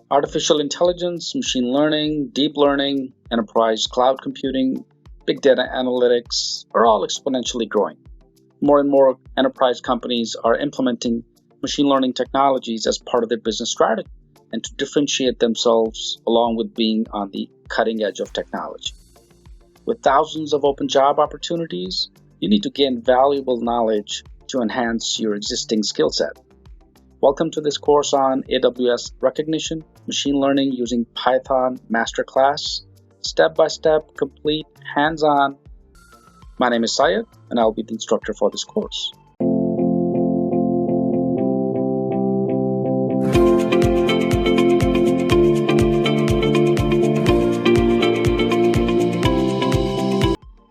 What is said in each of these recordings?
Artificial intelligence, machine learning, deep learning, enterprise cloud computing, big data analytics are all exponentially growing. More and more enterprise companies are implementing machine learning technologies as part of their business strategy and to differentiate themselves along with being on the cutting edge of technology. With thousands of open job opportunities, you need to gain valuable knowledge to enhance your existing skill set. Welcome to this course on AWS Rekognition, Machine Learning using Python Masterclass, step-by-step, complete, hands-on. My name is Syed, and I'll be the instructor for this course.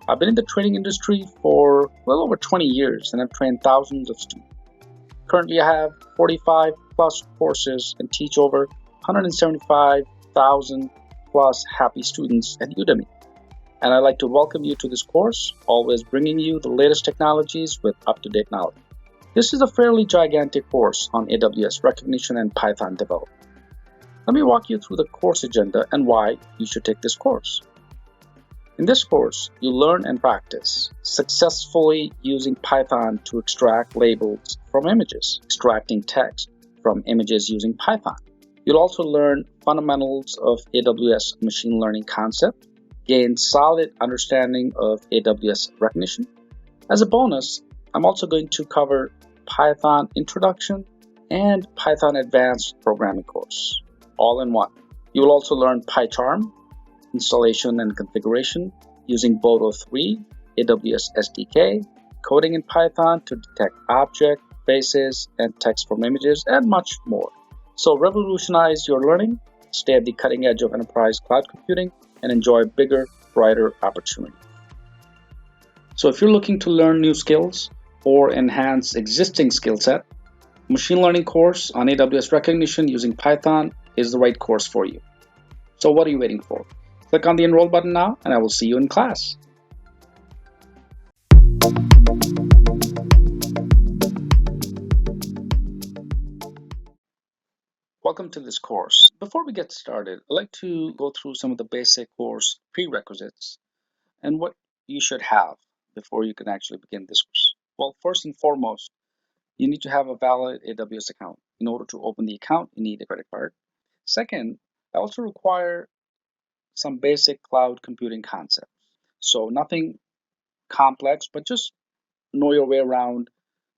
I've been in the training industry for well over 20 years, and I've trained thousands of students. Currently, I have 45 plus courses and teach over 175,000 plus happy students at Udemy. And I'd like to welcome you to this course, always bringing you the latest technologies with up-to-date knowledge. This is a fairly gigantic course on AWS Rekognition and Python development. Let me walk you through the course agenda and why you should take this course. In this course, you learn and practice successfully using Python to extract labels from images, extracting text from images using Python. You'll also learn fundamentals of AWS machine learning concept, gain solid understanding of AWS Rekognition. As a bonus, I'm also going to cover Python Introduction and Python Advanced Programming course, all in one. You will also learn PyCharm installation and configuration using Boto 3, AWS SDK, coding in Python to detect object, faces, and text from images, and much more. So revolutionize your learning, stay at the cutting edge of enterprise cloud computing, and enjoy bigger, brighter opportunities. So if you're looking to learn new skills or enhance existing skill set, machine learning course on AWS Rekognition using Python is the right course for you. So what are you waiting for? Click on the enroll button now, and I will see you in class. Welcome to this course. Before we get started, I'd like to go through some of the basic course prerequisites and what you should have before you can actually begin this course. Well, first and foremost, you need to have a valid AWS account. In order to open the account, you need a credit card. Second, I also require some basic cloud computing concepts. So nothing complex, but just know your way around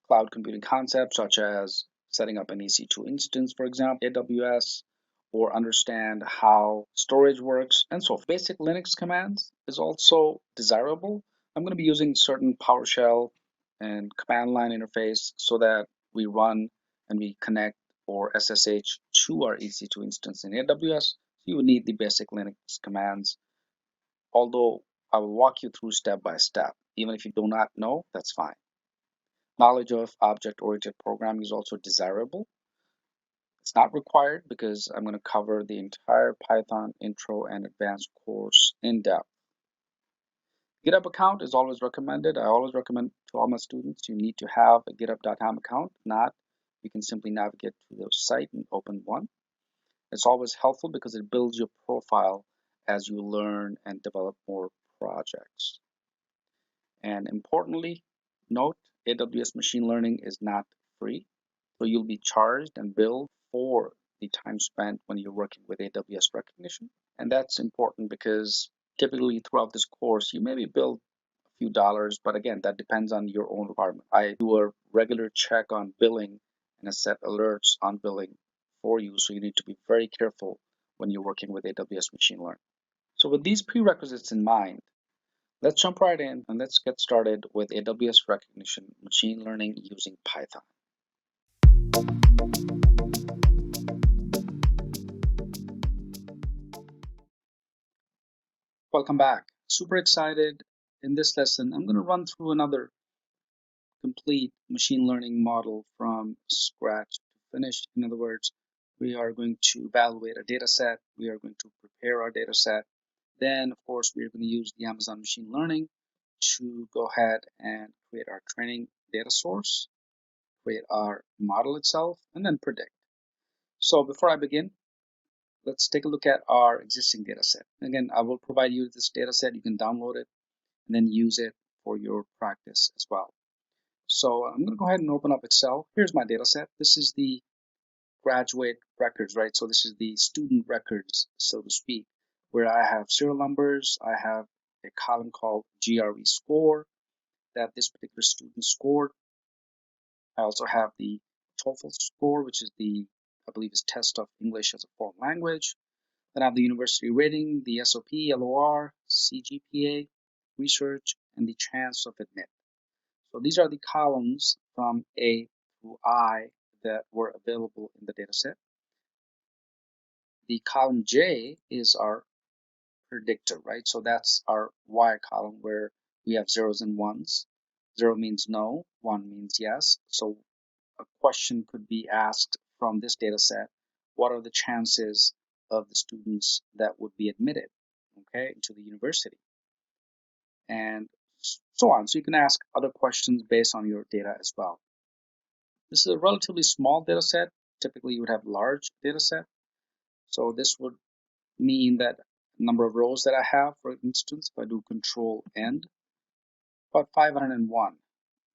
cloud computing concepts such as setting up an EC2 instance, for example, AWS, or understand how storage works, and so basic Linux commands is also desirable. I'm going to be using certain PowerShell and command line interface so that we run and we connect or SSH to our EC2 instance in AWS. You would need the basic Linux commands, although I will walk you through step by step. Even if you do not know, that's fine. Knowledge of object-oriented programming is also desirable. It's not required because I'm going to cover the entire Python intro and advanced course in depth. GitHub account is always recommended. I always recommend to all my students, you need to have a github.com account. If not, you can simply navigate to the site and open one. It's always helpful because it builds your profile as you learn and develop more projects. And importantly, note, AWS Machine Learning is not free, so you'll be charged and billed for the time spent when you're working with AWS Rekognition. And that's important because typically throughout this course, you may be billed a few dollars, but again, that depends on your own requirement. I do a regular check on billing and I set alerts on billing for you, so you need to be very careful when you're working with AWS Machine Learning. So with these prerequisites in mind, let's jump right in and let's get started with AWS Rekognition Machine Learning using Python. Welcome back. Super excited. In this lesson, I'm going to run through another complete machine learning model from scratch to finish. In other words, we are going to evaluate a data set. We are going to prepare our data set. Then, of course, we're going to use the Amazon Machine Learning to go ahead and create our training data source, create our model itself, and then predict. So before I begin, let's take a look at our existing data set. Again, I will provide you this data set. You can download it and then use it for your practice as well. So I'm going to go ahead and open up Excel. Here's my data set. This is the graduate records, right? So this is the student records, so to speak, where I have serial numbers. I have a column called GRE score that this particular student scored. I also have the TOEFL score, which is I believe is test of English as a foreign language. Then I have the university rating, the SOP, LOR, CGPA, research, and the chance of admit. So these are the columns from A through I that were available in the dataset. The column J is our predictor, right? So that's our Y column where we have zeros and ones. 0 means no, 1 means yes. So a question could be asked from this data set. What are the chances of the students that would be admitted, okay, to the university? And so on. So you can ask other questions based on your data as well. This is a relatively small data set. Typically, you would have large data set. So this would mean that number of rows that I have, for instance, if I do Control End, about 501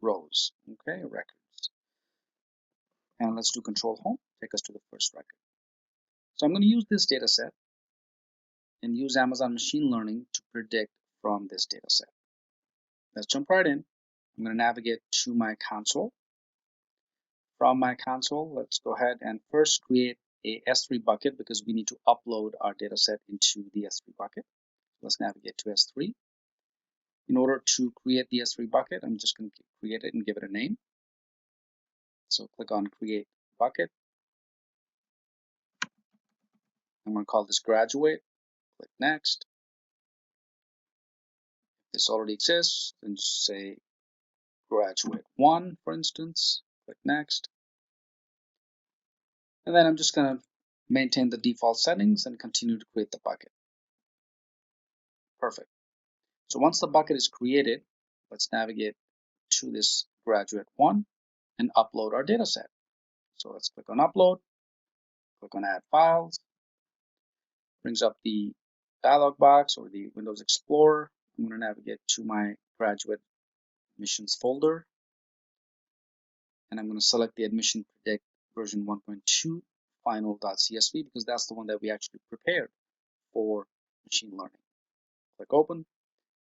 rows, okay, records. And let's do Control Home, take us to the first record. So I'm going to use this data set and use Amazon Machine Learning to predict from this data set. Let's jump right in. I'm going to navigate to my console. From my console, let's go ahead and first create a S3 bucket because we need to upload our data set into the S3 bucket. Let's navigate to S3. In order to create the S3 bucket, I'm just going to create it and give it a name. So click on Create Bucket. I'm going to call this Graduate. Click Next. If this already exists, then just say Graduate 1, for instance. Click Next. And then I'm just going to maintain the default settings and continue to create the bucket. Perfect. So once the bucket is created, let's navigate to this Graduate 1 and upload our data set. So let's click on Upload, click on Add Files. Brings up the dialog box or the Windows Explorer. I'm going to navigate to my graduate admissions folder, and I'm going to select the admission predict version 1.2 final.csv because that's the one that we actually prepared for machine learning. Click open,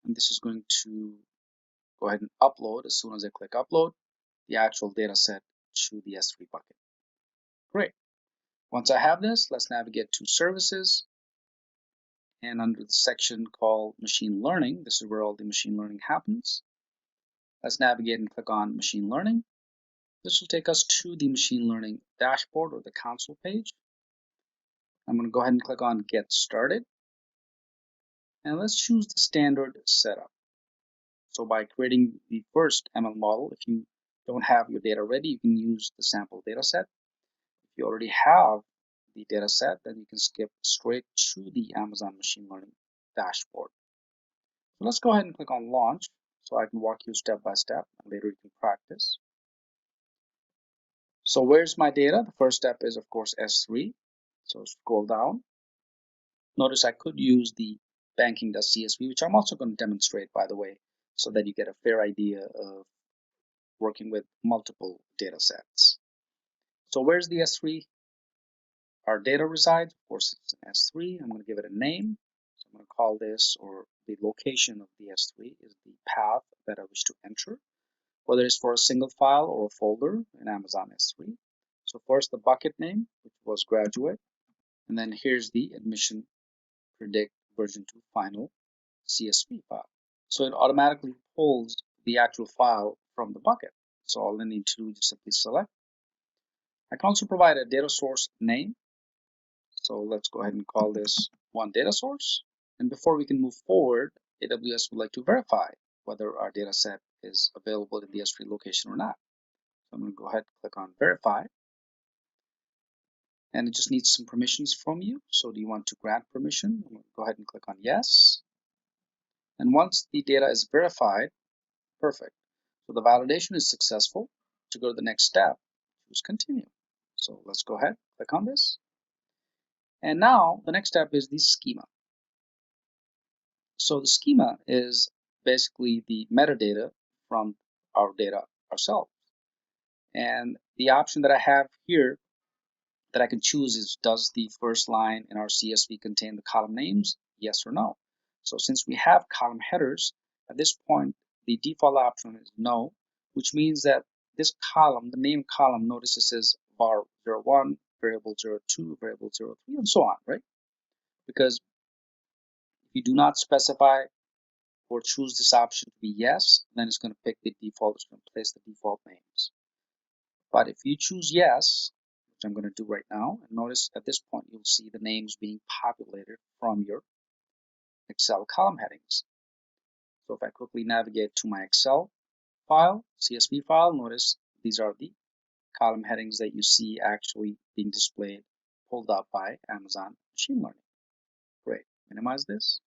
and this is going to go ahead and upload as soon as I click upload the actual data set to the S3 bucket. Great. Once I have this, let's navigate to services. And under the section called Machine Learning, this is where all the machine learning happens. Let's navigate and click on Machine Learning. This will take us to the Machine Learning dashboard or the console page. I'm going to go ahead and click on Get Started. And let's choose the standard setup. So by creating the first ML model, if you don't have your data ready, you can use the sample data set. If you already have the data set, then you can skip straight to the Amazon Machine Learning dashboard. So let's go ahead and click on Launch so I can walk you step by step, and later you can practice. So where's my data? The first step is, of course, S3. So scroll down. Notice I could use the banking.csv, which I'm also going to demonstrate, by the way, so that you get a fair idea of working with multiple data sets. So where's the S3? Our data resides. Of course, it's an S3. I'm going to give it a name. So I'm going to call this, or the location of the S3 is the path that I wish to enter, whether it's for a single file or a folder in Amazon S3. So first the bucket name, which was graduate, and then here's the admission predict version 2 final CSV file. So it automatically pulls the actual file from the bucket. So all I need to do is simply select. I can also provide a data source name. So let's go ahead and call this one data source. And before we can move forward, AWS would like to verify whether our data set is available in the S3 location or not. So I'm going to go ahead and click on verify. And it just needs some permissions from you. So do you want to grant permission? I'm going to go ahead and click on yes. And once the data is verified, perfect. So the validation is successful. To go to the next step, choose continue. So let's go ahead, click on this. And now the next step is the schema. So the schema is basically the metadata from our data ourselves. And the option that I have here that I can choose is, does the first line in our CSV contain the column names? Yes or no. So since we have column headers, at this point, the default option is no, which means that this column, the name column, notice it says var 01, variable 02, variable 03, and so on, right? Because if you do not specify or choose this option to be yes, then it's going to pick the default, it's going to place the default names. But if you choose yes, which I'm going to do right now, and notice at this point you'll see the names being populated from your Excel column headings. So if I quickly navigate to my Excel file, CSV file, notice these are the column headings that you see actually being displayed, pulled up by Amazon Machine Learning. Great. Minimize this.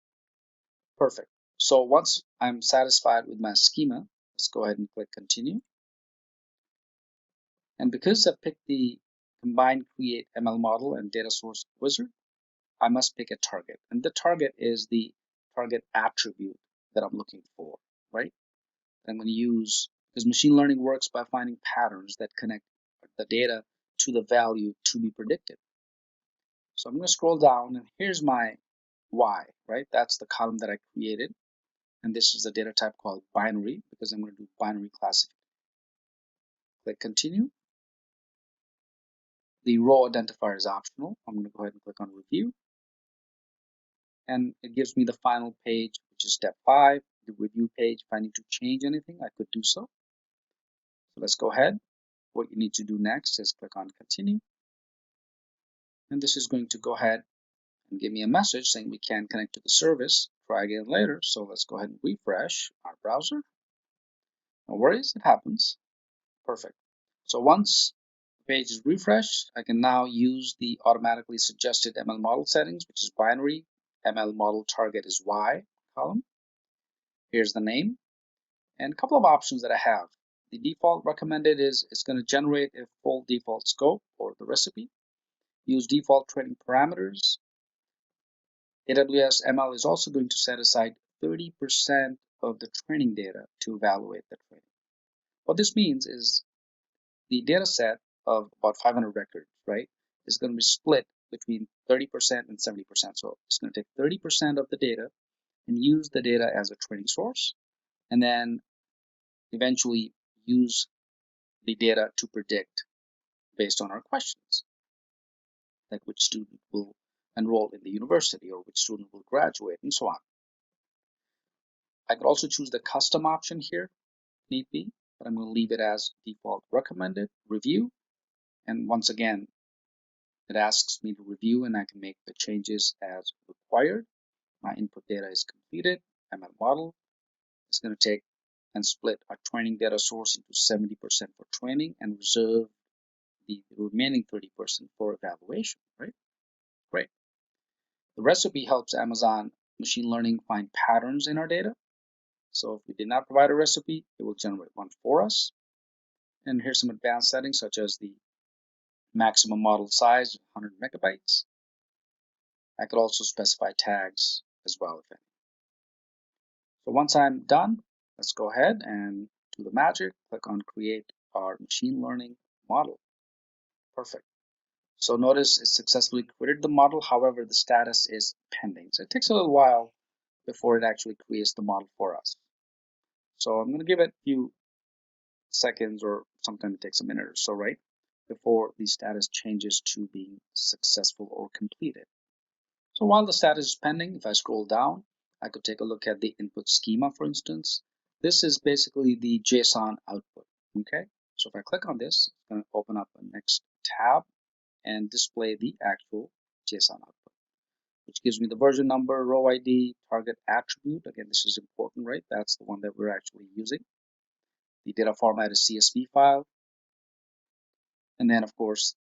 Perfect. So once I'm satisfied with my schema, let's go ahead and click continue. And because I picked the combined create ML model and data source wizard, I must pick a target. And the target is the target attribute that I'm looking for, right? I'm going to use, because machine learning works by finding patterns that connect the data to the value to be predicted. So I'm going to scroll down, and here's my Y, right? That's the column that I created. And this is the data type called binary, because I'm going to do binary classification. Click continue. The row identifier is optional. I'm going to go ahead and click on review. And it gives me the final page, which is step 5, the review page. If I need to change anything, I could do so. So let's go ahead. What you need to do next is click on continue. And this is going to go ahead and give me a message saying we can't connect to the service. Try again later. So let's go ahead and refresh our browser. No worries, it happens. Perfect. So once the page is refreshed, I can now use the automatically suggested ML model settings, which is binary. ML model target is Y column. Here's the name. And a couple of options that I have. The default recommended is it's going to generate a full default scope or the recipe. Use default training parameters. AWS ML is also going to set aside 30% of the training data to evaluate the training. What this means is the data set of about 500 records, right, is going to be split between 30% and 70%. So it's going to take 30% of the data and use the data as a training source, and then eventually use the data to predict based on our questions, like which student will enroll in the university or which student will graduate and so on. I could also choose the custom option here, need be, but I'm going to leave it as default recommended, review. And once again, it asks me to review and I can make the changes as required. My input data is completed. ML model is going to take and split our training data source into 70% for training and reserve the remaining 30% for evaluation, right? Great. The recipe helps Amazon Machine Learning find patterns in our data. So if we did not provide a recipe, it will generate one for us. And here's some advanced settings such as the maximum model size, 100 megabytes. I could also specify tags as well, if any. So once I'm done, let's go ahead and do the magic. Click on create our machine learning model. Perfect. So notice it successfully created the model. However, the status is pending. So it takes a little while before it actually creates the model for us. So I'm going to give it a few seconds, or sometimes it takes a minute or so, right, before the status changes to being successful or completed. So while the status is pending, if I scroll down, I could take a look at the input schema, for instance. This is basically the JSON output, okay? So if I click on this, it's going to open up a next tab and display the actual JSON output, which gives me the version number, row ID, target attribute. Again, this is important, right? That's the one that we're actually using. The data format is CSV file. And then, of course,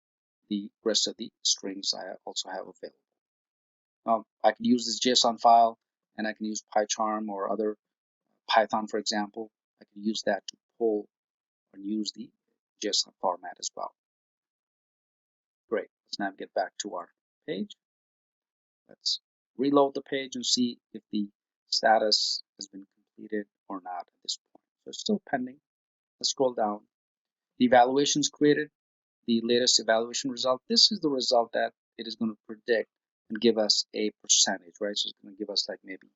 the rest of the strings I also have available. Now, I can use this JSON file, and I can use PyCharm or other Python, for example. I can use that to pull and use the JSON format as well. Great. Let's navigate back to our page. Let's reload the page and see if the status has been completed or not at this point. So it's still pending. Let's scroll down. The evaluations created, the latest evaluation result. This is the result that it is going to predict and give us a percentage, right? So it's going to give us like maybe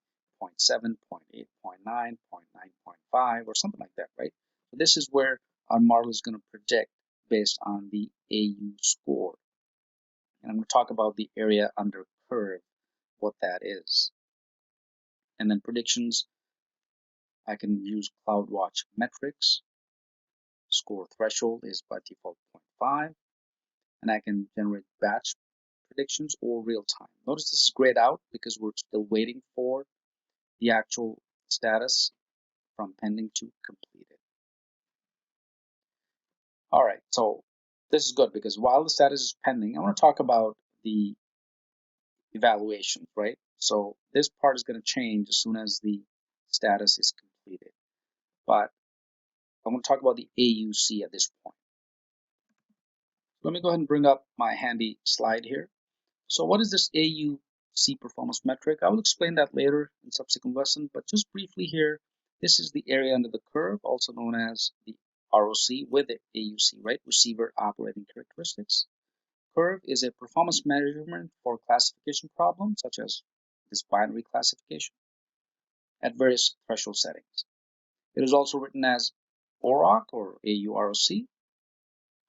0.7, 0.8, 0.9, 0.9, or something like that, right? So this is where our model is going to predict based on the AU score. And I'm going to talk about the area under curve, what that is. And then predictions, I can use CloudWatch metrics. Score threshold is by default 0.5. And I can generate batch predictions or real time. Notice this is grayed out because we're still waiting for the actual status from pending to completed. All right, so this is good because while the status is pending, I want to talk about the evaluation, right? So this part is going to change as soon as the status is completed. But I'm going to talk about the AUC at this point. Let me go ahead and bring up my handy slide here. So what is this AUC performance metric? I will explain that later in subsequent lesson, but just briefly here, this is the area under the curve, also known as the ROC with the AUC, right? Receiver operating characteristics. Curve is a performance measurement for classification problems, such as this binary classification, at various threshold settings. It is also written as OROC or AUROC.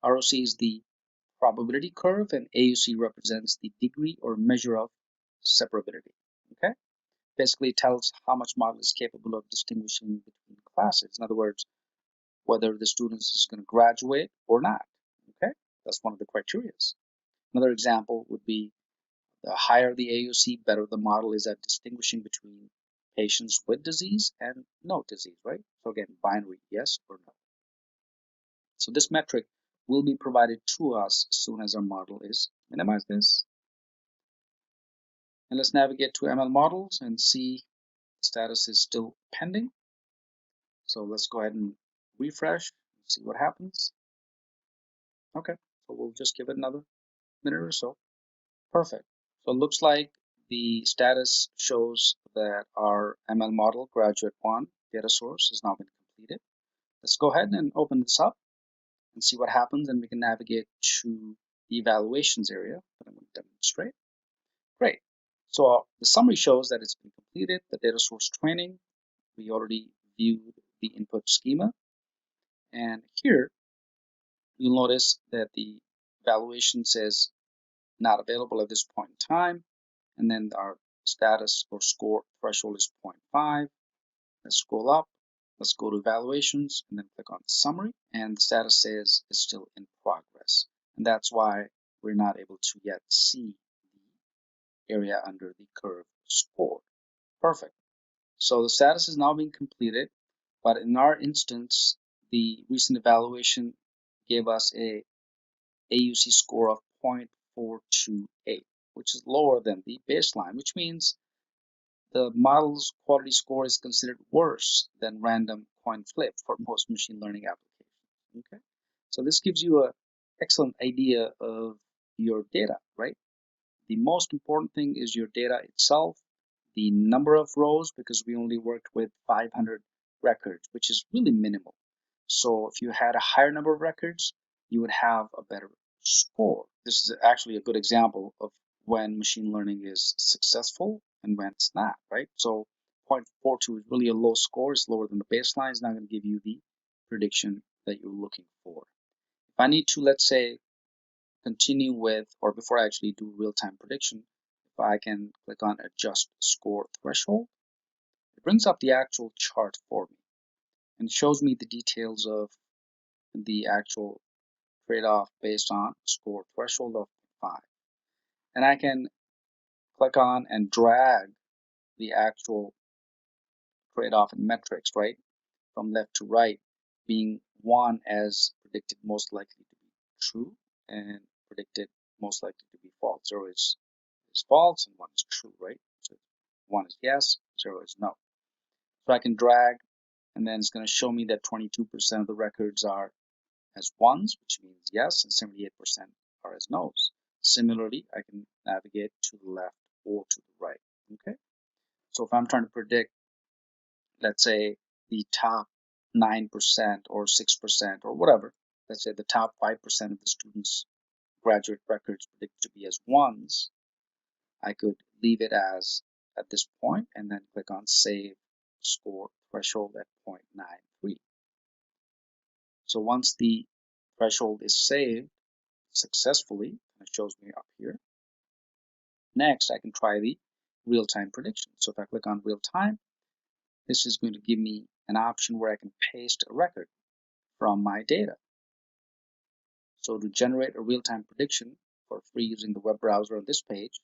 ROC is the probability curve, and AUC represents the degree or measure of separability. Okay, basically it tells how much model is capable of distinguishing between classes. In other words, whether the student is going to graduate or not. Okay, that's one of the criteria. Another example would be the higher the AUC, better the model is at distinguishing between patients with disease and no disease, right? So again, binary, yes or no. So this metric will be provided to us as soon as our model is. Minimize this. And let's navigate to ML models and see the status is still pending. So let's go ahead and refresh, see what happens. Okay, so we'll just give it another minute or so. Perfect. So it looks like the status shows that our ML model, Graduate 1 data source, has now been completed. Let's go ahead and open this up and see what happens, and we can navigate to the evaluations area that I'm going to demonstrate. Great. So the summary shows that it's been completed. The data source training, we already viewed the input schema. And here, you'll notice that the evaluation says not available at this point in time. And then our status or score threshold is 0.5. Let's scroll up. Let's go to evaluations and then click on summary. And the status says it's still in progress. And that's why we're not able to yet see the area under the curve score. Perfect. So the status is now being completed, but in our instance, the recent evaluation gave us a AUC score of 0.428, which is lower than the baseline, which means the model's quality score is considered worse than random coin flip for most machine learning applications. Okay, so this gives you an excellent idea of your data, right? The most important thing is your data itself, the number of rows, because we only worked with 500 records, which is really minimal. So if you had a higher number of records, you would have a better score. This is actually a good example of when machine learning is successful and when it's not, right? So 0.42 is really a low score. It's lower than the baseline. It's not going to give you the prediction that you're looking for. If I need to, let's say, continue with, or before I actually do real-time prediction, if I can click on adjust score threshold, it brings up the actual chart for me and shows me the details of the actual trade-off based on score threshold of 5. And I can click on and drag the actual trade-off in metrics, right, from left to right, being 1 as predicted most likely to be true and predicted most likely to be false. 0 is false and 1 is true, right? So 1 is yes, 0 is no. So I can drag, and then it's going to show me that 22% of the records are as ones, which means yes, and 78% are as no's. Similarly, I can navigate to the left or to the right. Okay, so if I'm trying to predict, let's say, the top 9% or 6% or whatever, let's say the top 5% of the students' graduate records predicted to be as ones, I could leave it as at this point and then click on Save Score Threshold at 0.93. So once the threshold is saved successfully, it shows me up here. Next, I can try the real-time prediction. So if I click on real-time, this is going to give me an option where I can paste a record from my data. So to generate a real-time prediction for free using the web browser on this page,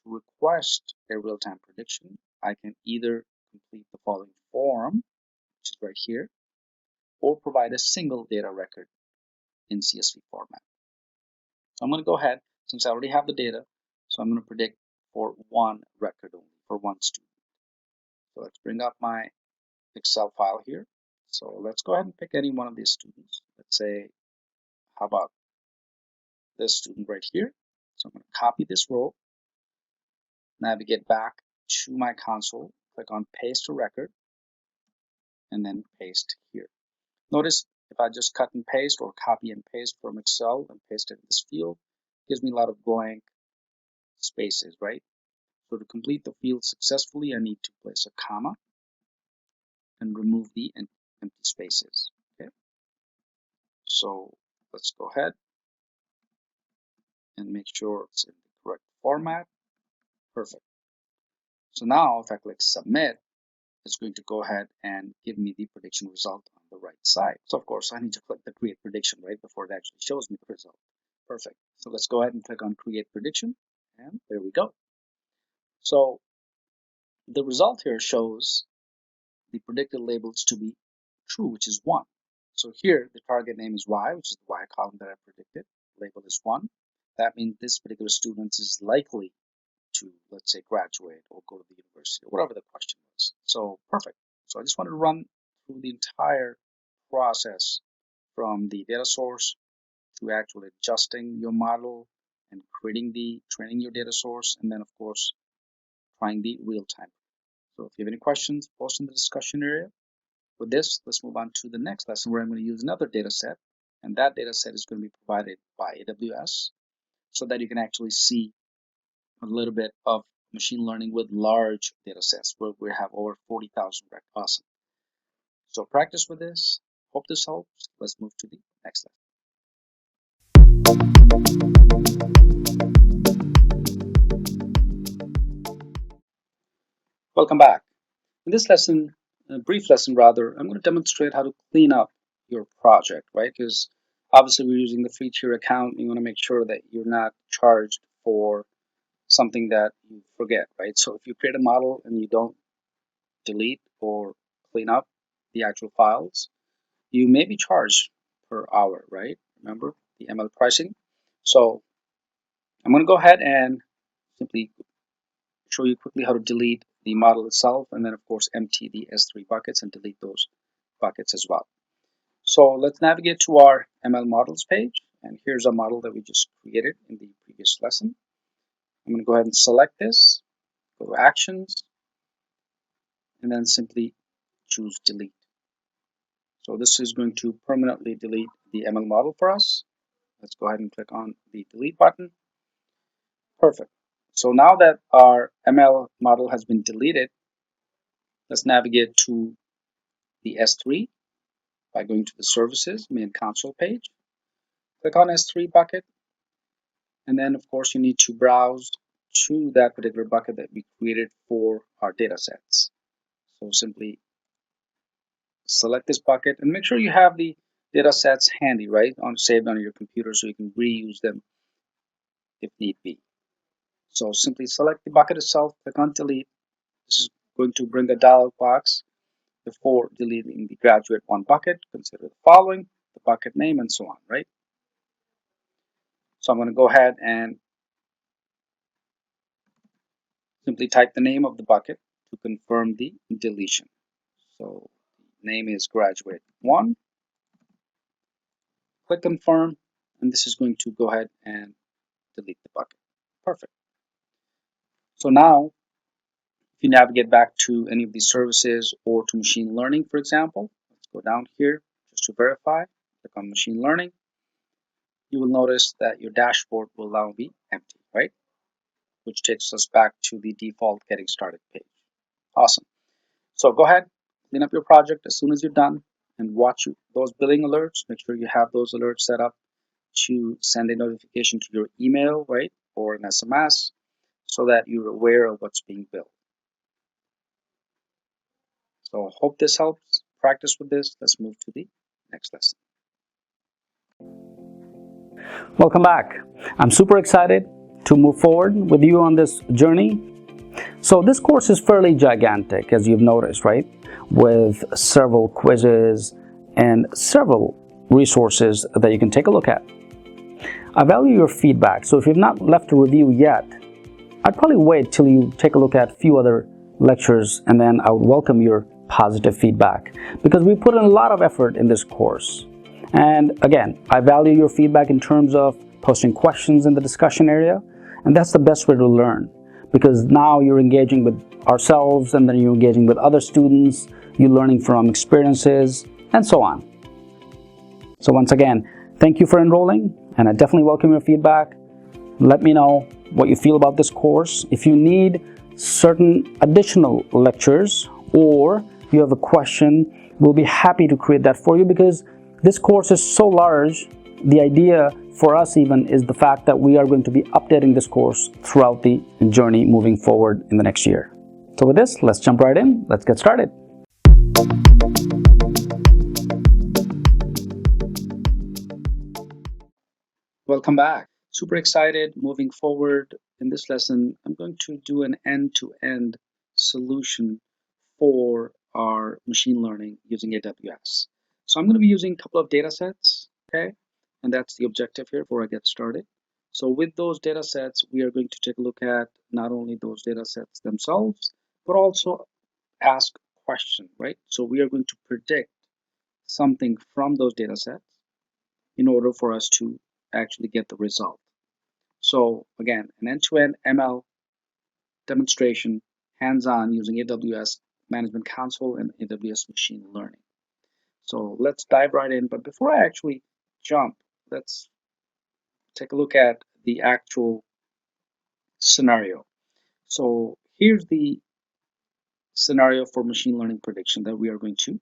to request a real-time prediction, I can either complete the following form, which is right here, or provide a single data record in CSV format. So I'm going to go ahead, since I already have the data, so I'm going to predict for one record only, for one student. So let's bring up my Excel file here. So let's go ahead and pick any one of these students. Let's say, how about this student right here? So I'm going to copy this row, navigate back to my console, click on paste to record, and then paste here. Notice if I just cut and paste or copy and paste from Excel and paste it in this field, it gives me a lot of blank spaces, right? So to complete the field successfully, I need to place a comma and remove the empty spaces. Okay, so let's go ahead and make sure it's in the correct format. Perfect. So now if I click submit, it's going to go ahead and give me the prediction result on the right side. So of course I need to click the create prediction right before it actually shows me the result. Perfect. So let's go ahead and click on create prediction, and there we go. So the result here shows the predicted labels to be true, which is 1. So here the target name is Y, which is the Y column that I predicted. Label is 1. That means this particular student is likely to, let's say, graduate or go to the university or whatever the question was. So perfect. So I just wanted to run through the entire process from the data source to actually adjusting your model and training your data source, and then of course trying the real time. So if you have any questions, post in the discussion area. With this, let's move on to the next lesson where I'm going to use another data set, and that data set is going to be provided by AWS so that you can actually see a little bit of machine learning with large data sets where we have over 40,000 records. Awesome. So practice with this. Hope this helps. Let's move to the next lesson. Welcome back. In this lesson, a brief lesson rather, I'm going to demonstrate how to clean up your project, right? Because obviously we're using the free tier account. You want to make sure that you're not charged for something that you forget, right? So if you create a model and you don't delete or clean up the actual files, you may be charged per hour, right? Remember the ML pricing. So I'm going to go ahead and simply show you quickly how to delete the model itself, and then of course empty the S3 buckets and delete those buckets as well. So let's navigate to our ML models page, and here's a model that we just created in the previous lesson. I'm going to go ahead and select this, go to actions, and then simply choose delete. So this is going to permanently delete the ML model for us. Let's go ahead and click on the delete button. Perfect. So now that our ML model has been deleted, let's navigate to the S3 by going to the services main console page. Click on S3 bucket, and then of course you need to browse to that particular bucket that we created for our data sets. So simply select this bucket and make sure you have the data sets handy, right, saved on your computer so you can reuse them if need be. So simply select the bucket itself, click on delete. This is going to bring a dialog box. Before deleting the graduate one bucket, consider the following: the bucket name and so on, right? So I'm going to go ahead and simply type the name of the bucket to confirm the deletion. So name is graduate 1. Click confirm, and this is going to go ahead and delete the bucket. Perfect. So now, if you navigate back to any of these services or to machine learning, for example, let's go down here just to verify, click on machine learning, you will notice that your dashboard will now be empty, right? Which takes us back to the default getting started page. Awesome. So go ahead, clean up your project as soon as you're done and watch those billing alerts. Make sure you have those alerts set up to send a notification to your email, right? Or an SMS so that you're aware of what's being billed. So hope this helps. Practice with this. Let's move to the next lesson. Welcome back. I'm super excited to move forward with you on this journey. So this course is fairly gigantic, as you've noticed, right? With several quizzes and several resources that you can take a look at. I value your feedback, so if you've not left a review yet, I'd probably wait till you take a look at a few other lectures, and then I would welcome your positive feedback, because we put in a lot of effort in this course. And again, I value your feedback in terms of posting questions in the discussion area, and that's the best way to learn, because now you're engaging with ourselves, and then you're engaging with other students, you're learning from experiences, and so on. So once again, thank you for enrolling, and I definitely welcome your feedback. Let me know what you feel about this course. If you need certain additional lectures or you have a question, we'll be happy to create that for you, because this course is so large. The idea for us even is the fact that we are going to be updating this course throughout the journey moving forward in the next year. So with this, let's jump right in. Let's get started. Welcome back. Super excited moving forward. In this lesson, I'm going to do an end-to-end solution for our machine learning using AWS. So I'm going to be using a couple of data sets, okay? And that's the objective here before I get started. So with those data sets, we are going to take a look at not only those data sets themselves, but also ask questions, right? So we are going to predict something from those data sets in order for us to actually get the result. So again, an end-to-end ML demonstration, hands-on using AWS Management Console and AWS Machine Learning. So let's dive right in. But before I actually jump, let's take a look at the actual scenario. So here's the scenario for machine learning prediction that we are going to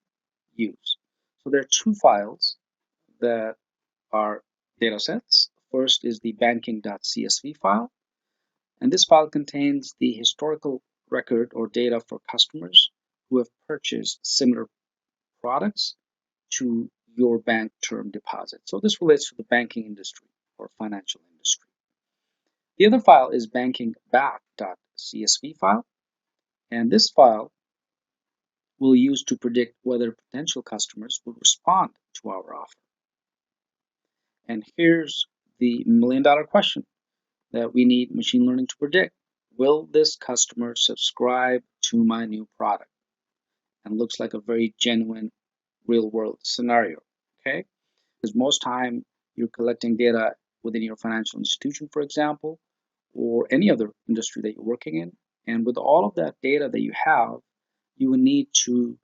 use. So there are two files that are data sets. First is the banking.csv file, and this file contains the historical record or data for customers who have purchased similar products to your bank term deposit. So this relates to the banking industry or financial industry. The other file is banking.back.csv file, and this file we'll use to predict whether potential customers will respond to our offer. And here's the million-dollar question that we need machine learning to predict. Will this customer subscribe to my new product? And looks like a very genuine real-world scenario, okay? Because most time you're collecting data within your financial institution, for example, or any other industry that you're working in. And with all of that data that you have, you will need to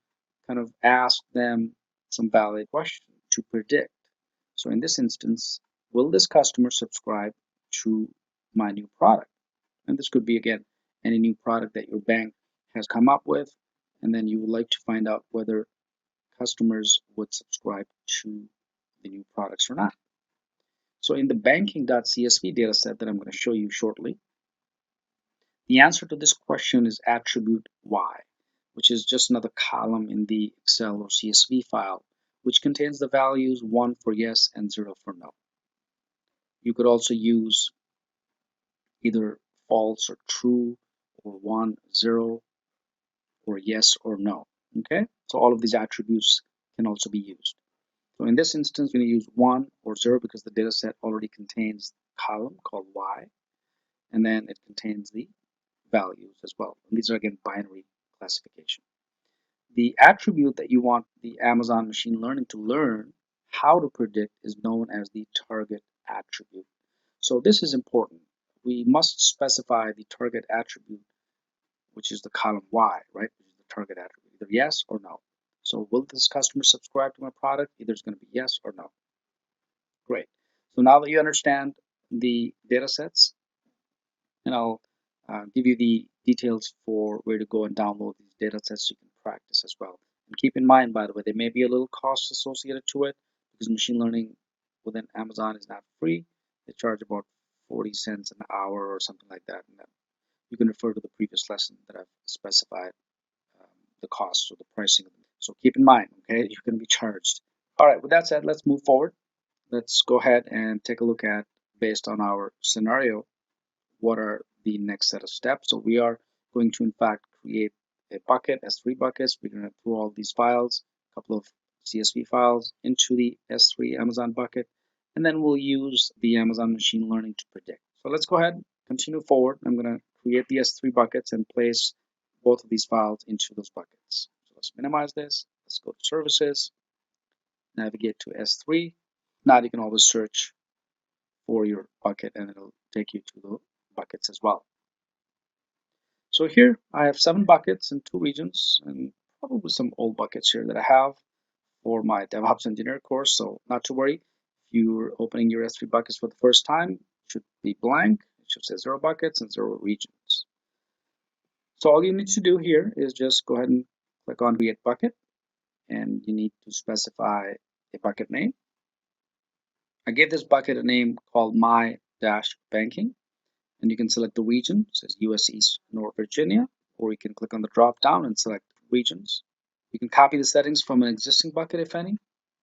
kind of ask them some valid questions to predict. So in this instance, will this customer subscribe to my new product? And this could be, again, any new product that your bank has come up with, and then you would like to find out whether customers would subscribe to the new products or not. So in the banking.csv dataset that I'm going to show you shortly, the answer to this question is attribute Y, which is just another column in the Excel or CSV file, which contains the values 1 for yes and 0 for no. You could also use either false or true, or 1, 0, or yes or no. Okay, so all of these attributes can also be used. So in this instance, we're going to use 1 or 0 because the data set already contains a column called Y, and then it contains the values as well. And these are, again, binary classification. The attribute that you want the Amazon machine learning to learn how to predict is known as the target attribute. So this is important. we must specify the target attribute, which is the column Y, right? Which is the target attribute, either yes or no. So will this customer subscribe to my product? Either it's going to be yes or no. Great. So now that you understand the data sets, and I'll give you the details for where to go and download these data sets so you can practice as well. And keep in mind, by the way, there may be a little cost associated to it because machine learning within Amazon is not free. They charge about 40 cents an hour or something like that. And you can refer to the previous lesson that I've specified the cost or the pricing. So keep in mind, okay, you're going to be charged. All right, with that said, let's move forward. Let's go ahead and take a look at, based on our scenario, what are the next set of steps. So we are going to, in fact, create a bucket, S3 buckets. We're going to throw all these files, a couple of CSV files into the S3 Amazon bucket, and then we'll use the Amazon Machine Learning to predict. So let's go ahead, continue forward. I'm going to create the S3 buckets and place both of these files into those buckets. So let's minimize this. Let's go to services, navigate to S3. Now you can always search for your bucket and it'll take you to the buckets as well. So here I have 7 buckets in 2 regions and probably some old buckets here that I have for my DevOps engineer course. So not to worry, if you're opening your S3 buckets for the first time, it should be blank. It should say 0 buckets and 0 regions. So all you need to do here is just go ahead and click on create bucket, and you need to specify a bucket name. I gave this bucket a name called my-banking, and you can select the region. It says US East North Virginia, or you can click on the drop down and select regions. You can copy the settings from an existing bucket, if any.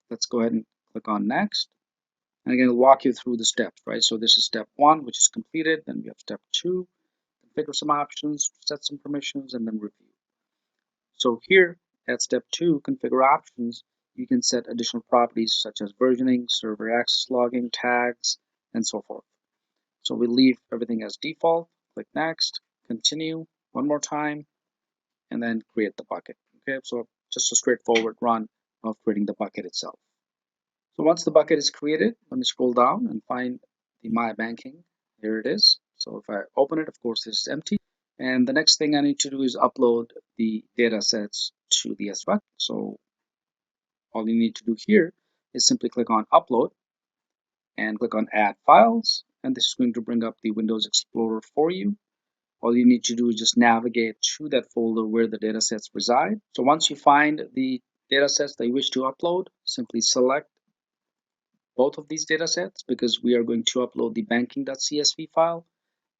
Let's go ahead and click on next. And again, it'll walk you through the steps, right? So this is step 1, which is completed. Then we have step 2, configure some options, set some permissions, and then review. So here at step 2, configure options, you can set additional properties such as versioning, server access logging, tags, and so forth. So we leave everything as default, click next, continue one more time, and then create the bucket. Okay, so just a straightforward run of creating the bucket itself. So once the bucket is created, let me scroll down and find the My Banking. Here it is. So if I open it, of course, this is empty. And the next thing I need to do is upload the data sets to the S3 bucket. So all you need to do here is simply click on Upload and click on Add Files. And this is going to bring up the Windows Explorer for you. All you need to do is just navigate to that folder where the datasets reside. So once you find the datasets that you wish to upload, simply select both of these datasets because we are going to upload the banking.csv file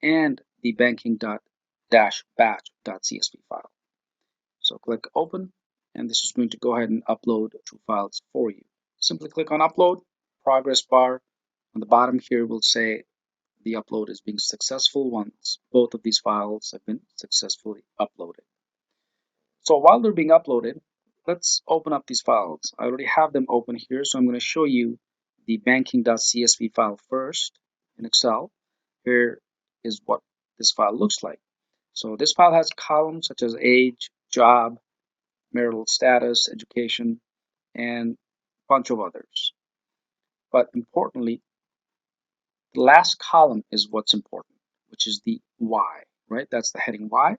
and the banking.batch.csv file. So click Open, and this is going to go ahead and upload 2 files for you. Simply click on Upload. Progress bar on the bottom here will say the upload is being successful once both of these files have been successfully uploaded. So while they're being uploaded, let's open up these files. I already have them open here, so I'm going to show you the banking.csv file first in Excel. Here is what this file looks like. So this file has columns such as age, job, marital status, education, and a bunch of others. But importantly, the last column is what's important, which is the Y, right? That's the heading Y.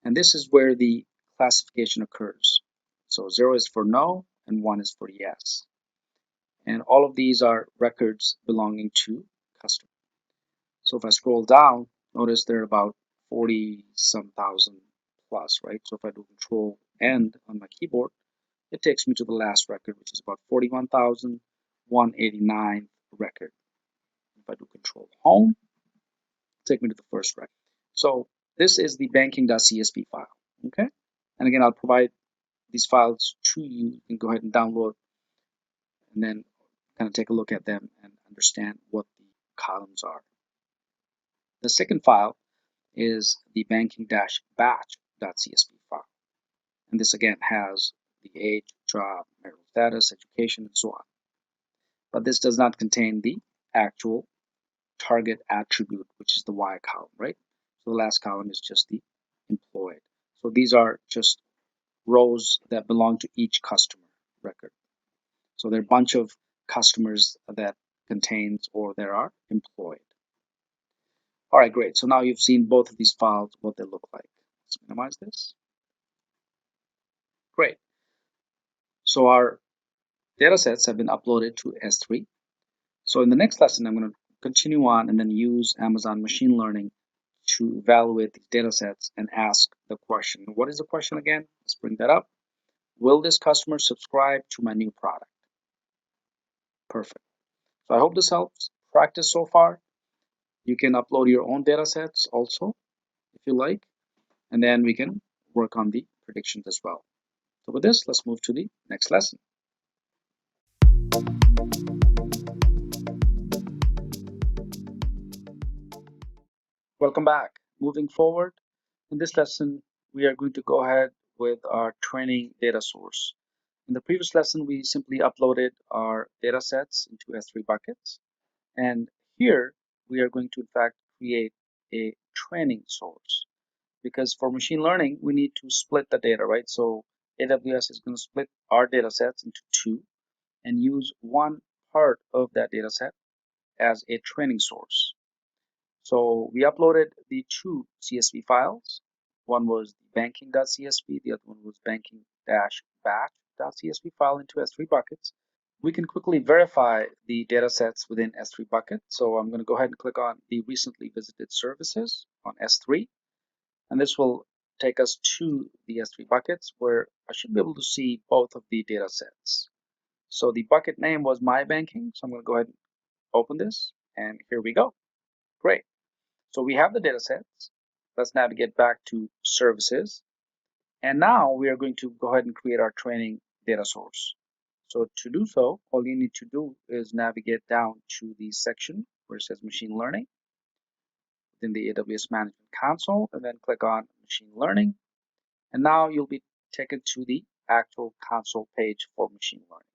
And this is where the classification occurs. So 0 is for no and 1 is for yes. And all of these are records belonging to customer. So if I scroll down, notice there are about 40 some thousand plus, right? So if I do Control End on my keyboard, it takes me to the last record, which is about 41,189 record. If I do Control Home, take me to the first record. So this is the banking.csv file, okay? And again, I'll provide these files to you. You can go ahead and download and then kind of take a look at them and understand what the columns are. The second file is the banking-batch.csv file. And this again has the age, job, marital status, education, and so on. But this does not contain the actual target attribute, which is the Y column, right? So the last column is just the employed. So these are just rows that belong to each customer record. So there are a bunch of customers that contains or there are employed. All right, great. So now you've seen both of these files, what they look like. Let's minimize this. Great. So our data sets have been uploaded to S3. So in the next lesson, I'm going to continue on and then use Amazon Machine Learning to evaluate these data sets and ask the question. What is the question again? Let's bring that up. Will this customer subscribe to my new product? Perfect. So I hope this helps. Practice so far. You can upload your own data sets also, if you like, and then we can work on the predictions as well. So with this, let's move to the next lesson. Welcome back. Moving forward, in this lesson, we are going to go ahead with our training data source. In the previous lesson, we simply uploaded our data sets into S3 buckets. And here, we are going to, in fact, create a training source. Because for machine learning, we need to split the data, right? So AWS is going to split our data sets into two and use one part of that data set as a training source. So we uploaded the two CSV files. One was banking.csv, the other one was banking-batch.csv file into S3 buckets. We can quickly verify the data sets within S3 bucket. So I'm going to go ahead and click on the recently visited services on S3. And this will take us to the S3 buckets where I should be able to see both of the data sets. So the bucket name was My Banking. So I'm going to go ahead and open this. And here we go. Great. So we have the data sets. Let's navigate back to services. And now we are going to go ahead and create our training data source. So to do so, all you need to do is navigate down to the section where it says machine learning within the AWS Management Console, and then click on machine learning. And now you'll be taken to the actual console page for machine learning.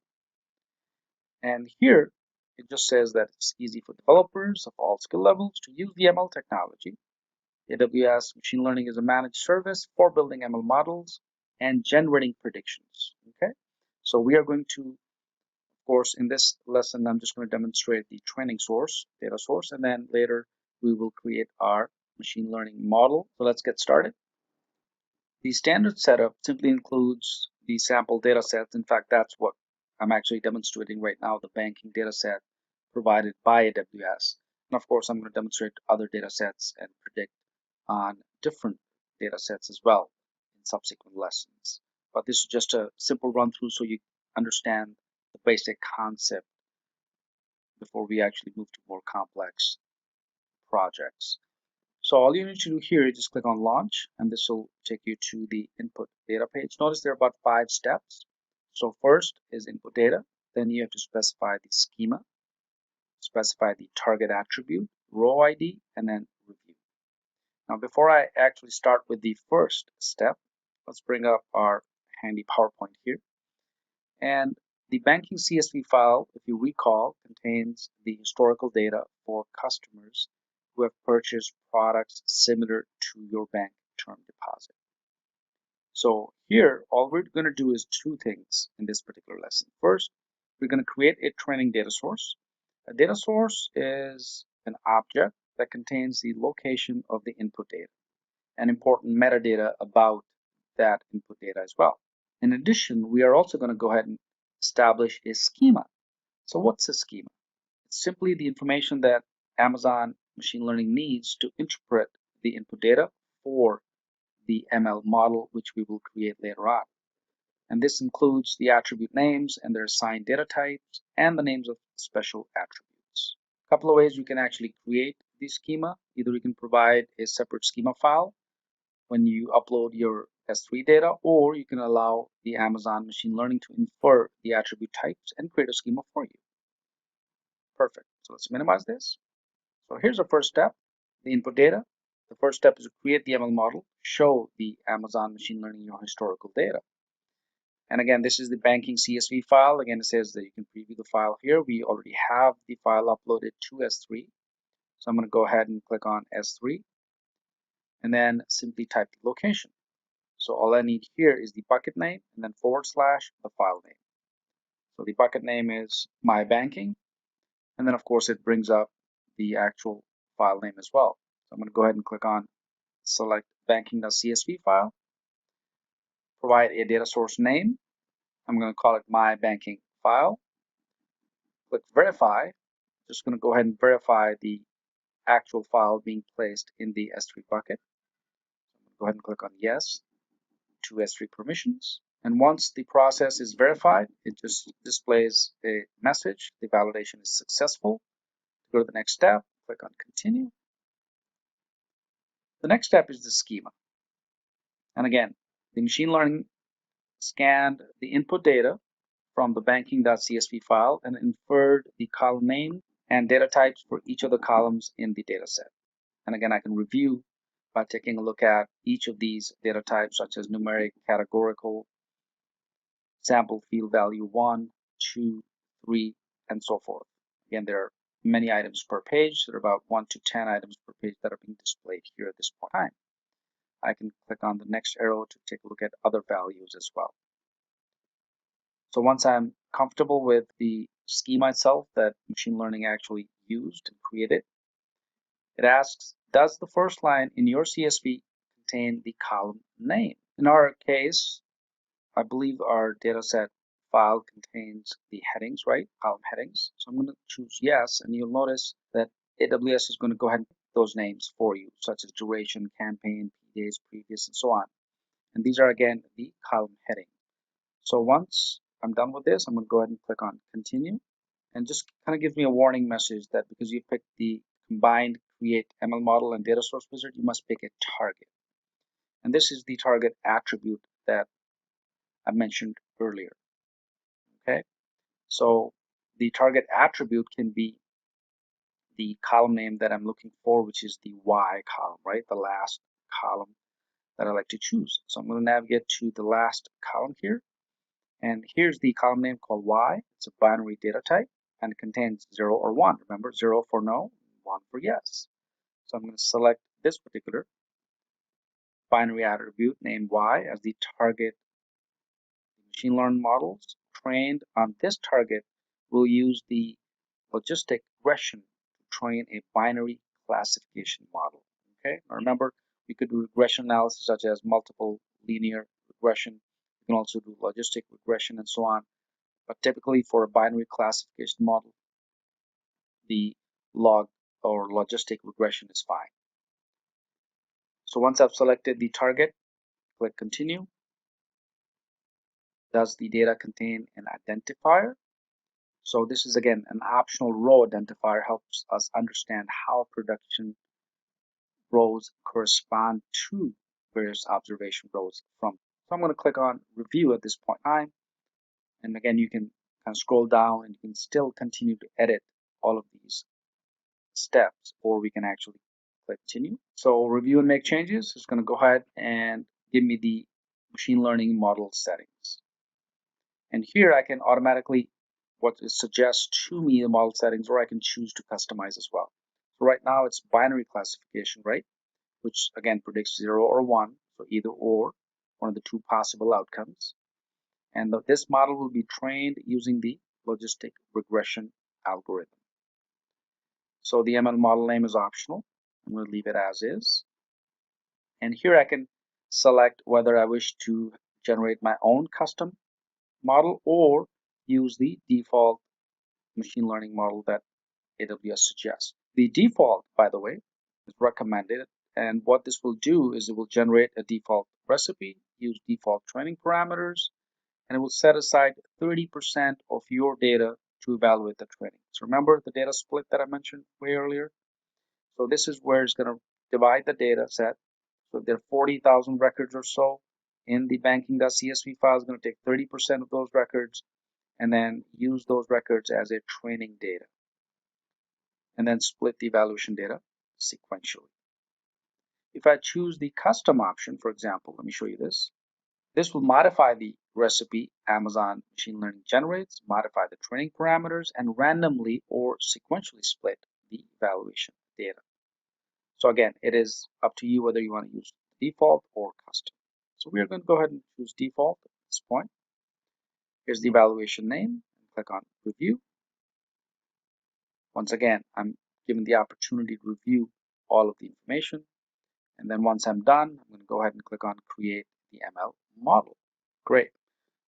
And here it just says that it's easy for developers of all skill levels to use the ML technology. AWS Machine Learning is a managed service for building ML models and generating predictions. Okay, so we are going to, of course, in this lesson, I'm just going to demonstrate the training source, data source, and then later we will create our machine learning model. So let's get started. The standard setup simply includes the sample data sets. In fact, that's what I'm actually demonstrating right now, the banking data set provided by AWS. And of course, I'm going to demonstrate other data sets and predict on different data sets as well in subsequent lessons. But this is just a simple run through so you understand the basic concept before we actually move to more complex projects. So all you need to do here is just click on launch, and this will take you to the input data page. Notice there are about 5 steps. So first is input data, then you have to specify the schema, specify the target attribute, row ID, and then review. Now, before I actually start with the first step, let's bring up our handy PowerPoint here. And the banking CSV file, if you recall, contains the historical data for customers who have purchased products similar to your bank term deposit. So here, all we're going to do is two things in this particular lesson. First, we're going to create a training data source. A data source is an object that contains the location of the input data and important metadata about that input data as well. In addition, we are also going to go ahead and establish a schema. So what's a schema? It's simply the information that Amazon Machine Learning needs to interpret the input data for the ML model, which we will create later on. And this includes the attribute names and their assigned data types and the names of special attributes. A couple of ways you can actually create the schema. Either you can provide a separate schema file when you upload your S3 data, or you can allow the Amazon Machine Learning to infer the attribute types and create a schema for you. Perfect. So let's minimize this. So here's our first step, the input data. The first step is to create the ML model, show the Amazon Machine Learning your historical data. And again, this is the banking CSV file. Again, it says that you can preview the file here. We already have the file uploaded to S3. So I'm going to go ahead and click on S3 and then simply type the location. So all I need here is the bucket name and then / the file name. So the bucket name is My Banking. And then of course it brings up the actual file name as well. So I'm going to go ahead and click on select banking.csv file, provide a data source name. I'm going to call it my banking file. Click verify. Just going to go ahead and verify the actual file being placed in the S3 bucket. Go ahead and click on yes to S3 permissions. And once the process is verified, it just displays a message. The validation is successful. Go to the next step, click on continue. The next step is the schema. And again, the machine learning scanned the input data from the banking.csv file and inferred the column name and data types for each of the columns in the dataset. And again, I can review by taking a look at each of these data types, such as numeric, categorical, sample field value 1, 2, 3, and so forth. Again, there are many items per page. There are about 1 to 10 items per page that are being displayed here at this point in time. I can click on the next arrow to take a look at other values as well. So once I'm comfortable with the schema itself that machine learning actually used and created, it asks, does the first line in your CSV contain the column name? In our case, I believe our dataset file contains the headings, right? Column headings. So I'm going to choose yes, and you'll notice that AWS is going to go ahead and pick those names for you, such as duration, campaign, days, previous, and so on. And these are, again, the column heading. So once I'm done with this, I'm going to go ahead and click on continue, and just kind of gives me a warning message that because you picked the combined create ML model and data source wizard, you must pick a target. And this is the target attribute that I mentioned earlier. Okay, so the target attribute can be the column name that I'm looking for, which is the Y column, right? The last column that I like to choose. So I'm going to navigate to the last column here. And here's the column name called Y. It's a binary data type and it contains 0 or 1. Remember, 0 for no, 1 for yes. So I'm going to select this particular binary attribute named Y as the target. Machine learning models trained on this target will use the logistic regression to train a binary classification model. Okay, now remember, we could do regression analysis such as multiple linear regression. We can also do logistic regression and so on. But typically for a binary classification model, the log or logistic regression is fine. So once I've selected the target, click continue. Does the data contain an identifier? So this is, again, an optional row identifier, helps us understand how production rows correspond to various observation rows from. So I'm going to click on review at this point in time. And again, you can kind of scroll down and you can still continue to edit all of these steps, or we can actually click continue. So review and make changes is going to go ahead and give me the machine learning model settings. And here I can automatically what it suggests to me the model settings, or I can choose to customize as well. So right now it's binary classification, right? Which again predicts 0 or 1, so either or, one of the two possible outcomes. And this model will be trained using the logistic regression algorithm. So the ML model name is optional. I'm going to leave it as is. And here I can select whether I wish to generate my own custom model or use the default machine learning model that AWS suggests. The default, by the way, is recommended, and what this will do is it will generate a default recipe, use default training parameters, and it will set aside 30% of your data to evaluate the training. So remember the data split that I mentioned way earlier? So this is where it's going to divide the data set. So if there are 40,000 records or so in the banking.csv file, it's going to take 30% of those records and then use those records as a training data, and then split the evaluation data sequentially. If I choose the custom option, for example, let me show you this. This will modify the recipe Amazon Machine Learning generates, modify the training parameters, and randomly or sequentially split the evaluation data. So again, it is up to you whether you want to use default or custom. So we are going to go ahead and choose default at this point. Here's the evaluation name. Click on review. Once again, I'm given the opportunity to review all of the information. And then once I'm done, I'm going to go ahead and click on create the ML model. Great.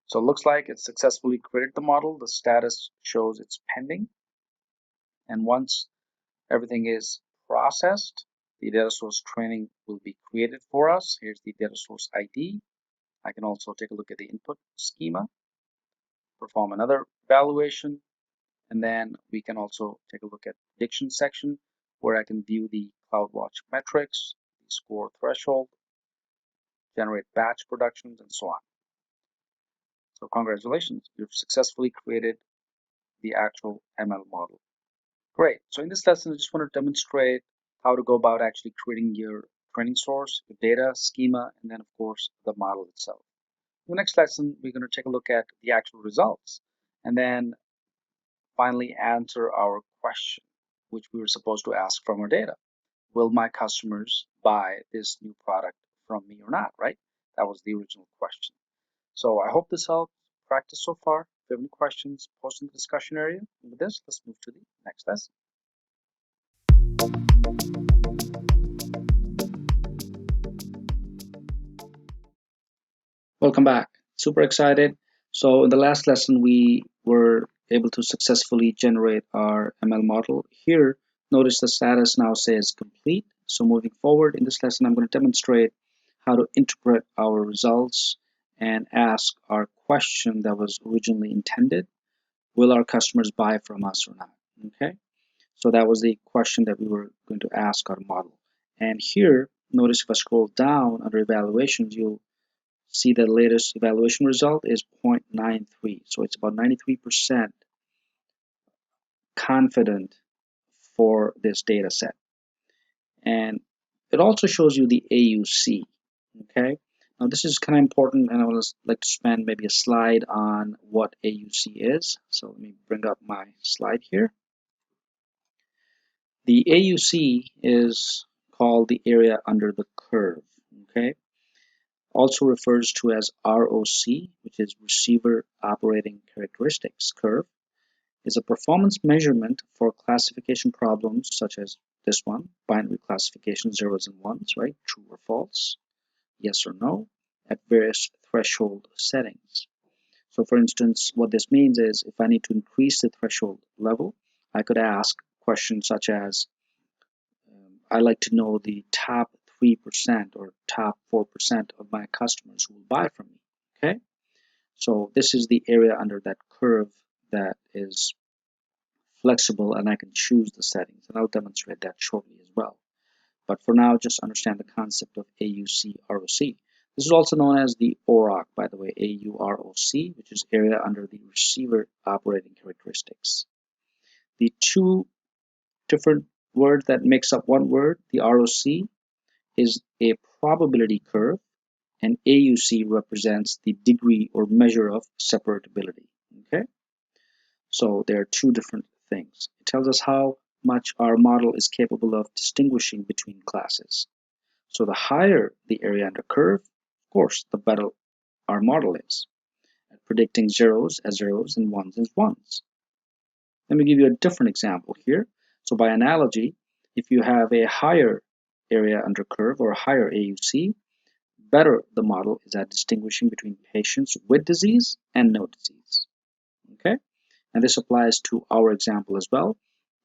So it looks like it successfully created the model. The status shows it's pending. And once everything is processed, the data source training will be created for us. Here's the data source ID. I can also take a look at the input schema, perform another evaluation, and then we can also take a look at prediction section where I can view the CloudWatch metrics, the score threshold, generate batch productions, and so on. So congratulations, you've successfully created the actual ML model. Great. So in this lesson, I just want to demonstrate how to go about actually creating your training source, your data, schema, and then of course the model itself. In the next lesson, we're going to take a look at the actual results and then finally answer our question, which we were supposed to ask from our data. Will my customers buy this new product from me or not, right? That was the original question. So I hope this helped practice so far. If you have any questions, post in the discussion area. And with this, let's move to the next lesson. Welcome back. Super excited. So in the last lesson, we were able to successfully generate our ML model. Here, notice the status now says complete. So moving forward in this lesson, I'm going to demonstrate how to interpret our results and ask our question that was originally intended. Will our customers buy from us or not? Okay. So that was the question that we were going to ask our model. And here, notice if I scroll down under evaluations, you'll see the latest evaluation result is 0.93. So it's about 93% confident for this data set. And it also shows you the AUC. Okay. Now this is kind of important, and I would like to spend maybe a slide on what AUC is. So let me bring up my slide here. The AUC is called the area under the curve. Okay. Also refers to as ROC, which is Receiver Operating Characteristics curve, is a performance measurement for classification problems such as this one, binary classification, zeros and ones, right? True or false, yes or no, at various threshold settings. So for instance, what this means is if I need to increase the threshold level, I could ask questions such as, I like to know the top 3% or top 4% of my customers who will buy from me, okay? So this is the area under that curve that is flexible, and I can choose the settings, and I'll demonstrate that shortly as well. But for now, just understand the concept of AUC ROC. This is also known as the AUROC, by the way, AUROC, which is area under the receiver operating characteristics. The two different words that makes up one word, the ROC, is a probability curve, and AUC represents the degree or measure of separability. Okay, so there are two different things. It tells us how much our model is capable of distinguishing between classes. So the higher the area under curve, of course, the better our model is at predicting zeros as zeros and ones as ones. Let me give you a different example here. So by analogy, if you have a higher area under curve or a higher AUC, better the model is at distinguishing between patients with disease and no disease. Okay, and this applies to our example as well,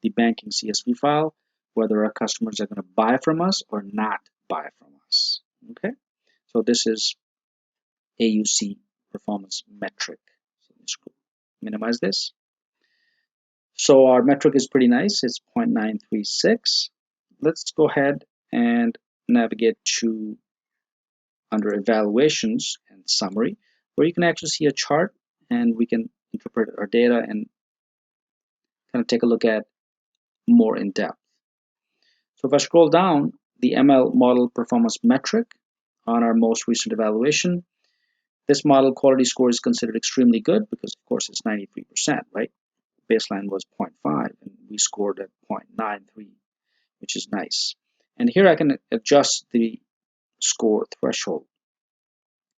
the banking CSV file, whether our customers are going to buy from us or not buy from us. Okay, so this is AUC performance metric. So let's minimize this. So our metric is pretty nice. It's 0.936. Let's go ahead and navigate to under evaluations and summary, where you can actually see a chart and we can interpret our data and kind of take a look at more in depth. So if I scroll down, the ML model performance metric on our most recent evaluation, this model quality score is considered extremely good because of course it's 93%, right? Baseline was 0.5 and we scored at 0.93, which is nice. And here I can adjust the score threshold.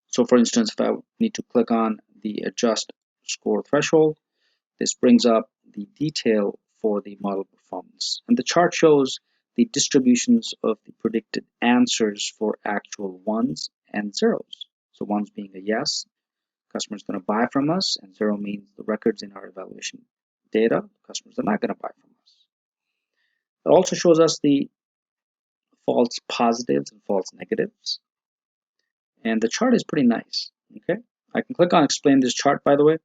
So for instance, if I need to click on the adjust score threshold, this brings up the detail for the model performance. And the chart shows the distributions of the predicted answers for actual ones and zeros. So ones being a yes, customer's going to buy from us, and zero means the records in our evaluation data, customers are not going to buy from us. It also shows us the false positives and false negatives. And the chart is pretty nice. Okay, I can click on explain this chart, by the way,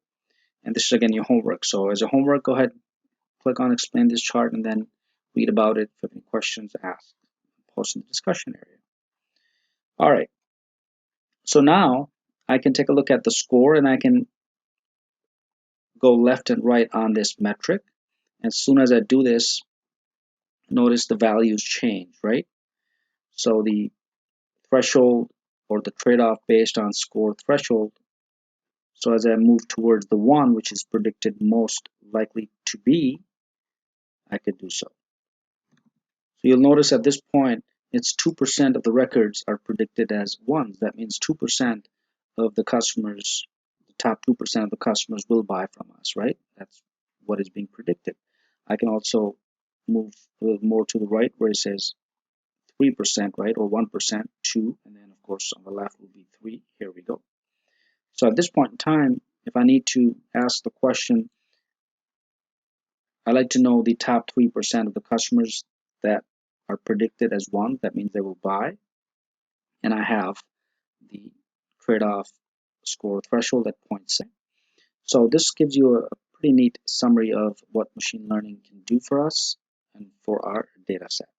and this is again your homework. So as a homework, go ahead, click on explain this chart, and then read about it. If you have any questions, ask, post in the discussion area. All right, so now I can take a look at the score, and I can go left and right on this metric. As soon as I do this, notice the values change, right? So the threshold or the trade-off based on score threshold. So as I move towards the one, which is predicted most likely to be, I could do so. So you'll notice at this point, it's 2% of the records are predicted as ones. That means 2% of the customers, the top 2% of the customers will buy from us, right? That's what is being predicted. I can also move a little more to the right where it says 3%, right? Or 1%, 2, and then of course on the left will be 3. Here we go. So at this point in time, if I need to ask the question, I like to know the top 3% of the customers that are predicted as one. That means they will buy. And I have the trade-off score threshold at 0.6. So this gives you a pretty neat summary of what machine learning can do for us and for our data set.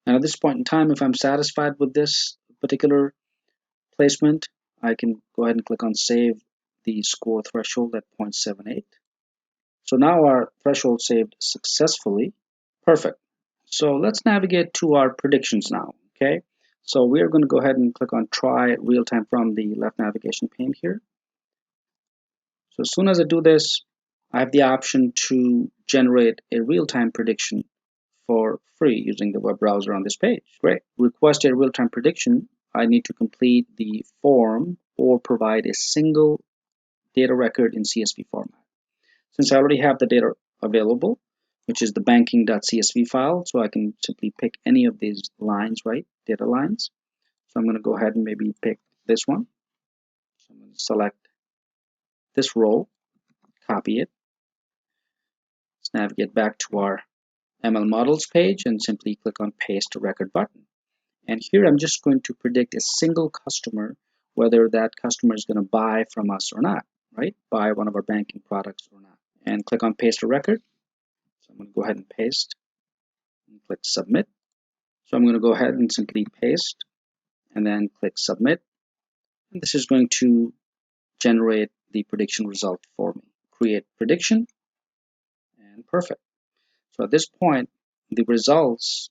And at this point in time, if I'm satisfied with this particular placement, I can go ahead and click on save the score threshold at 0.78. So now our threshold saved successfully. Perfect. So let's navigate to our predictions now. Okay. So we're going to go ahead and click on try real time from the left navigation pane here. So as soon as I do this, I have the option to generate a real-time prediction for free using the web browser on this page. Great. Request a real-time prediction. I need to complete the form or provide a single data record in CSV format. Since I already have the data available, which is the banking.csv file, so I can simply pick any of these lines, right? Data lines. So I'm going to go ahead and maybe pick this one. So I'm going to select this row, copy it. Let's navigate back to our ML models page and simply click on paste record button. And here I'm just going to predict a single customer, whether that customer is going to buy from us or not, right? Buy one of our banking products or not. And click on paste a record. So I'm going to go ahead and paste and click submit. So I'm going to go ahead and simply paste and then click submit. And this is going to generate the prediction result for me. Create prediction and perfect. So at this point, the results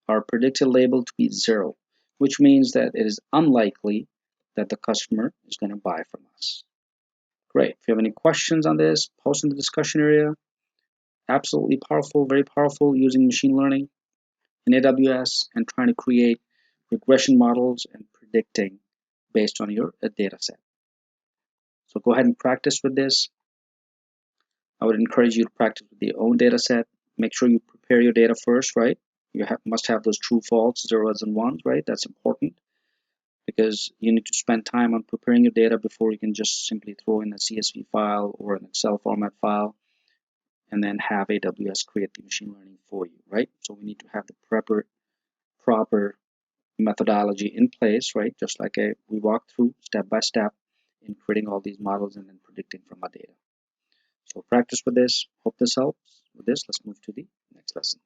are predicted labeled to be 0, which means that it is unlikely that the customer is going to buy from us. Great. If you have any questions on this, post in the discussion area. Absolutely powerful, very powerful using machine learning in AWS and trying to create regression models and predicting based on your data set. So go ahead and practice with this. I would encourage you to practice with your own data set. Make sure you prepare your data first, right? You must have those true, false, zeros, and ones, right? That's important because you need to spend time on preparing your data before you can just simply throw in a CSV file or an Excel format file and then have AWS create the machine learning for you, right? So we need to have the proper methodology in place, right? Just like we walked through step by step in creating all these models and then predicting from our data. So practice with this. Hope this helps. With this, let's move to the next lesson.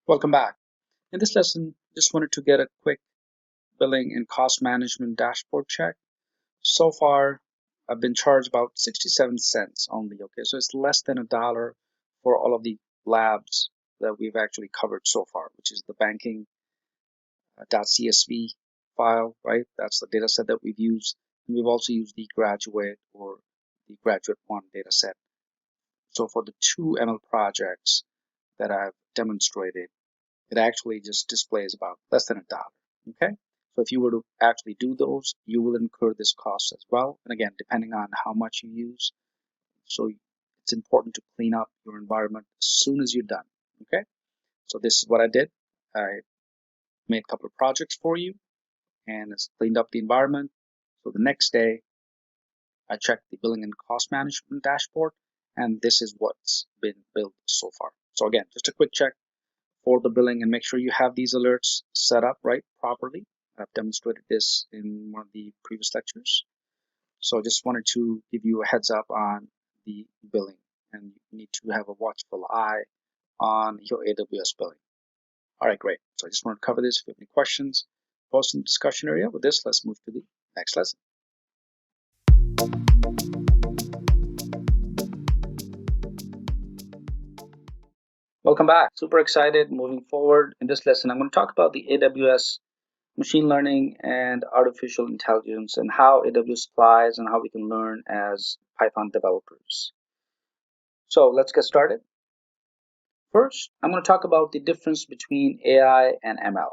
Welcome back. In this lesson, just wanted to get a quick billing and cost management dashboard check. So far, I've been charged about 67 cents only, okay? So it's less than $1 for all of the labs that we've actually covered so far, which is the banking.csv file, right? That's the data set that we've used. And we've also used the graduate or the graduate one data set. So for the 2 ML projects that I've demonstrated, it actually just displays about less than $1. Okay, So if you were to actually do those, you will incur this cost as well. And again, depending on how much you use. So it's important to clean up your environment as soon as you're done. Okay. So this is what I did. I made a couple of projects for you and it's cleaned up the environment. So the next day, I checked the billing and cost management dashboard, and this is what's been built so far. So again, just a quick check for the billing and make sure you have these alerts set up right properly. I've demonstrated this in one of the previous lectures. So I just wanted to give you a heads up on the billing, and you need to have a watchful eye on your AWS billing. All right, great. So I just want to cover this. If you have any questions, post in the discussion area. With this, let's move to the next lesson. Welcome back. Super excited moving forward. In this lesson, I'm going to talk about the AWS machine learning and artificial intelligence and how AWS applies and how we can learn as Python developers. So let's get started. First, I'm going to talk about the difference between AI and ML.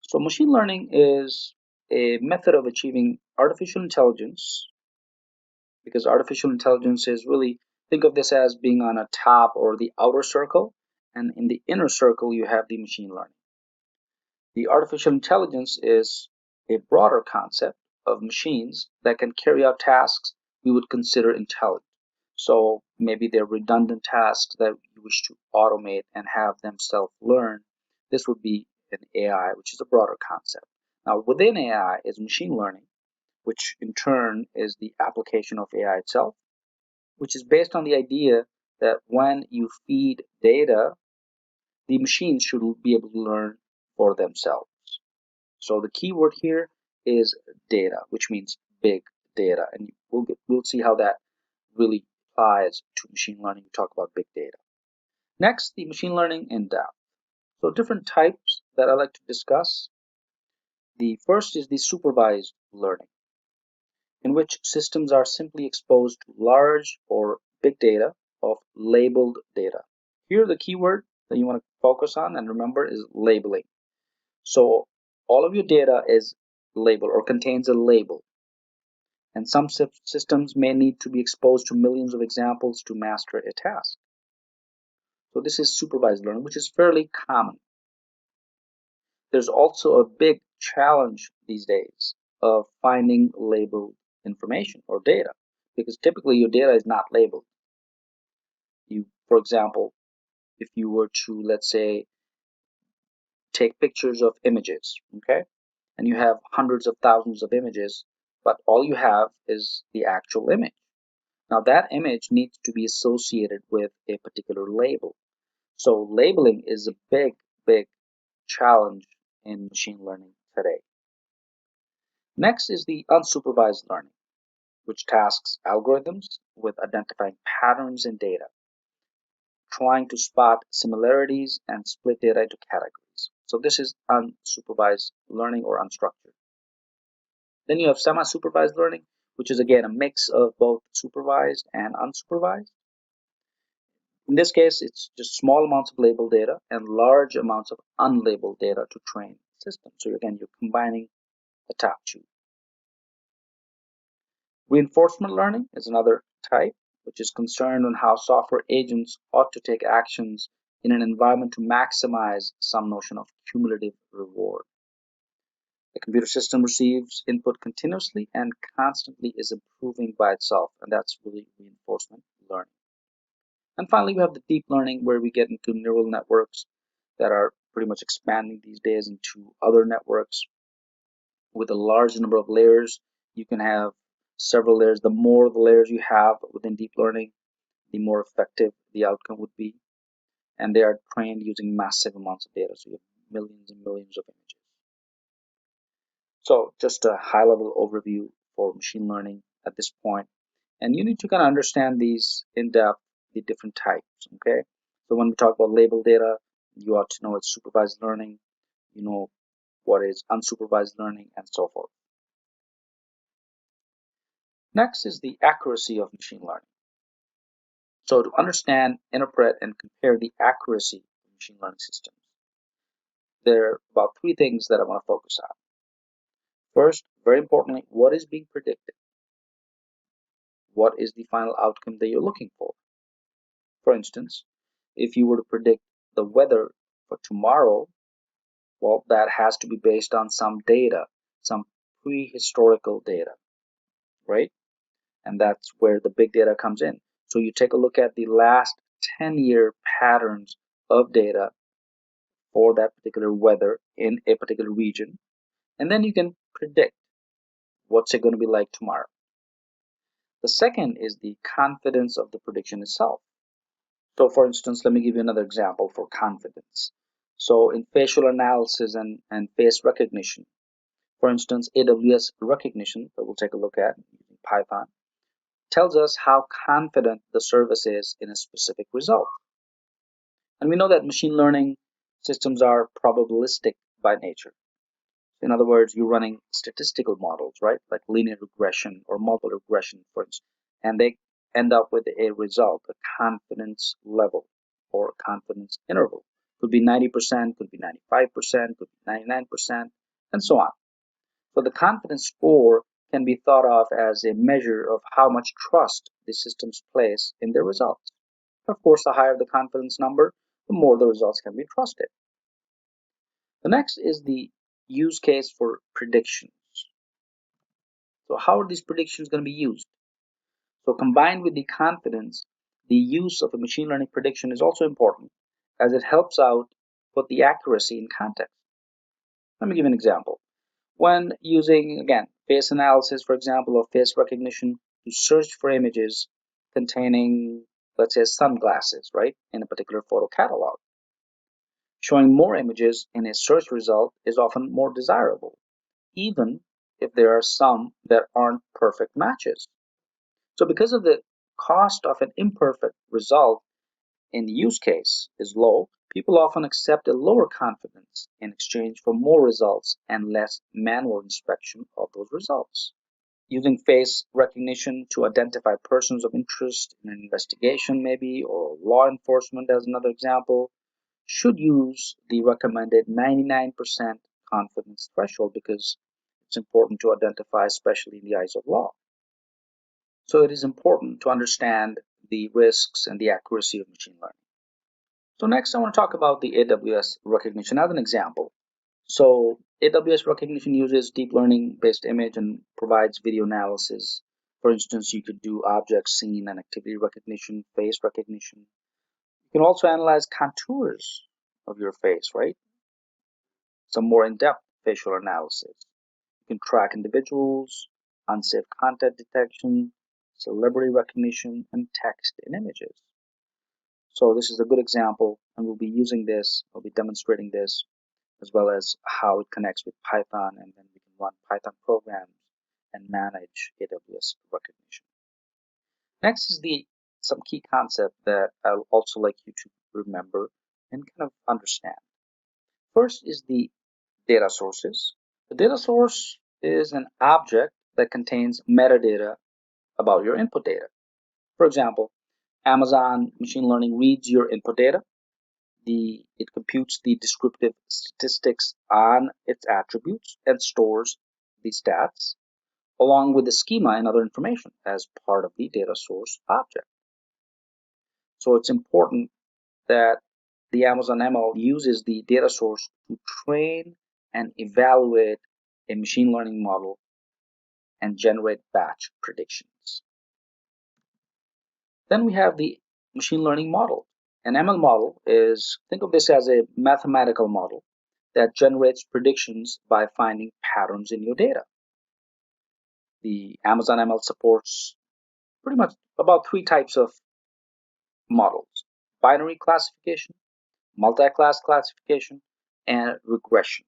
So machine learning is a method of achieving artificial intelligence, because artificial intelligence is really, think of this as being on a top or the outer circle, and in the inner circle you have the machine learning. The artificial intelligence is a broader concept of machines that can carry out tasks we would consider intelligent. So maybe they're redundant tasks that you wish to automate and have them self-learn. This would be an AI, which is a broader concept. Now, within AI is machine learning, which in turn is the application of AI itself, which is based on the idea that when you feed data, the machines should be able to learn for themselves. So the key word here is data, which means big data, and we'll see how that really applies to machine learning. We talk about big data. Next, the machine learning in depth. So different types that I like to discuss. The first is the supervised learning, in which systems are simply exposed to large or big data of labeled data. Here, the keyword that you want to focus on and remember is labeling. So all of your data is labeled or contains a label. And some systems may need to be exposed to millions of examples to master a task. So this is supervised learning, which is fairly common. There's also a big challenge these days of finding labeled information or data, because typically your data is not labeled. For example, if you were to, let's say, take pictures of images, okay, and you have hundreds of thousands of images, but all you have is the actual image. Now that image needs to be associated with a particular label. So labeling is a big challenge in machine learning today. Next is the unsupervised learning, which tasks algorithms with identifying patterns in data, trying to spot similarities and split data into categories. So this is unsupervised learning or unstructured. Then you have semi-supervised learning, which is again a mix of both supervised and unsupervised. In this case, it's just small amounts of labeled data and large amounts of unlabeled data to train systems. So again, you're combining the top two. Reinforcement learning is another type, which is concerned on how software agents ought to take actions in an environment to maximize some notion of cumulative reward. The computer system receives input continuously and constantly is improving by itself, and that's really reinforcement learning. And finally, we have the deep learning, where we get into neural networks that are pretty much expanding these days into other networks with a large number of layers. You can have several layers. The more the layers you have within deep learning, the more effective the outcome would be. And they are trained using massive amounts of data. So you have millions and millions of images. So just a high-level overview for machine learning at this point. And you need to kind of understand these in depth, the different types, okay? So when we talk about label data, you ought to know it's supervised learning, you know what is unsupervised learning, and so forth. Next is the accuracy of machine learning. So to understand, interpret, and compare the accuracy of machine learning systems, there are about three things that I want to focus on. First, very importantly, what is being predicted? What is the final outcome that you're looking for? For instance, if you were to predict the weather for tomorrow, well, that has to be based on some data, some prehistorical data, right? And that's where the big data comes in. So you take a look at the last 10-year patterns of data for that particular weather in a particular region, and then you can predict what's it going to be like tomorrow. The second is the confidence of the prediction itself. So for instance, let me give you another example for confidence. So in facial analysis and face recognition, for instance, AWS Rekognition that we'll take a look at using Python tells us how confident the service is in a specific result. And we know that machine learning systems are probabilistic by nature. In other words, you're running statistical models, right? Like linear regression or multiple regression, for instance, and they end up with a result, a confidence level or confidence interval. Could be 90%, could be 95%, could be 99%, and so on. So the confidence score can be thought of as a measure of how much trust the systems place in their results. Of course, the higher the confidence number, the more the results can be trusted. The next is the use case for predictions. So how are these predictions going to be used? So combined with the confidence, the use of a machine learning prediction is also important as it helps out put the accuracy in context. Let me give an example. When using, again, face analysis, for example, or face recognition to search for images containing, let's say, sunglasses, right, in a particular photo catalog. Showing more images in a search result is often more desirable, even if there are some that aren't perfect matches. So because of the cost of an imperfect result in the use case is low, people often accept a lower confidence in exchange for more results and less manual inspection of those results. Using face recognition to identify persons of interest in an investigation, maybe, or law enforcement as another example, should use the recommended 99% confidence threshold because it's important to identify, especially in the eyes of law. So it is important to understand the risks and the accuracy of machine learning. So next I want to talk about the AWS Rekognition as an example. So AWS Rekognition uses deep learning based image and provides video analysis. For instance, you could do object, scene, and activity recognition, face recognition. You can also analyze contours of your face, right? Some more in-depth facial analysis. You can track individuals, unsafe content detection, celebrity recognition, and text in images. So this is a good example, and we'll be using this, we'll be demonstrating this, as well as how it connects with Python, and then we can run Python programs and manage AWS Rekognition. Next is some key concept that I'll also like you to remember and kind of understand. First is the data sources. The data source is an object that contains metadata about your input data. For example, Amazon Machine Learning reads your input data. It computes the descriptive statistics on its attributes and stores the stats along with the schema and other information as part of the data source object. So it's important that the Amazon ML uses the data source to train and evaluate a machine learning model and generate batch predictions. Then we have the machine learning model. An ML model is, think of this as a mathematical model that generates predictions by finding patterns in your data. The Amazon ML supports pretty much about three types of models: binary classification, multi-class classification, and regression.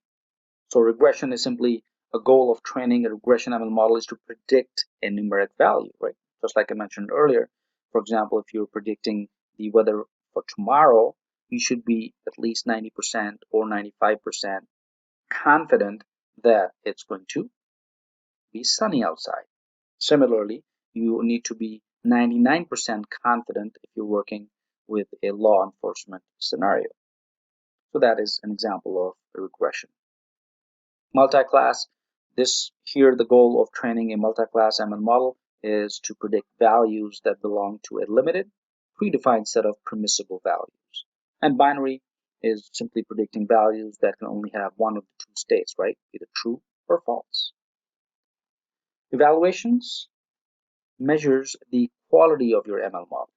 So regression is simply a goal of training a regression ML model is to predict a numeric value, right? Just like I mentioned earlier. For example, if you're predicting the weather for tomorrow, you should be at least 90% or 95% confident that it's going to be sunny outside. Similarly, you need to be 99% confident if you're working with a law enforcement scenario. So that is an example of a regression. Multi-class, The goal of training a multi-class ML model is to predict values that belong to a limited, predefined set of permissible values. And binary is simply predicting values that can only have one of the two states, right? Either true or false. Evaluations measures the quality of your ML model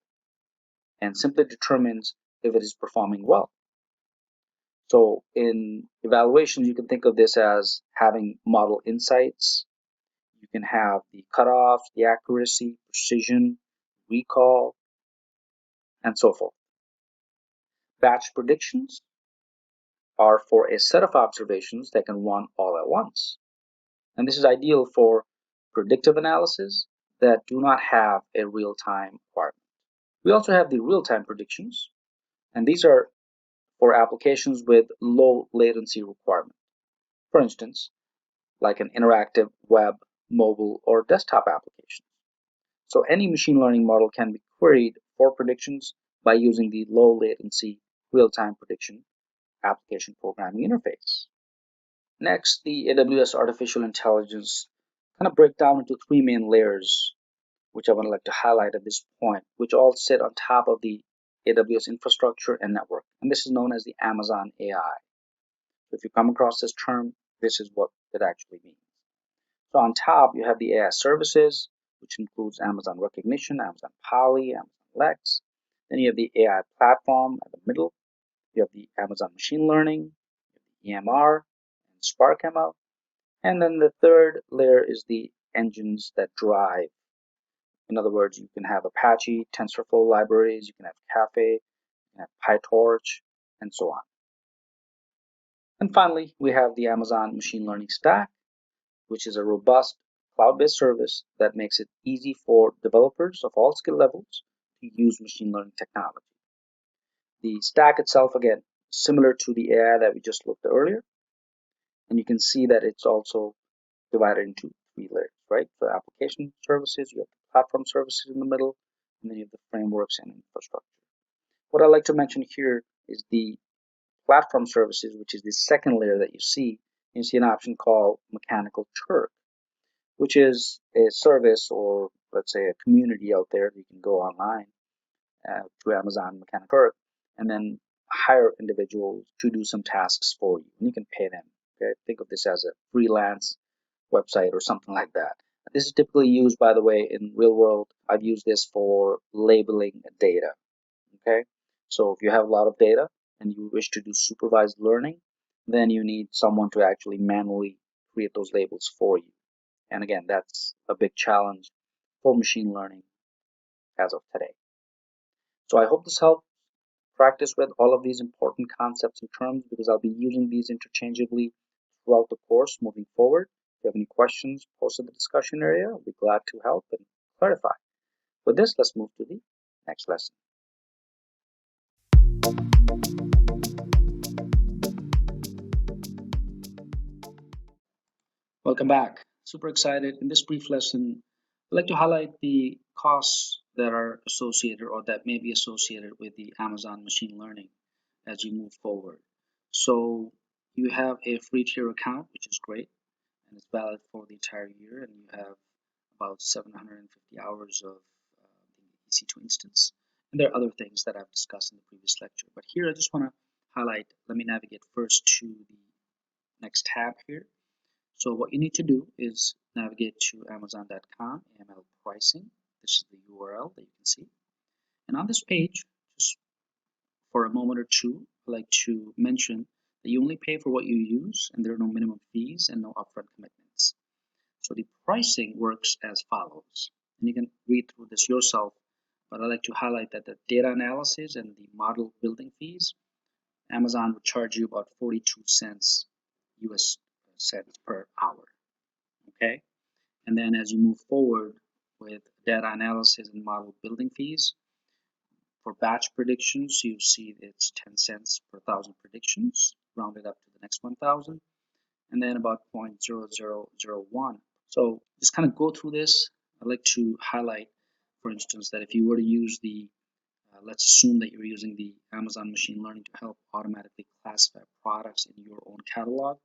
and simply determines if it is performing well. So in evaluations, you can think of this as having model insights. You can have the cutoffs, the accuracy, precision, recall, and so forth. Batch predictions are for a set of observations that can run all at once. And this is ideal for predictive analysis that do not have a real-time requirement. We also have the real-time predictions, and these are for applications with low latency requirement. For instance, like an interactive web, mobile, or desktop application. So any machine learning model can be queried for predictions by using the low latency real-time prediction application programming interface. Next, the AWS artificial intelligence kind of break down into three main layers, which I would like to highlight at this point, which all sit on top of the AWS infrastructure and network. And this is known as the Amazon AI. So if you come across this term, this is what it actually means. So on top, you have the AI services, which includes Amazon Rekognition, Amazon Poly, Amazon Lex. Then you have the AI platform at the middle. You have the Amazon Machine Learning, EMR, and Spark ML. And then the third layer is the engines that drive. In other words, you can have Apache, TensorFlow libraries, you can have Caffe, you can have PyTorch, and so on. And finally, we have the Amazon Machine Learning Stack, which is a robust cloud-based service that makes it easy for developers of all skill levels to use machine learning technology. The stack itself, again, similar to the AI that we just looked at earlier, and you can see that it's also divided into three layers, right? For application services, you have the platform services in the middle, and then you have the frameworks and infrastructure. What I'd like to mention here is the platform services, which is the second layer that you see. You see an option called Mechanical Turk, which is a service, or let's say a community out there. You can go online to Amazon Mechanical Turk and then hire individuals to do some tasks for you, and you can pay them. Okay, think of this as a freelance website or something like that. This is typically used, by the way, in real world. I've used this for labeling data. Okay, so if you have a lot of data and you wish to do supervised learning, then you need someone to actually manually create those labels for you. And again, that's a big challenge for machine learning as of today. So I hope this helped practice with all of these important concepts and terms, because I'll be using these interchangeably throughout the course moving forward. If you have any questions, post in the discussion area. I'll be glad to help and clarify. With this, let's move to the next lesson. Welcome back. Super excited. In this brief lesson, I'd like to highlight the costs that are associated or that may be associated with the Amazon machine learning as you move forward. So you have a free tier account, which is great, and it's valid for the entire year, and you have about 750 hours of the EC2 instance. And there are other things that I've discussed in the previous lecture. But here I just want to highlight, let me navigate first to the next tab here. So what you need to do is navigate to amazon.com, AML pricing. This is the URL that you can see. And on this page, just for a moment or two, I'd like to mention that you only pay for what you use, and there are no minimum fees and no upfront commitments. So the pricing works as follows, and you can read through this yourself, but I'd like to highlight that the data analysis and the model building fees, Amazon would charge you about 42 cents US cents per hour. Okay, and then as you move forward with data analysis and model building fees, for batch predictions, you see it's 10 cents per 1,000 predictions, rounded up to the next 1,000, and then about 0.0001. So just kind of go through this. I'd like to highlight, for instance, that if you were to use the, let's assume that you're using the Amazon machine learning to help automatically classify products in your own catalog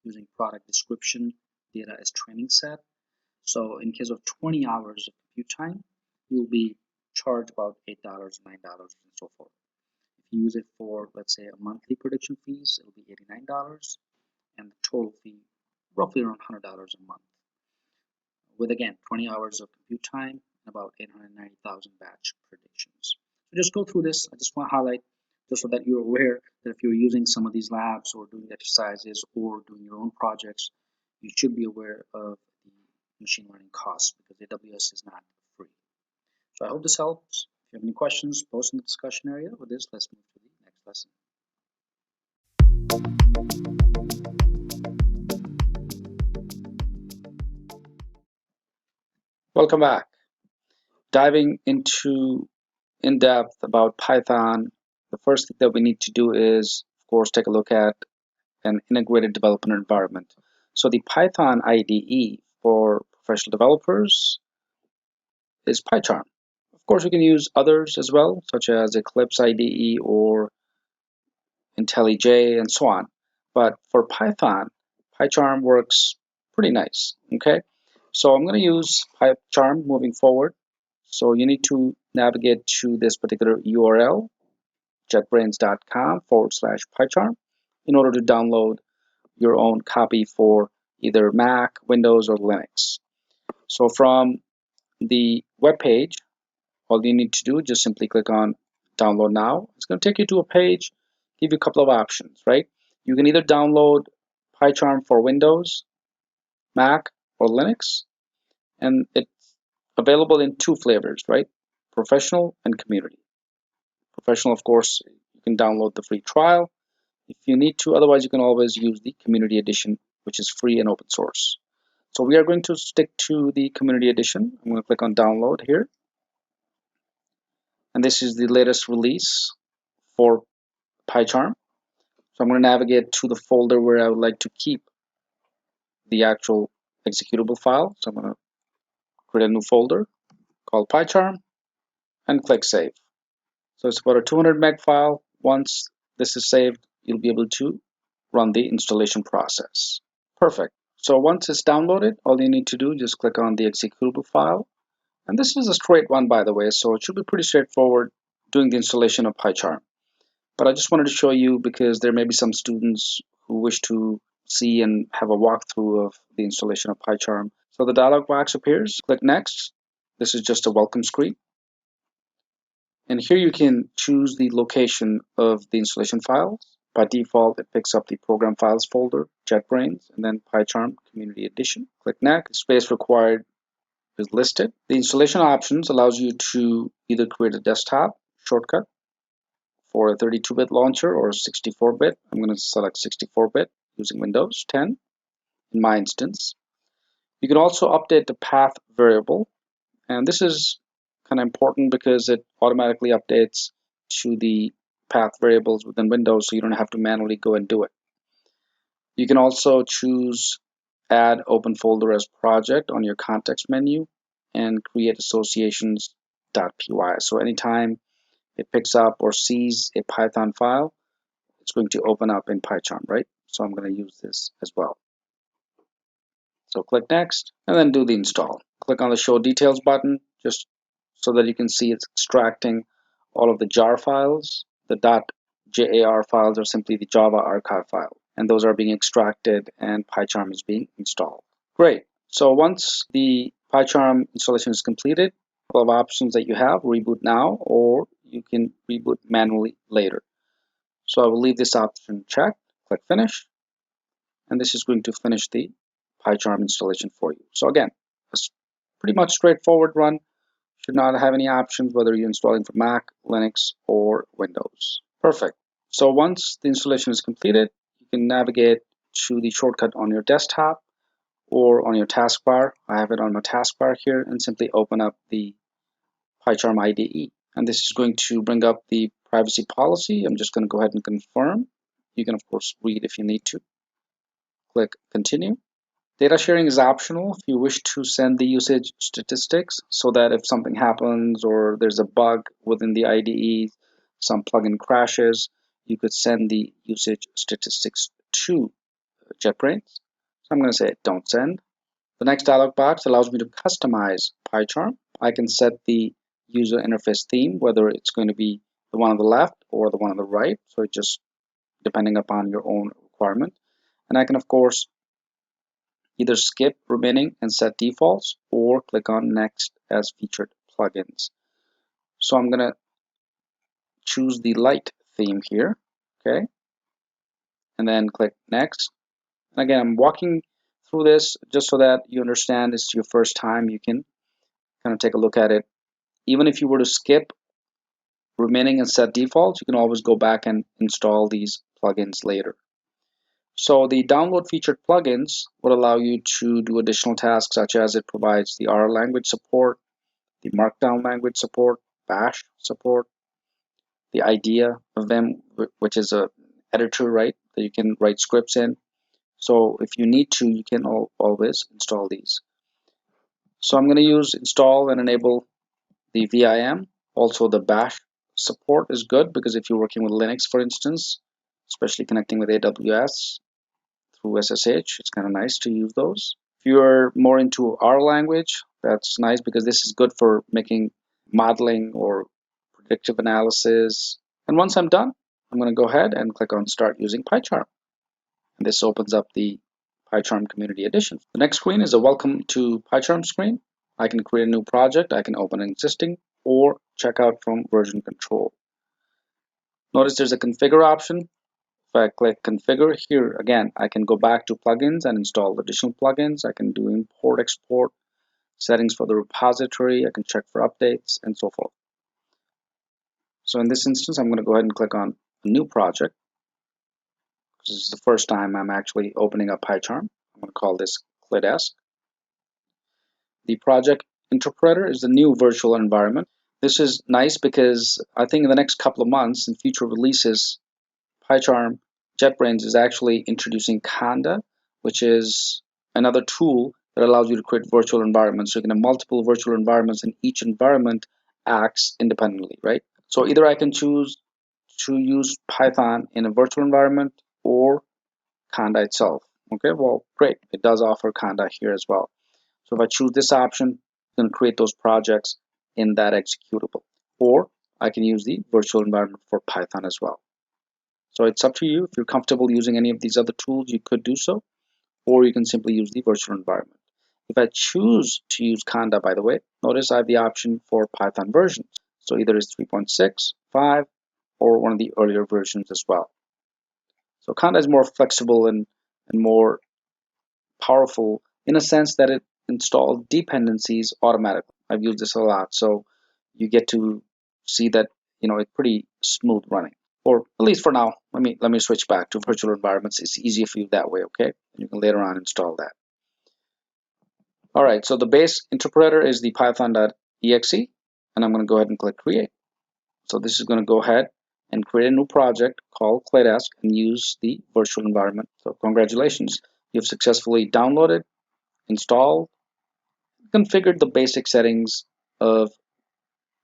using product description, data as training set. So in case of 20 hours of compute time, you'll be charged about $8, $9, and so forth. If you use it for, let's say, a monthly prediction fees, it'll be $89, and the total fee roughly around $100 a month. With again 20 hours of compute time and about 890,000 batch predictions. So just go through this. I just want to highlight just so that you're aware that if you're using some of these labs or doing exercises or doing your own projects, you should be aware of the machine learning costs because AWS is not free. So I hope this helps. If you have any questions, post in the discussion area. With this, let's move to the next lesson. Welcome back. Diving into in depth about Python, the first thing that we need to do is, of course, take a look at an integrated development environment. So the Python IDE for professional developers is PyCharm. Of course, you can use others as well, such as Eclipse IDE or IntelliJ and so on. But for Python, PyCharm works pretty nice, okay? So I'm going to use PyCharm moving forward. So you need to navigate to this particular URL, jetbrains.com/PyCharm, in order to download your own copy for either Mac, Windows, or Linux. So from the web page, all you need to do is just simply click on download now. It's going to take you to a page, give you a couple of options, right? You can either download PyCharm for Windows, Mac, or Linux, and it's available in two flavors, right? Professional and community. Professional, of course, you can download the free trial if you need to. Otherwise, you can always use the community edition, which is free and open source. So we are going to stick to the community edition. I'm going to click on download here. And this is the latest release for PyCharm. So I'm going to navigate to the folder where I would like to keep the actual executable file. So I'm going to create a new folder called PyCharm and click save. So it's about a 200 meg file. Once this is saved, you'll be able to run the installation process. Perfect. So once it's downloaded, all you need to do is just click on the executable file. And this is a straight one, by the way, so it should be pretty straightforward doing the installation of PyCharm. But I just wanted to show you because there may be some students who wish to see and have a walkthrough of the installation of PyCharm. So the dialog box appears. Click Next. This is just a welcome screen. And here you can choose the location of the installation files. By default, it picks up the program files folder, JetBrains, and then PyCharm Community Edition. Click Next. Space required is listed. The installation options allows you to either create a desktop shortcut for a 32-bit launcher or 64-bit. I'm going to select 64-bit using Windows 10 in my instance. You can also update the path variable, and this is kind of important because it automatically updates to the path variables within Windows, so you don't have to manually go and do it. You can also choose add open folder as project on your context menu and create associations.py. So anytime it picks up or sees a Python file, it's going to open up in PyCharm, right? So I'm going to use this as well. So click Next and then do the install. Click on the Show Details button just so that you can see it's extracting all of the jar files. The .jar files are simply the Java archive file, and those are being extracted and PyCharm is being installed. Great. So once the PyCharm installation is completed, a couple of options that you have: reboot now, or you can reboot manually later. So I will leave this option checked. Click Finish, and this is going to finish the PyCharm installation for you. So again, it's pretty much straightforward run. Should not have any options whether you're installing for Mac, Linux, or Windows. Perfect. So once the installation is completed, you can navigate to the shortcut on your desktop or on your taskbar. I have it on my taskbar here, and simply open up the PyCharm IDE. And this is going to bring up the privacy policy. I'm just going to go ahead and confirm. You can, of course, read if you need to. Click Continue. Data sharing is optional if you wish to send the usage statistics so that if something happens or there's a bug within the IDE, some plugin crashes, you could send the usage statistics to JetBrains. So I'm going to say don't send. The next dialog box allows me to customize PyCharm. I can set the user interface theme, whether it's going to be the one on the left or the one on the right. So it just depending upon your own requirement. And I can, of course, either skip remaining and set defaults or click on next as featured plugins. So I'm going to choose the light theme here. Okay. And then click next. And again, I'm walking through this just so that you understand this is your first time. You can kind of take a look at it. Even if you were to skip remaining and set defaults, you can always go back and install these plugins later. So the download featured plugins would allow you to do additional tasks, such as it provides the R language support, the Markdown language support, Bash support, the idea of them, which is a editor, right, that you can write scripts in. So if you need to, you can always install these. So I'm going to use install and enable the VIM. Also, the Bash support is good because if you're working with Linux, for instance, especially connecting with AWS through SSH, it's kind of nice to use those. If you're more into R language, that's nice because this is good for making modeling or predictive analysis. And once I'm done, I'm going to go ahead and click on Start using PyCharm. And this opens up the PyCharm Community Edition. The next screen is a Welcome to PyCharm screen. I can create a new project, I can open an existing, or check out from version control. Notice there's a configure option. If I click configure here, again, I can go back to plugins and install additional plugins. I can do import, export, settings for the repository. I can check for updates and so forth. So in this instance, I'm going to go ahead and click on a new project. This is the first time I'm actually opening up PyCharm. I'm going to call this ClayDesk. The project interpreter is the new virtual environment. This is nice because I think in the next couple of months in future releases, PyCharm JetBrains is actually introducing Conda, which is another tool that allows you to create virtual environments. So you can have multiple virtual environments and each environment acts independently, right? So either I can choose to use Python in a virtual environment or Conda itself. Okay, well, great. It does offer Conda here as well. So if I choose this option, I can create those projects in that executable. Or I can use the virtual environment for Python as well. So it's up to you. If you're comfortable using any of these other tools, you could do so, or you can simply use the virtual environment. If I choose to use Conda, by the way, notice I have the option for Python versions. So either it's 3.6, 5, or one of the earlier versions as well. So Conda is more flexible and more powerful in a sense that it installs dependencies automatically. I've used this a lot, so you get to see that it's pretty smooth running. Or at least for now, let me switch back to virtual environments. It's easier for you that way, okay? You can later on install that. All right, so the base interpreter is the python.exe, and I'm going to go ahead and click create. So this is going to go ahead and create a new project called ClayDesk and use the virtual environment. So congratulations, you've successfully downloaded, installed, configured the basic settings of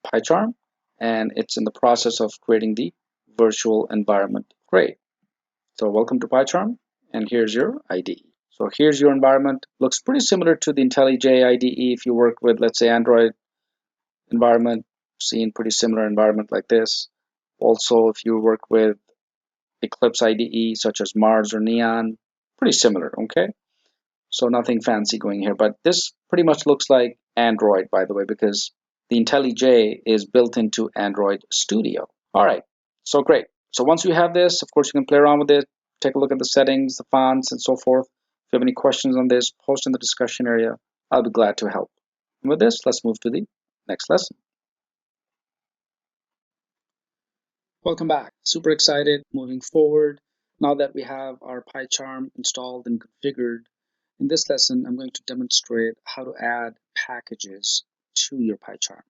PyCharm, and it's in the process of creating the virtual environment. Great. So welcome to PyCharm, and here's your IDE. So here's your environment. Looks pretty similar to the IntelliJ IDE if you work with, let's say, Android environment. Seen pretty similar environment like this. Also, if you work with Eclipse IDE such as Mars or Neon, pretty similar, okay? So nothing fancy going here, but this pretty much looks like Android, by the way, because the IntelliJ is built into Android Studio. All right, so great. So once you have this, of course, you can play around with it, take a look at the settings, the fonts, and so forth. If you have any questions on this, post in the discussion area. I'll be glad to help. And with this, let's move to the next lesson. Welcome back. Super excited moving forward. Now that we have our PyCharm installed and configured, in this lesson, I'm going to demonstrate how to add packages to your PyCharm.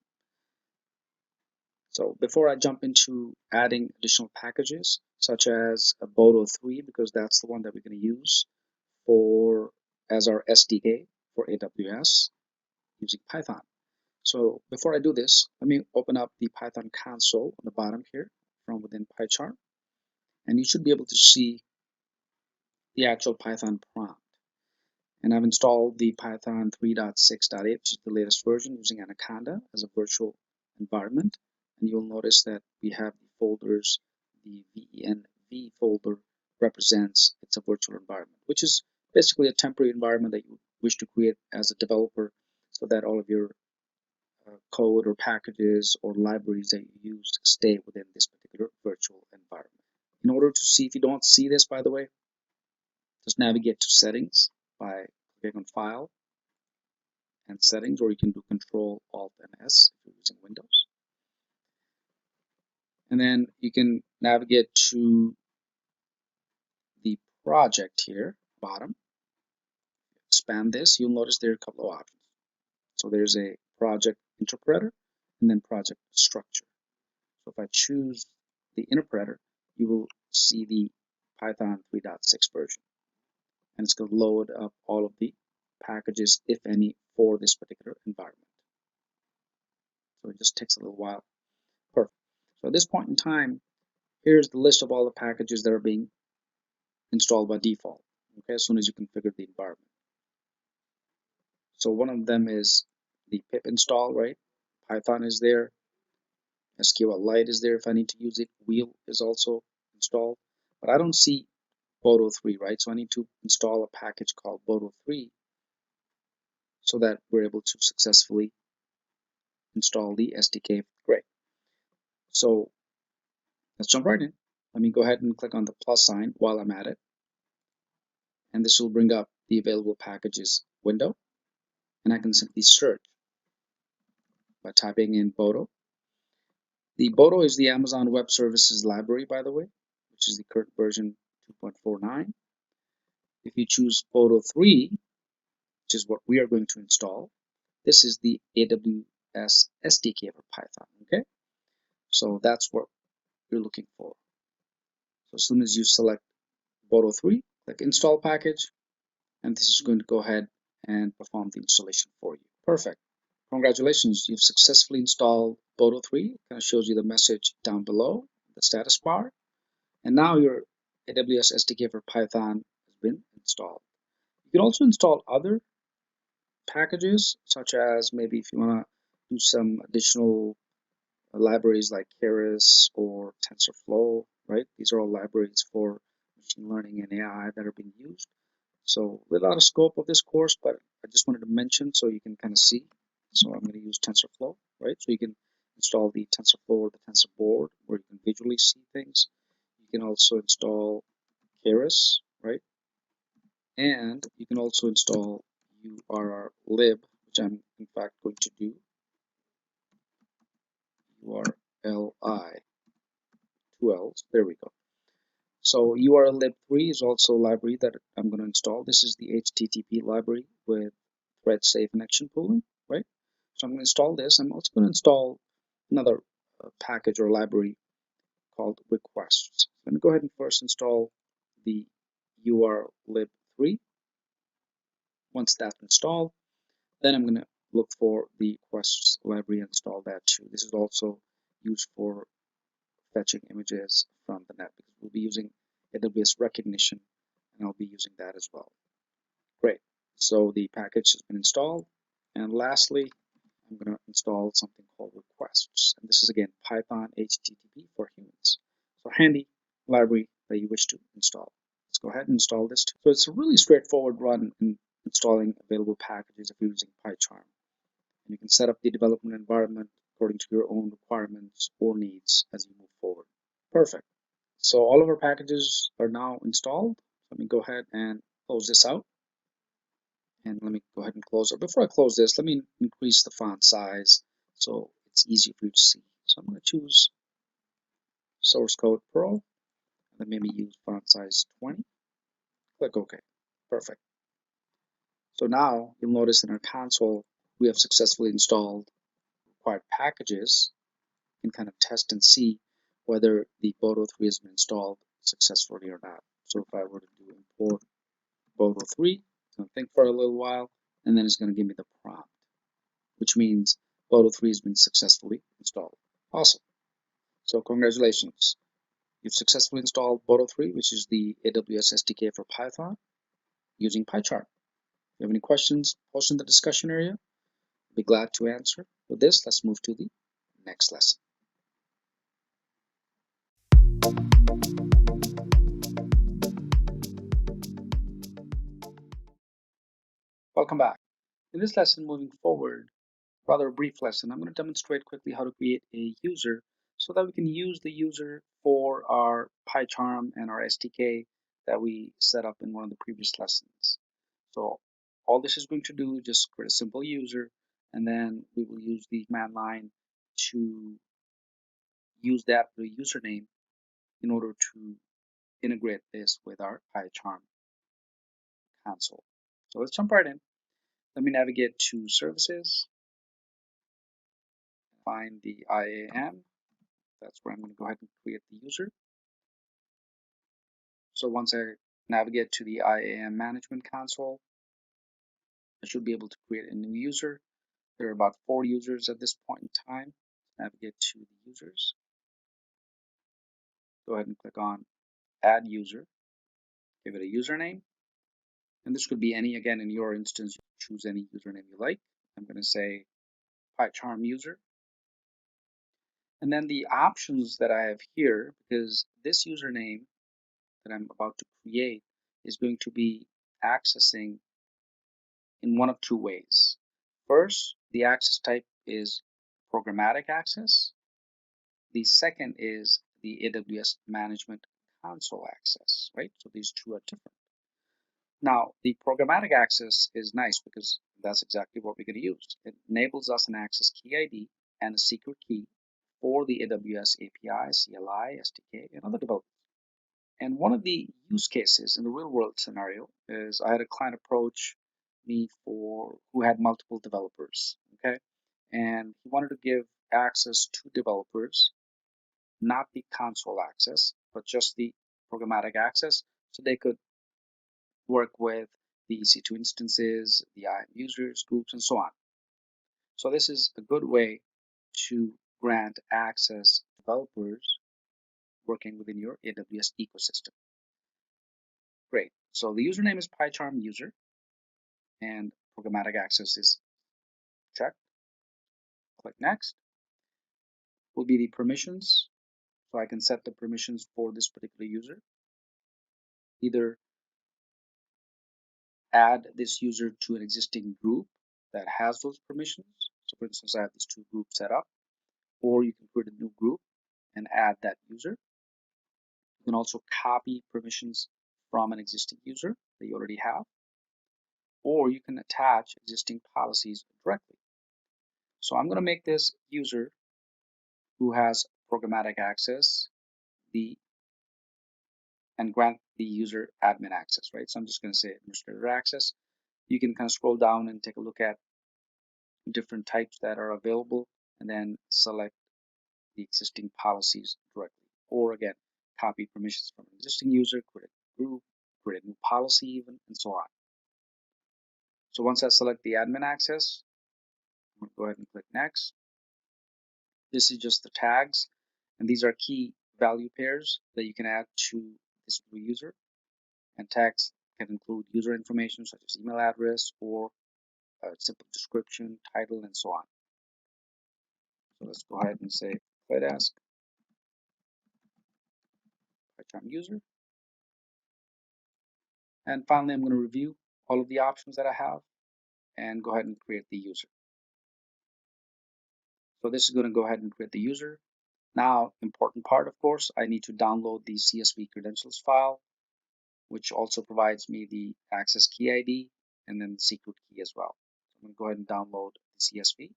So before I jump into adding additional packages, such as a Boto 3, because that's the one that we're going to use as our SDK for AWS using Python. So before I do this, let me open up the Python console on the bottom here from within PyCharm, and you should be able to see the actual Python prompt. And I've installed the Python 3.6.8, which is the latest version, using Anaconda as a virtual environment. And you'll notice that we have the folders. The venv folder represents it's a virtual environment, which is basically a temporary environment that you wish to create as a developer so that all of your code or packages or libraries that you use stay within this particular virtual environment. In order to see, if you don't see this, by the way, just navigate to settings by clicking on file and settings, or you can do Control Alt and S if you're using Windows. And then you can navigate to the project here, bottom. Expand this, you'll notice there are a couple of options. So there's a project interpreter and then project structure. So if I choose the interpreter, you will see the Python 3.6 version. And it's going to load up all of the packages, if any, for this particular environment. So it just takes a little while. Perfect. So at this point in time, here's the list of all the packages that are being installed by default, okay, as soon as you configure the environment. So one of them is the pip install, right? Python is there. SQLite is there if I need to use it. Wheel is also installed. But I don't see Boto 3, right? So I need to install a package called Boto 3 so that we're able to successfully install the SDK. Great. So let's jump right in. Let me go ahead and click on the plus sign while I'm at it. And this will bring up the available packages window. And I can simply search by typing in Boto. The Boto is the Amazon Web Services library, by the way, which is the current version 2.49. If you choose Boto 3, which is what we are going to install, this is the AWS SDK for Python, okay? So that's what you're looking for. So as soon as you select Boto 3, click Install Package, and this is going to go ahead and perform the installation for you. Perfect. Congratulations, you've successfully installed Boto 3. It kind of shows you the message down below, the status bar. And now your AWS SDK for Python has been installed. You can also install other packages, such as maybe if you want to do some additional libraries like Keras or TensorFlow, right? These are all libraries for machine learning and AI that are being used. So a little out of scope of this course, but I just wanted to mention so you can kind of see. So I'm going to use TensorFlow, right? So you can install the TensorFlow or the TensorBoard where you can visually see things. You can also install Keras, right? And you can also install urllib, which I'm in fact going to do. urli, two L's, there we go. So urllib3 is also a library that I'm going to install. This is the HTTP library with thread safe and action pooling, right? So I'm going to install this. I'm also going to install another package or library called requests. Let me go ahead and first install the urllib3. Once that's installed, then I'm going to look for the requests library and install that too. This is also used for fetching images from the net because we'll be using AWS Rekognition, and I'll be using that as well. Great. So the package has been installed. And lastly, I'm going to install something called requests. And this is again Python HTTP for humans. So handy library that you wish to install. Let's go ahead and install this too. So it's a really straightforward run in installing available packages if you're using PyCharm. And you can set up the development environment according to your own requirements or needs as you move forward. Perfect. So all of our packages are now installed. Let me go ahead and close this out. And let me go ahead and close it. Before I close this, let me increase the font size so it's easier for you to see. So I'm going to choose Source Code Pro, and then maybe use font size 20. Click OK. Perfect. So now you'll notice in our console, we have successfully installed required packages. You can kind of test and see whether the Boto 3 has been installed successfully or not. So if I were to do import Boto 3, it's going to think for a little while, and then it's going to give me the prompt, which means Boto 3 has been successfully installed. Awesome. So congratulations. You've successfully installed Boto 3, which is the AWS SDK for Python, using PyCharm. you have any questions, post in the discussion area. I'll be glad to answer. With this, let's move to the next lesson. Welcome back. In this lesson, moving forward, rather a brief lesson, I'm going to demonstrate quickly how to create a user so that we can use the user for our PyCharm and our SDK that we set up in one of the previous lessons. So all this is going to do is just create a simple user, and then we will use the command line to use that the username in order to integrate this with our PyCharm console. So let's jump right in. Let me navigate to services, find the IAM. That's where I'm going to go ahead and create the user. So once I navigate to the IAM management console, I should be able to create a new user. There are about 4 users at this point in time. Navigate to the users. Go ahead and click on add user. Give it a username. And this could be any, again, in your instance, you choose any username you like. I'm going to say PyCharm user. And then the options that I have here, because this username that I'm about to create is going to be accessing in one of 2 ways. First, the access type is programmatic access. The second is the AWS Management Console access, right? So these 2 are different. Now, the programmatic access is nice because that's exactly what we're going to use. It enables us an access key ID and a secret key for the AWS API, CLI, SDK, and other developments. And one of the use cases in the real world scenario is I had a client approach me who had multiple developers, okay? And he wanted to give access to developers, not the console access, but just the programmatic access so they could work with the EC2 instances, the IAM users, groups, and so on. So this is a good way to grant access to developers working within your AWS ecosystem. Great. So the username is PyCharm user, and programmatic access is checked. Click next. Will be the permissions. So I can set the permissions for this particular user. Either add this user to an existing group that has those permissions. So for instance, I have these 2 groups set up, or you can create a new group and add that user. You can also copy permissions from an existing user that you already have, or you can attach existing policies directly. So I'm going to make this user who has programmatic access and grant the user admin access, right? So I'm just going to say administrator access. You can kind of scroll down and take a look at different types that are available and then select the existing policies directly. Or again, copy permissions from an existing user, create a group, create a new policy even, and so on. So once I select the admin access, I'm going to go ahead and click next. This is just the tags, and these are key value pairs that you can add to this user. And tags can include user information such as email address or a simple description, title, and so on. So let's go ahead and say ClayDesk, PyCharm user. And finally, I'm going to review all of the options that I have and go ahead and create the user. So this is going to go ahead and create the user. Now, important part, of course, I need to download the CSV credentials file, which also provides me the access key ID and then the secret key as well. So I'm going to go ahead and download the CSV.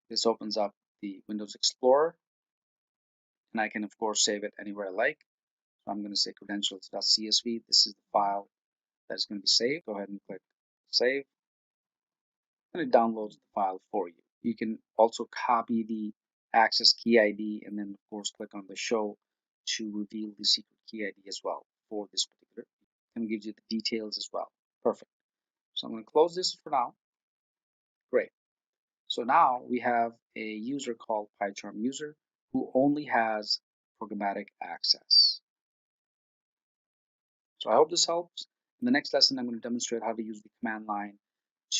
This opens up the Windows Explorer, and I can, of course, save it anywhere I like. So I'm going to say credentials.csv. This is the file that is going to be saved. Go ahead and click save, and it downloads the file for you. You can also copy the access key ID and then, of course, click on the show to reveal the secret key ID as well for this particular. And gives you the details as well. Perfect. So I'm going to close this for now. Great. So now we have a user called PyCharm user who only has programmatic access. So I hope this helps. In the next lesson, I'm going to demonstrate how to use the command line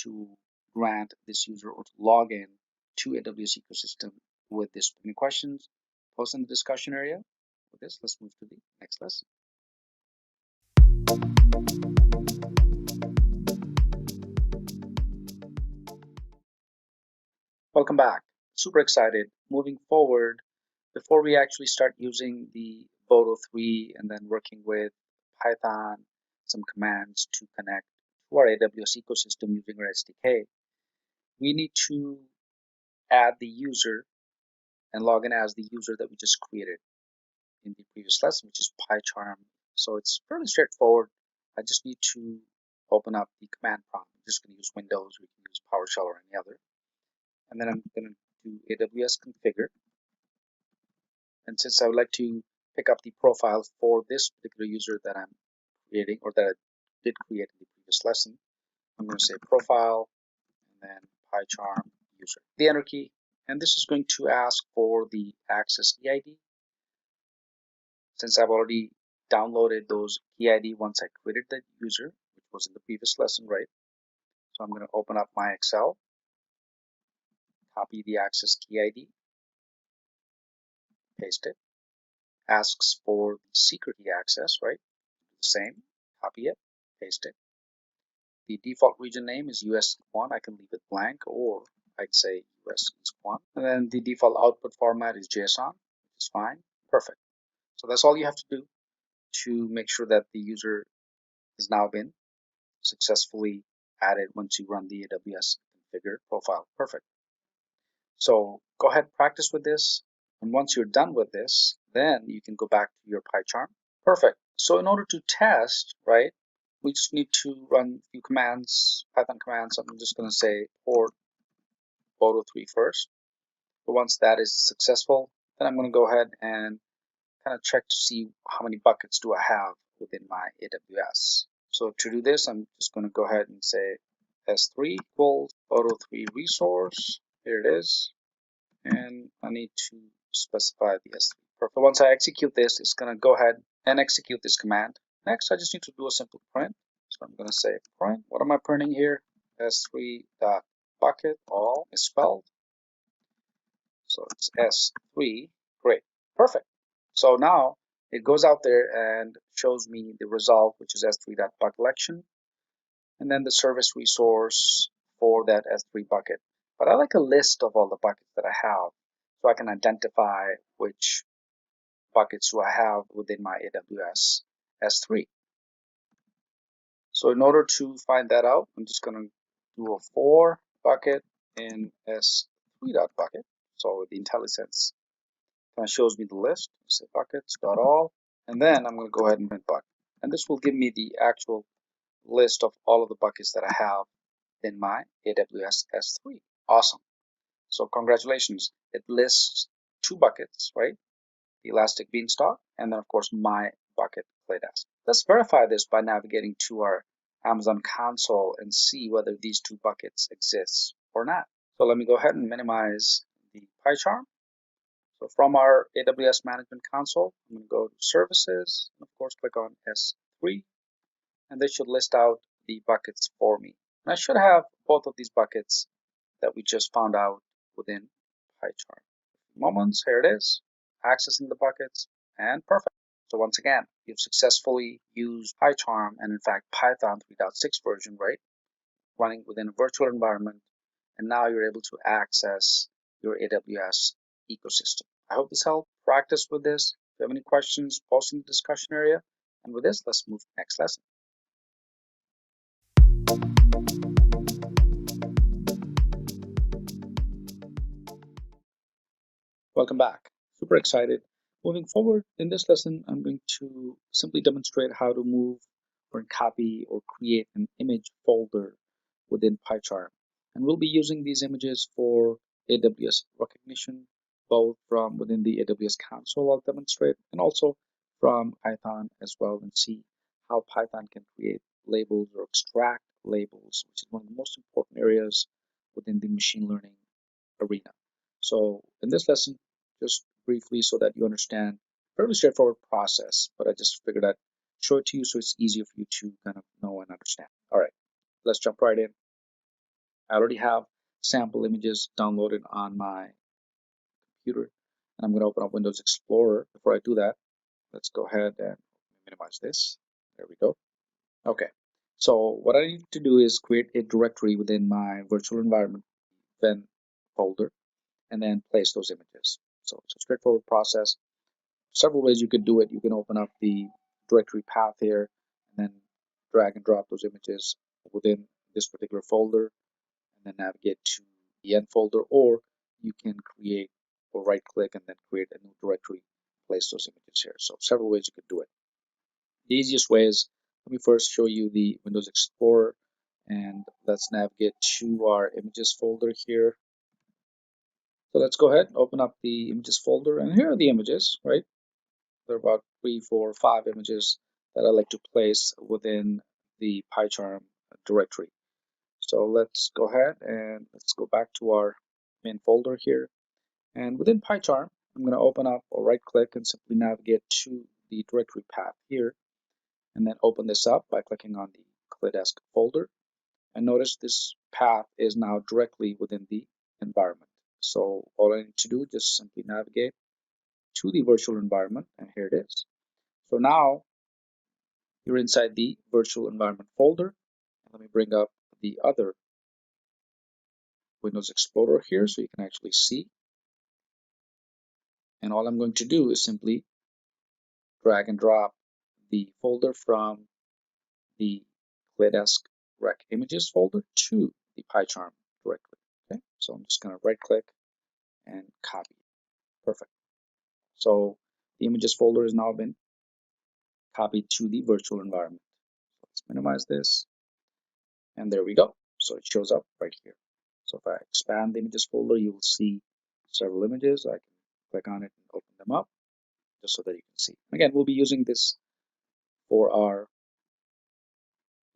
to grant this user or to log in to AWS ecosystem with this. Any questions, post in the discussion area. With this, let's move to the next lesson. Welcome back. Super excited. Moving forward, before we actually start using the Boto 3 and then working with Python, some commands to connect to our AWS ecosystem using our SDK, we need to add the user and log in as the user that we just created in the previous lesson, which is PyCharm. So it's fairly straightforward. I just need to open up the command prompt. I'm just going to use Windows. We can use PowerShell or any other. And then I'm going to do AWS configure. And since I would like to pick up the profile for this particular user that I'm creating, or that I did create in the previous lesson, I'm going to say profile and then PyCharm user. The enter key. And this is going to ask for the access key ID. Since I've already downloaded those key ID once I created the user, which was in the previous lesson, right? So I'm going to open up my Excel, copy the access key ID, paste it. Asks for the secret key access, right? Do the same, copy it, paste it. The default region name is US1. I can leave it blank, or I'd say US East 1. And then the default output format is JSON, which is fine. Perfect. So that's all you have to do to make sure that the user has now been successfully added once you run the AWS configure profile. Perfect. So go ahead, practice with this. And once you're done with this, then you can go back to your PyCharm. Perfect. So in order to test, right, we just need to run a few commands, Python commands. I'm just going to say port Boto 3 first. But once that is successful, then I'm going to go ahead and kind of check to see how many buckets do I have within my AWS. So to do this, I'm just going to go ahead and say S3 equals Boto 3 resource. Here it is. And I need to specify the S3. Perfect. Once I execute this, it's going to go ahead and execute this command. Next, I just need to do a simple print. So I'm going to say print. What am I printing here? S3.bucket, all is spelled. So it's S3. Great. Perfect. So now it goes out there and shows me the result, which is S3.bucket collection, and then the service resource for that S3 bucket. But I like a list of all the buckets that I have so I can identify which buckets do I have within my AWS S3. So in order to find that out, I'm just going to do a for bucket in S3.bucket. So the IntelliSense kind of shows me the list. Say buckets.all, and then I'm going to go ahead and print bucket. And this will give me the actual list of all of the buckets that I have in my AWS S3. Awesome. So congratulations. It lists two buckets, right? The Elastic Beanstalk, and then of course my bucket ClayDesk. Let's verify this by navigating to our Amazon console and see whether these two buckets exist or not. So let me go ahead and minimize the PyCharm. So from our AWS Management Console, I'm going to go to Services, and of course click on S3, and this should list out the buckets for me. And I should have both of these buckets that we just found out within PyCharm. Moments, here it is, accessing the buckets, and perfect. So once again, you've successfully used PyCharm and in fact Python 3.6 version, right? Running within a virtual environment, and now you're able to access your AWS ecosystem. I hope this helped. Practice with this. If you have any questions, post in the discussion area. And with this, let's move to the next lesson. Welcome back. Super excited. Moving forward in this lesson, I'm going to simply demonstrate how to move or copy or create an image folder within PyCharm. And we'll be using these images for AWS Rekognition, both from within the AWS console I'll demonstrate, and also from Python as well, and see how Python can create labels or extract labels, which is one of the most important areas within the machine learning arena. So in this lesson, just briefly so that you understand, fairly straightforward process, but I just figured I'd show it to you so it's easier for you to kind of know and understand. All right, let's jump right in. I already have sample images downloaded on my computer, and I'm going to open up Windows Explorer. Before I do that, let's go ahead and minimize this. There we go. Okay, so what I need to do is create a directory within my virtual environment then folder, and then place those images. So it's a straightforward process. Several ways you could do it. You can open up the directory path here and then drag and drop those images within this particular folder and then navigate to the end folder, or you can create or right click and then create a new directory, place those images here. So several ways you could do it. The easiest way is, let me first show you the Windows Explorer, and let's navigate to our images folder here. So let's go ahead and open up the images folder, and here are the images, right? There are about 3, 4, 5 images that I like to place within the PyCharm directory. So let's go ahead and let's go back to our main folder here. And within PyCharm, I'm going to open up or right click and simply navigate to the directory path here, and then open this up by clicking on the ClayDesk folder. And notice this path is now directly within the environment. So all I need to do is just simply navigate to the virtual environment, and here it is. So now you're inside the virtual environment folder. Let me bring up the other Windows Explorer here so you can actually see. And all I'm going to do is simply drag and drop the folder from the ClayDesk Rec Images folder to the PyCharm directly. Okay, so I'm just going to right click and copy. Perfect. So the images folder has now been copied to the virtual environment. Let's minimize this, and there we go. So it shows up right here. So if I expand the images folder, you will see several images. I can click on it and open them up just so that you can see. Again, we'll be using this for our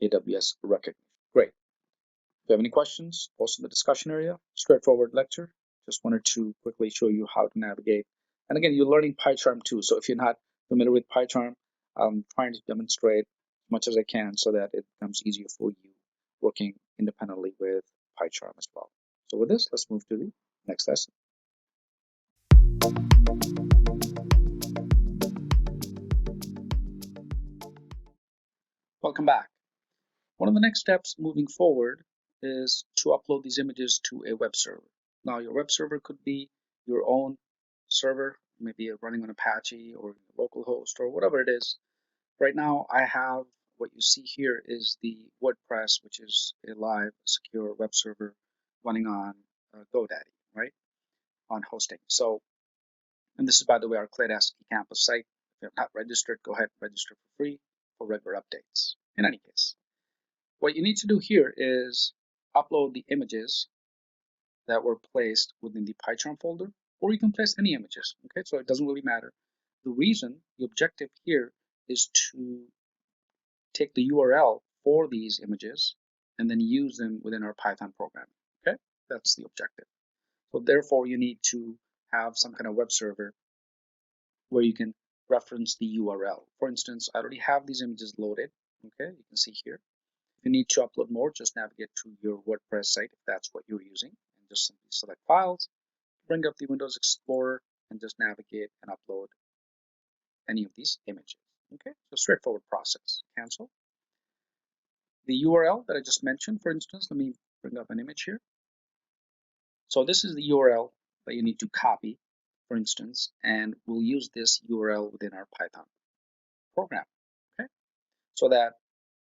AWS Rekognition. Great. If you have any questions, post in the discussion area. Straightforward lecture. Just wanted to quickly show you how to navigate. And again, you're learning PyCharm too. So if you're not familiar with PyCharm, I'm trying to demonstrate as much as I can so that it becomes easier for you working independently with PyCharm as well. So with this, let's move to the next lesson. Welcome back. One of the next steps moving forward is to upload these images to a web server. Now, your web server could be your own server, maybe running on Apache or localhost or whatever it is. Right now, I have what you see here is the WordPress, which is a live, secure web server running on GoDaddy, right, on hosting. So, and this is, by the way, our ClayDesk eCampus site. If you have not registered, go ahead and register for free for regular updates. In any case, what you need to do here is upload the images that were placed within the PyCharm folder, or you can place any images, okay? So it doesn't really matter. The reason, the objective here is to take the URL for these images and then use them within our Python program, okay? That's the objective. So therefore, you need to have some kind of web server where you can reference the URL. For instance, I already have these images loaded, okay? You can see here. If you need to upload more, just navigate to your WordPress site if that's what you're using, and just simply select Files, bring up the Windows Explorer, and just navigate and upload any of these images. Okay, so straightforward process. Cancel. The URL that I just mentioned, for instance, let me bring up an image here. So this is the URL that you need to copy, for instance, and we'll use this URL within our Python program. Okay, so that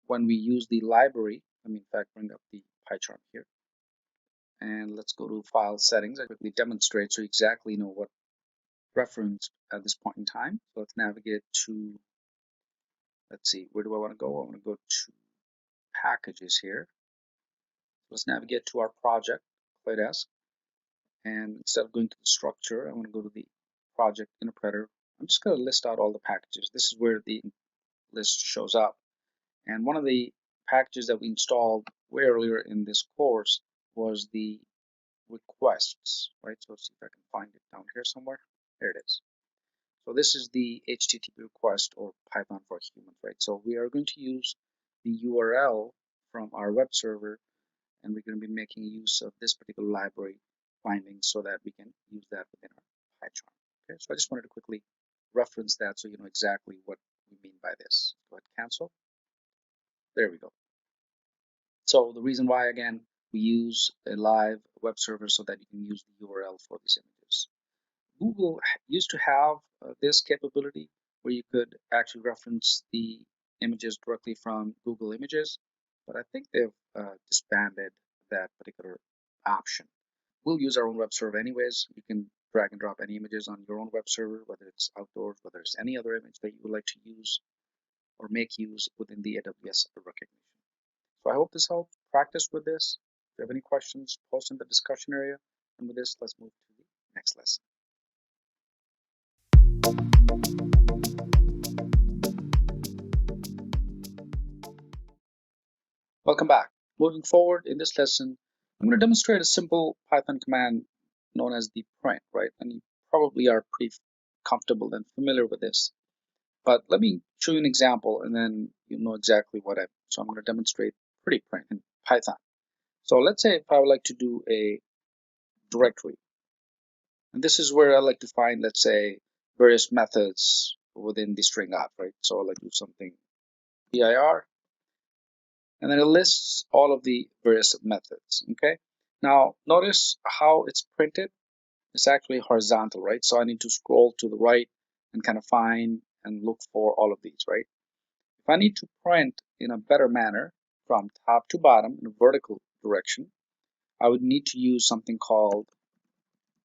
when we use the library, let me in fact bring up the PyCharm here. And let's go to File Settings. I quickly demonstrate so you exactly know what reference at this point in time. So let's navigate to, let's see, where do I want to go? I want to go to Packages here. Let's navigate to our project, ClayDesk. And instead of going to the structure, I want to go to the project interpreter. I'm just going to list out all the packages. This is where the list shows up. And one of the packages that we installed way earlier in this course was the requests, right? So let's see if I can find it down here somewhere. There it is. So this is the HTTP request or Python for humans, right? So we are going to use the URL from our web server, and we're going to be making use of this particular library findings so that we can use that within our PyCharm. Okay, so I just wanted to quickly reference that so you know exactly what we mean by this. Go ahead, cancel. There we go. So the reason why, again, we use a live web server so that you can use the URL for these images. Google used to have this capability where you could actually reference the images directly from Google Images, but I think they've disbanded that particular option. We'll use our own web server anyways. You can drag and drop any images on your own web server, whether it's outdoors, whether it's any other image that you would like to use or make use within the AWS Rekognition. So I hope this helps. Practice with this. If you have any questions, post in the discussion area. And with this, let's move to the next lesson. Welcome back. Moving forward in this lesson, I'm going to demonstrate a simple Python command known as the print, right? And you probably are pretty comfortable and familiar with this. But let me show you an example and then you'll know exactly what so I'm going to demonstrate pretty print in Python. So let's say if I would like to do a directory, and this is where I like to find, let's say, various methods within the string op, right? So I'll like to do something dir, and then it lists all of the various methods, okay? Now, notice how it's printed. It's actually horizontal, right? So I need to scroll to the right and kind of find and look for all of these, right? If I need to print in a better manner from top to bottom in a vertical direction, I would need to use something called,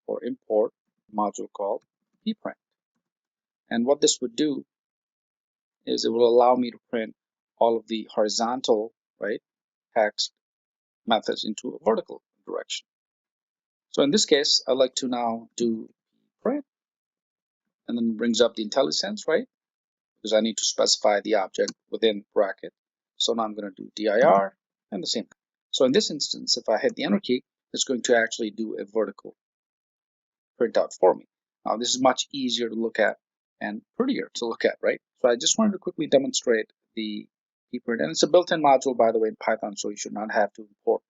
or import module called pprint. And what this would do is it will allow me to print all of the horizontal, right, text methods into a vertical direction. So in this case, I'd like to now do print, and then it brings up the IntelliSense, right? Because I need to specify the object within bracket. So now I'm going to do dir and the same. So in this instance, if I hit the enter key, it's going to actually do a vertical printout for me. Now this is much easier to look at and prettier to look at, right? So I just wanted to quickly demonstrate the pprint, and it's a built-in module, by the way, in Python, so you should not have to import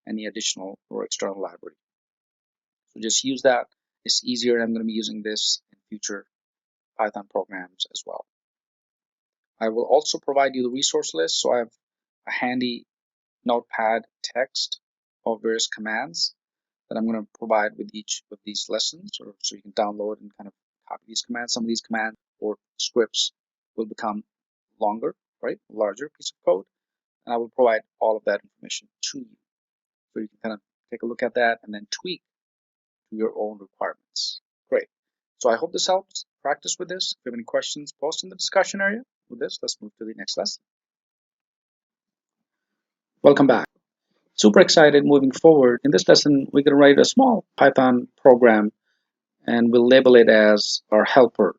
any additional or external library. So just use that. It's easier, and I'm going to be using this in future Python programs as well. I will also provide you the resource list. So I have a handy notepad text of various commands that I'm going to provide with each of these lessons, or so you can download and kind of copy these commands. Some of these commands or scripts will become longer, right? Larger piece of code. And I will provide all of that information to you. So you can kind of take a look at that and then tweak to your own requirements. Great. So I hope this helps. Practice with this. If you have any questions, post in the discussion area. With this, let's move to the next lesson. Welcome back. Super excited moving forward. In this lesson, we're going to write a small Python program and we'll label it as our helper.py,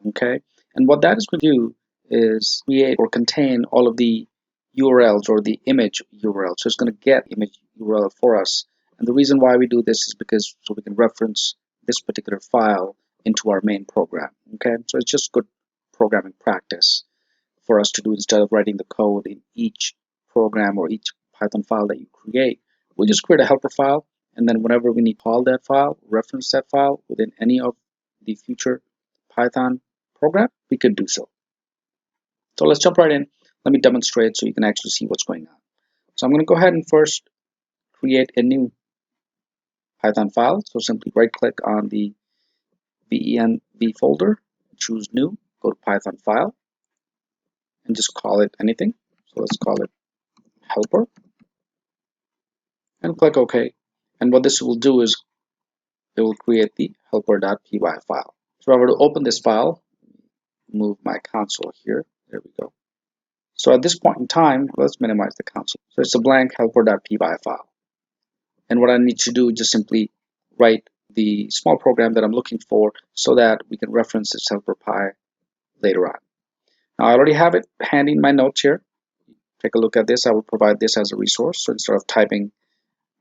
okay? And what that is going to do is create or contain all of the URLs or the image URL. So it's going to get image URL for us. And the reason why we do this is because so we can reference this particular file into our main program, okay? So it's just good programming practice for us to do instead of writing the code in each program or each Python file that you create. We'll just create a helper file, and then whenever we need to call that file, reference that file within any of the future Python program, we could do so. So let's jump right in. Let me demonstrate so you can actually see what's going on. So I'm going to go ahead and first create a new Python file. So simply right click on the venv folder, choose new, go to Python file, and just call it anything. So let's call it helper and click OK. And what this will do is it will create the helper.py file. So if I were to open this file, move my console here. There we go. So at this point in time, let's minimize the console. So it's a blank helper.py file. And what I need to do is just simply write the small program that I'm looking for so that we can reference this helper.py later on. Now I already have it handy in my notes here. Take a look at this. I will provide this as a resource. So instead of typing,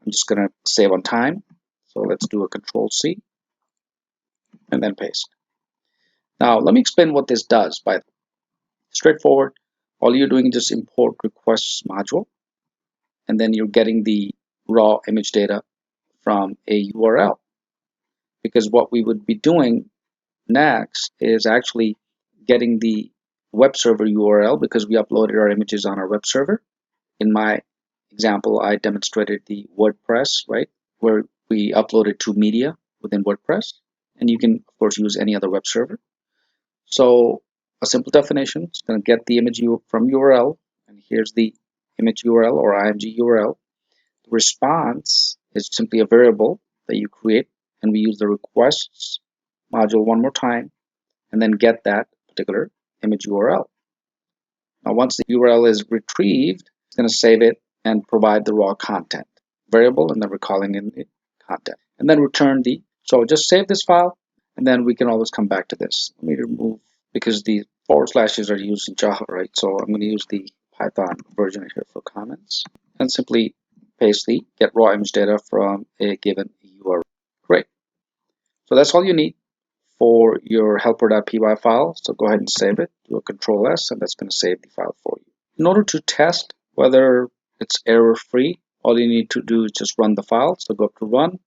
I'm just going to save on time. So let's do a Control C. and then paste. Now, let me explain what this does. By straightforward, all you're doing is just import requests module, and then you're getting the raw image data from a URL. Because what we would be doing next is actually getting the web server URL, because we uploaded our images on our web server. In my example, I demonstrated the WordPress, right, where we uploaded to media within WordPress, and you can of course use any other web server. So a simple definition is going to get the image from URL, and here's the image URL or IMG URL. The response is simply a variable that you create, and we use the requests module one more time, and then get that particular image URL. Now, once the URL is retrieved, it's going to save it and provide the raw content variable, and then we're calling in the content, and then return the. So just save this file, and then we can always come back to this. Let me remove, because the forward slashes are used in Java, right? So I'm going to use the Python version here for comments, and simply paste the get raw image data from a given URL. Great. So that's all you need for your helper.py file. So go ahead and save it. Do a Control S, and that's going to save the file for you. In order to test whether it's error-free, all you need to do is just run the file. So go up to Run,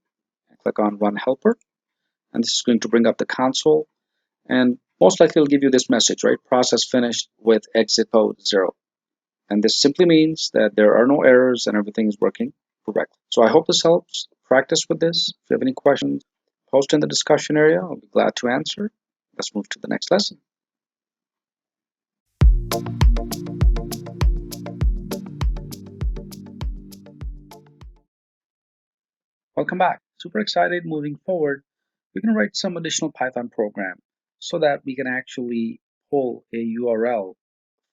and click on Run Helper, and this is going to bring up the console, and most likely it'll give you this message, right? Process finished with exit code 0. And this simply means that there are no errors and everything is working correctly. So I hope this helps. Practice with this. If you have any questions, post in the discussion area. I'll be glad to answer. Let's move to the next lesson. Welcome back. Super excited. Moving forward, we're going to write some additional Python program so that we can actually pull a URL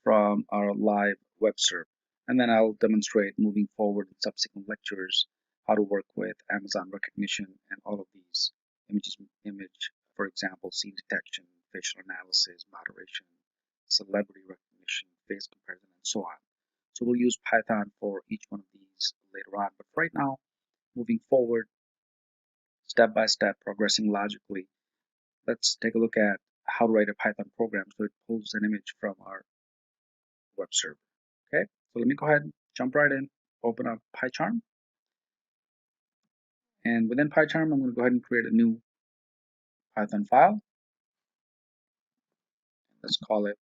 from our live web server. And then I'll demonstrate moving forward in subsequent lectures how to work with Amazon Rekognition and all of these image, for example, scene detection, facial analysis, moderation, celebrity recognition, face comparison, and so on. So we'll use Python for each one of these later on. But right now, moving forward, step by step, progressing logically, let's take a look at how to write a Python program so it pulls an image from our web server. Okay, so let me go ahead and jump right in, open up PyCharm. And within PyCharm, I'm going to go ahead and create a new Python file. Let's call it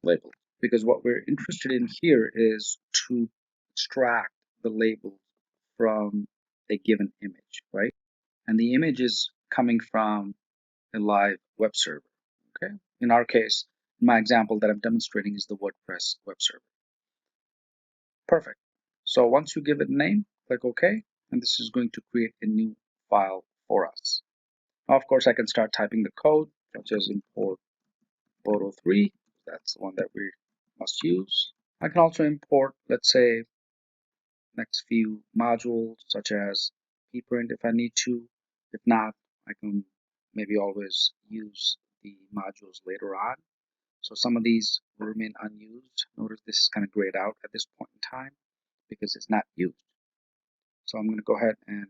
label, because what we're interested in here is to extract the label from a given image, right? And the image is coming from a live web server. Okay, in our case, my example that I'm demonstrating is the WordPress web server. Perfect. So once you give it a name, click OK, and this is going to create a new file for us. Now, of course, I can start typing the code, such as import Boto 3. That's the one that we must use. I can also import, let's say, next few modules, such as PPRINT if I need to. If not, I can maybe always use the modules later on. So some of these will remain unused. Notice this is kind of grayed out at this point in time because it's not used. So I'm going to go ahead and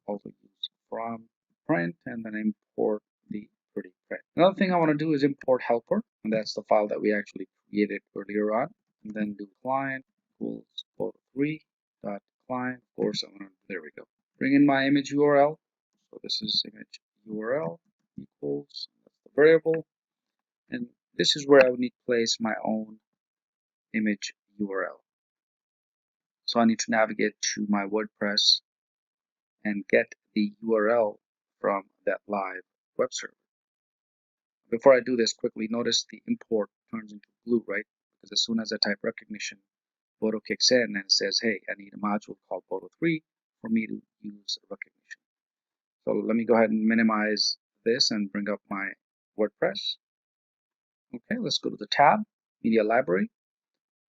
also use from print and then import the pretty print. Another thing I want to do is import helper, and that's the file that we actually created earlier on. And then do client equals photo3 dot client. Of course, there we go. Bring in my image URL. So this is image URL equals the variable, and this is where I would need to place my own image URL. So I need to navigate to my WordPress and get the URL from that live web server. Before I do this, quickly notice the import turns into blue, right? Because as soon as I type recognition, Boto kicks in and says, hey, I need a module called Boto 3 for me to use recognition. So let me go ahead and minimize this and bring up my WordPress. Okay, let's go to the tab, Media Library,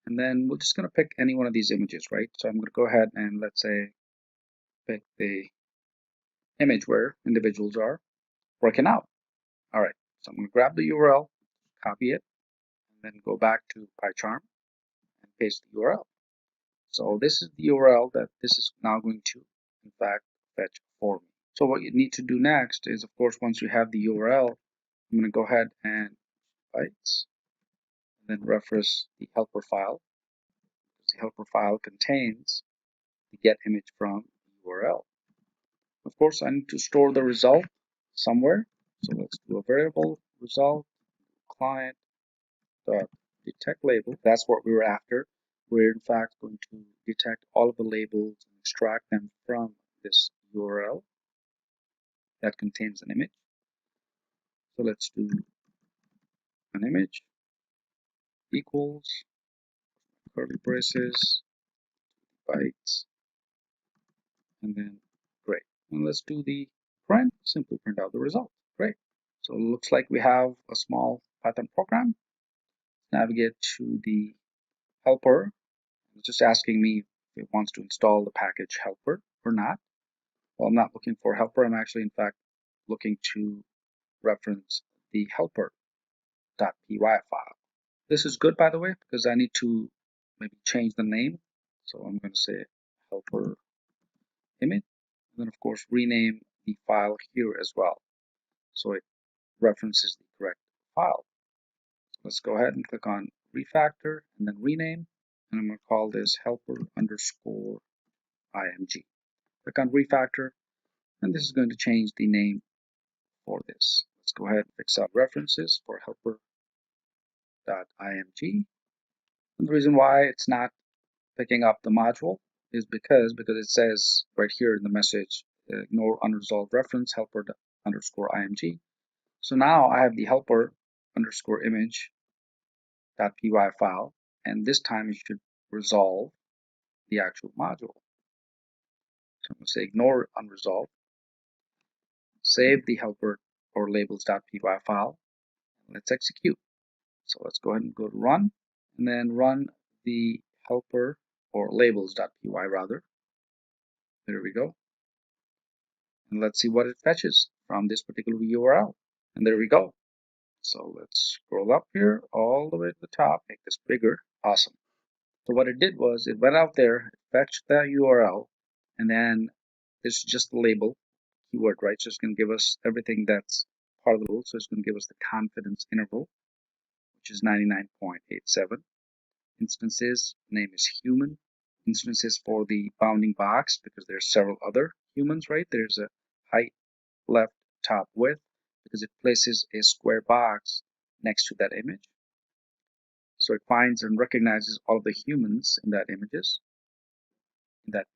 and then we're just going to pick any one of these images, right? So I'm going to go ahead and let's say pick the image where individuals are working out. All right, so I'm going to grab the URL, copy it, and then go back to PyCharm and paste the URL. So this is the URL that this is now going to, in fact, fetch for me. So what you need to do next is, of course, once you have the URL, I'm going to go ahead and bytes, and then reference the helper file. The helper file contains the get image from the URL. Of course, I need to store the result somewhere. So let's do a variable result client dot detect label. That's what we were after. We're in fact going to detect all of the labels and extract them from this URL that contains an image. So let's do an image equals curly braces bytes and then great. And let's do the print. Simply print out the result. Great. So it looks like we have a small Python program. Navigate to the helper. It's just asking me if it wants to install the package helper or not. Well, I'm not looking for helper. I'm actually, in fact, looking to reference the helper.py file. This is good, by the way, because I need to maybe change the name. So I'm going to say helper image, and then of course rename the file here as well, so it references the correct file. So let's go ahead and click on refactor and then rename, and I'm going to call this helper underscore img. Click on refactor, and this is going to change the name for this. Let's go ahead and fix up references for helper.img. And the reason why it's not picking up the module is because it says right here in the message, ignore unresolved reference helper underscore img. So now I have the helper underscore image .py file, and this time it should resolve the actual module. So I'm going to say ignore unresolved, save the helper or labels.py file, and let's execute. So let's go ahead and go to run, and then run the helper or labels.py rather. There we go. And let's see what it fetches from this particular URL. And there we go. So let's scroll up here all the way to the top, make this bigger. Awesome. So what it did was it went out there, it fetched that URL, and then this is just the label keyword, right? So it's going to give us everything that's part of the rule. So it's going to give us the confidence interval, which is 99.87. Instances, name is human. Instances for the bounding box, because there's several other humans, right? There's a height, left, top, width, because it places a square box next to that image. So it finds and recognizes all of the humans in that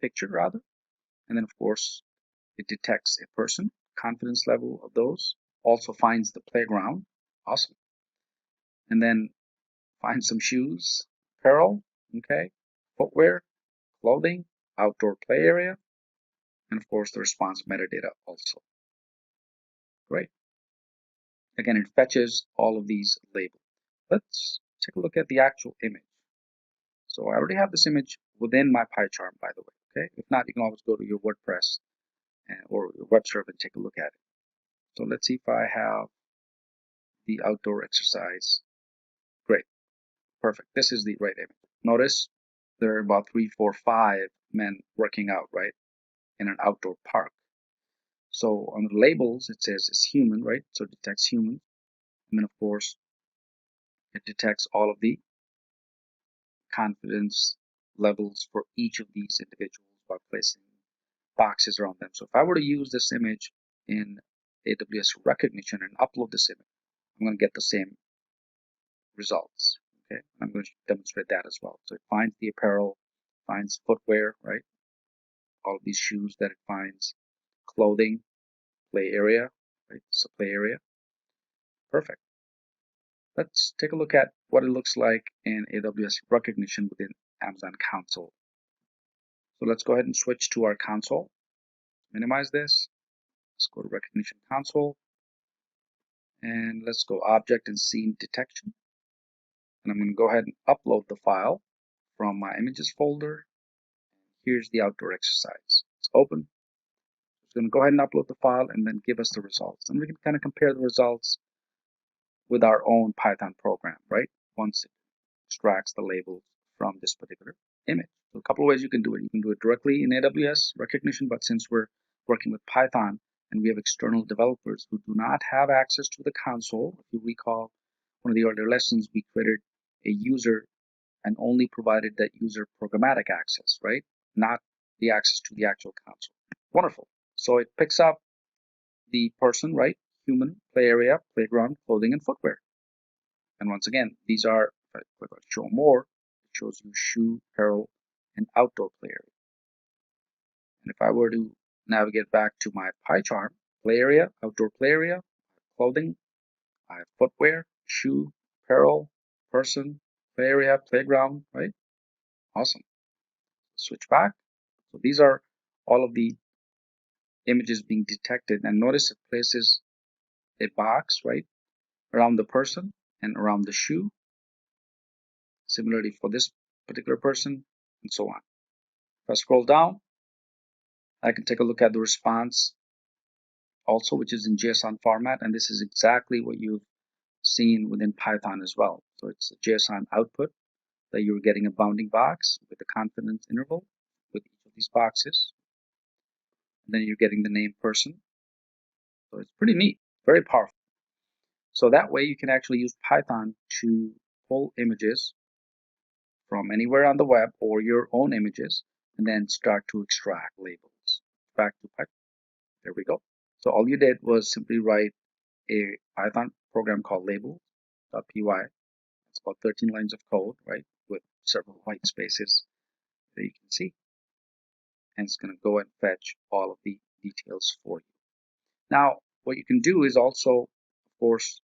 picture rather. And then of course it detects a person, confidence level of those, also finds the playground, awesome. And then finds some shoes, apparel, okay, footwear, clothing, outdoor play area, and of course the response metadata also. Great. Again, it fetches all of these labels. Let's take a look at the actual image. So I already have this image within my PyCharm, by the way. Okay. If not, you can always go to your WordPress or your web server and take a look at it. So let's see if I have the outdoor exercise. Great. Perfect. This is the right image. Notice there are about 3, 4, 5 men working out, right, in an outdoor park. So on the labels, it says it's human, right? So it detects human. And then, of course, it detects all of the confidence levels for each of these individuals by placing boxes around them. So if I were to use this image in AWS Rekognition and upload this image, I'm going to get the same results. Okay, I'm going to demonstrate that as well. So it finds the apparel, finds footwear, right? All of these shoes that it finds, clothing, play area, right? It's a play area. Perfect. Let's take a look at what it looks like in AWS Rekognition within Amazon Console. So let's go ahead and switch to our console. Minimize this. Let's go to Rekognition Console. And let's go Object and Scene Detection. And I'm going to go ahead and upload the file from my images folder. Here's the outdoor exercise. It's open. It's going to go ahead and upload the file and then give us the results. And we can kind of compare the results with our own Python program, right? Once it extracts the labels from this particular image. So a couple of ways you can do it. You can do it directly in AWS Rekognition, but since we're working with Python, And we have external developers who do not have access to the console. If you recall one of the earlier lessons, we created a user and only provided that user programmatic access, right? Not the access to the actual console. Wonderful. So it picks up the person, right? Human, play area, playground, clothing, and footwear. And once again, these are, if I click on show more, it shows you shoe, apparel, and outdoor play area. And if I were to navigate back to my PyCharm, play area, outdoor play area, clothing, I have footwear, shoe, apparel, person, play area, playground, right? Awesome. Switch back. So these are all of the images being detected, and notice it places a box, right, around the person and around the shoe. Similarly for this particular person, and so on. If I scroll down, I can take a look at the response also, which is in JSON format, and this is exactly what you've seen within Python as well. So it's a JSON output that you're getting a bounding box with a confidence interval with each of these boxes. And then you're getting the name person. So it's pretty neat, very powerful. So that way you can actually use Python to pull images from anywhere on the web or your own images and then start to extract labels. Back to Python. There we go. So all you did was simply write a Python program called label.py. It's about 13 lines of code, right, with several white spaces that you can see. And it's going to go and fetch all of the details for you. Now, what you can do is also, of course,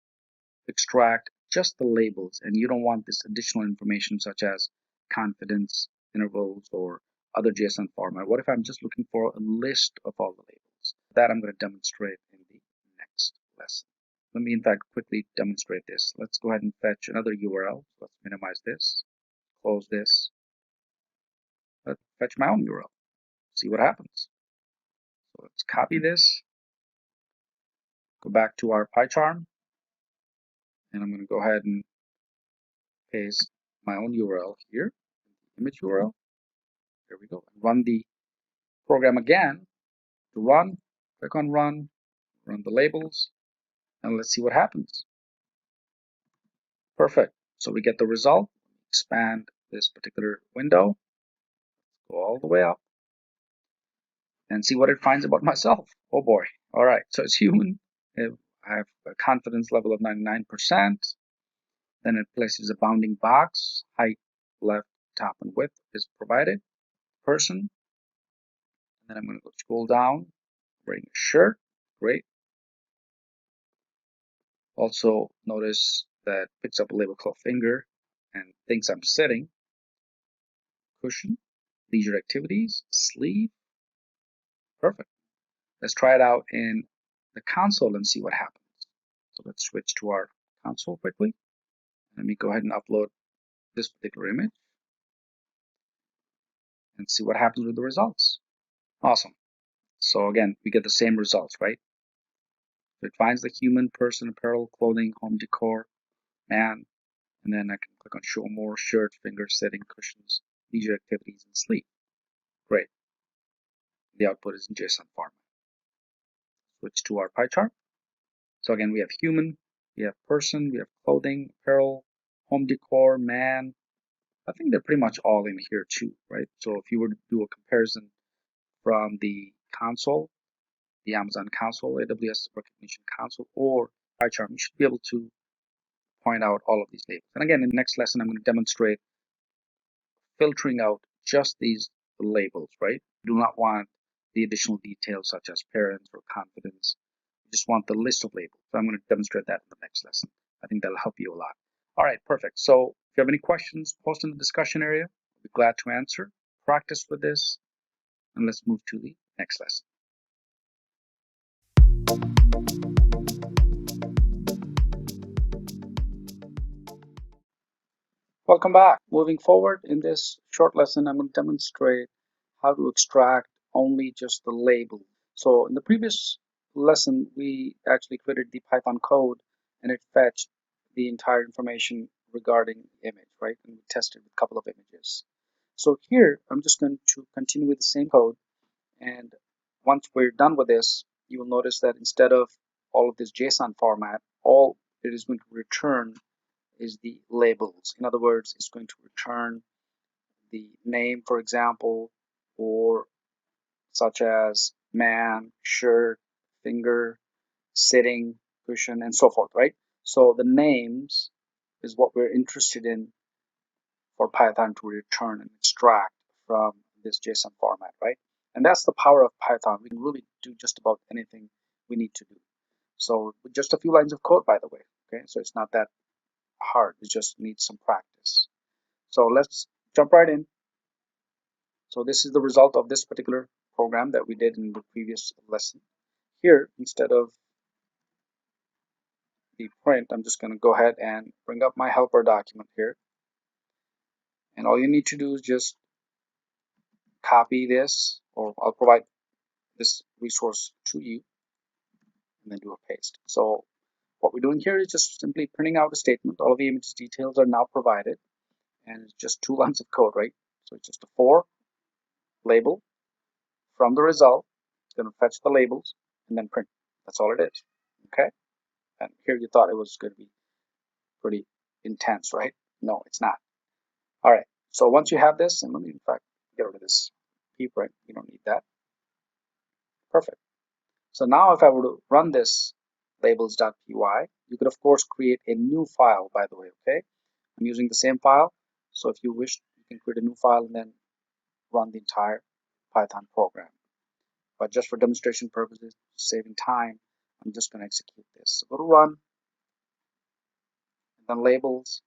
extract just the labels, and you don't want this additional information such as confidence intervals or other JSON format. What if I'm just looking for a list of all the labels? That I'm going to demonstrate in the next lesson. Let me in fact quickly demonstrate this. Let's go ahead and fetch another URL. Let's minimize this, close this. Let's fetch my own URL, see what happens. So let's copy this, go back to our PyCharm, and I'm going to go ahead and paste my own URL here, image URL. There we go. Run the program again. To run, click on run the labels, and let's see what happens. Perfect. So we get the result. Expand this particular window, go all the way up, and see what it finds about myself. Oh boy. All right. So it's human. I have a confidence level of 99%. Then it places a bounding box. Height, left, top, and width is provided. Person. And then I'm going to go scroll down, wearing a shirt. Great. Also notice that picks up a label called finger and thinks I'm sitting. Cushion, leisure activities, sleeve. Perfect. Let's try it out in the console and see what happens. So let's switch to our console quickly. Let me go ahead and upload this particular image and see what happens with the results. Awesome. So again, we get the same results, right? So it finds the human, person, apparel, clothing, home decor, man, and then I can click on show more, shirt, finger, setting, cushions, leisure activities, and sleep. Great. The output is in JSON format. Switch to our pie chart. So again, we have human, we have person, we have clothing, apparel, home decor, man. I think they're pretty much all in here too, right? So if you were to do a comparison from the console, the Amazon console, AWS Rekognition console, or PyCharm, you should be able to point out all of these labels. And again, in the next lesson, I'm going to demonstrate filtering out just these labels, right? You do not want the additional details such as parents or confidence. You just want the list of labels. So I'm going to demonstrate that in the next lesson. I think that'll help you a lot. All right, perfect. So if you have any questions, post in the discussion area. I'll be glad to answer. Practice with this, and let's move to the next lesson. Welcome back. Moving forward in this short lesson, I'm going to demonstrate how to extract only just the label. So in the previous lesson, we actually created the Python code and it fetched the entire information regarding the image, right? And we tested with a couple of images. So here, I'm just going to continue with the same code. And once we're done with this, you will notice that instead of all of this JSON format, all it is going to return is the labels. In other words, it's going to return the name, for example, or such as man, shirt, finger, sitting, cushion, and so forth, right? So the names is what we're interested in for Python to return and extract from this JSON format, right? And that's the power of Python. We can really do just about anything we need to do. So with just a few lines of code, by the way, okay? So it's not that hard. It just needs some practice. So let's jump right in. So this is the result of this particular program that we did in the previous lesson. Here, instead of the print, I'm just going to go ahead and bring up my helper document here. And all you need to do is just copy this, or I'll provide this resource to you, and then do a paste. So what we're doing here is just simply printing out a statement. All of the images details are now provided, and it's just 2 lines of code, right? So it's just a for label from the result. It's going to fetch the labels and then print. That's all it is. Okay. And here you thought it was going to be pretty intense, right? No, it's not. All right. So once you have this, and let me in fact get rid of this PPRINT. You don't need that. Perfect. So now if I were to run this labels.py, you could of course create a new file, by the way, okay? I'm using the same file. So if you wish, you can create a new file and then run the entire Python program. But just for demonstration purposes, saving time, I'm just going to execute this. So go to run, and then labels,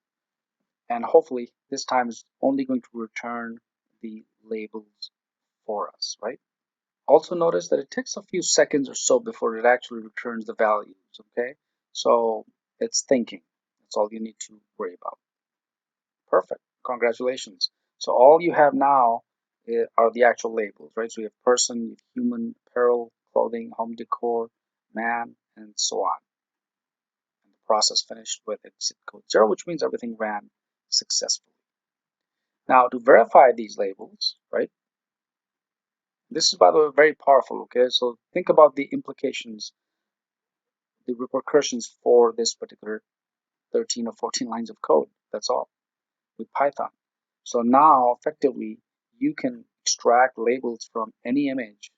and hopefully this time is only going to return the labels for us, right? Also notice that it takes a few seconds or so before it actually returns the values, okay? So it's thinking. That's all you need to worry about. Perfect. Congratulations. So all you have now are the actual labels, right? So you have person, you have human, apparel, clothing, home decor, man, and so on. And the process finished with exit code 0, which means everything ran successfully. Now to verify these labels, right? This is, by the way, very powerful, okay? So think about the implications, the repercussions for this particular 13 or 14 lines of code. That's all with Python. So now effectively you can extract labels from any image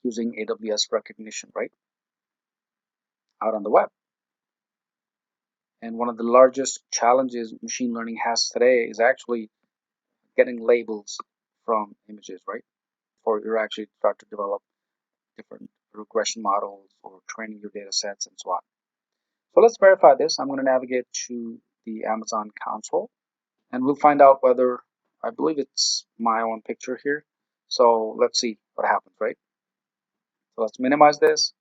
using AWS Rekognition, right? Out on the web. And one of the largest challenges machine learning has today is actually getting labels from images, right? Before you actually start to develop different regression models or training your data sets and so on. So let's verify this. I'm going to navigate to the Amazon console, and we'll find out whether, I believe it's my own picture here. So let's see what happens, right? So let's minimize this.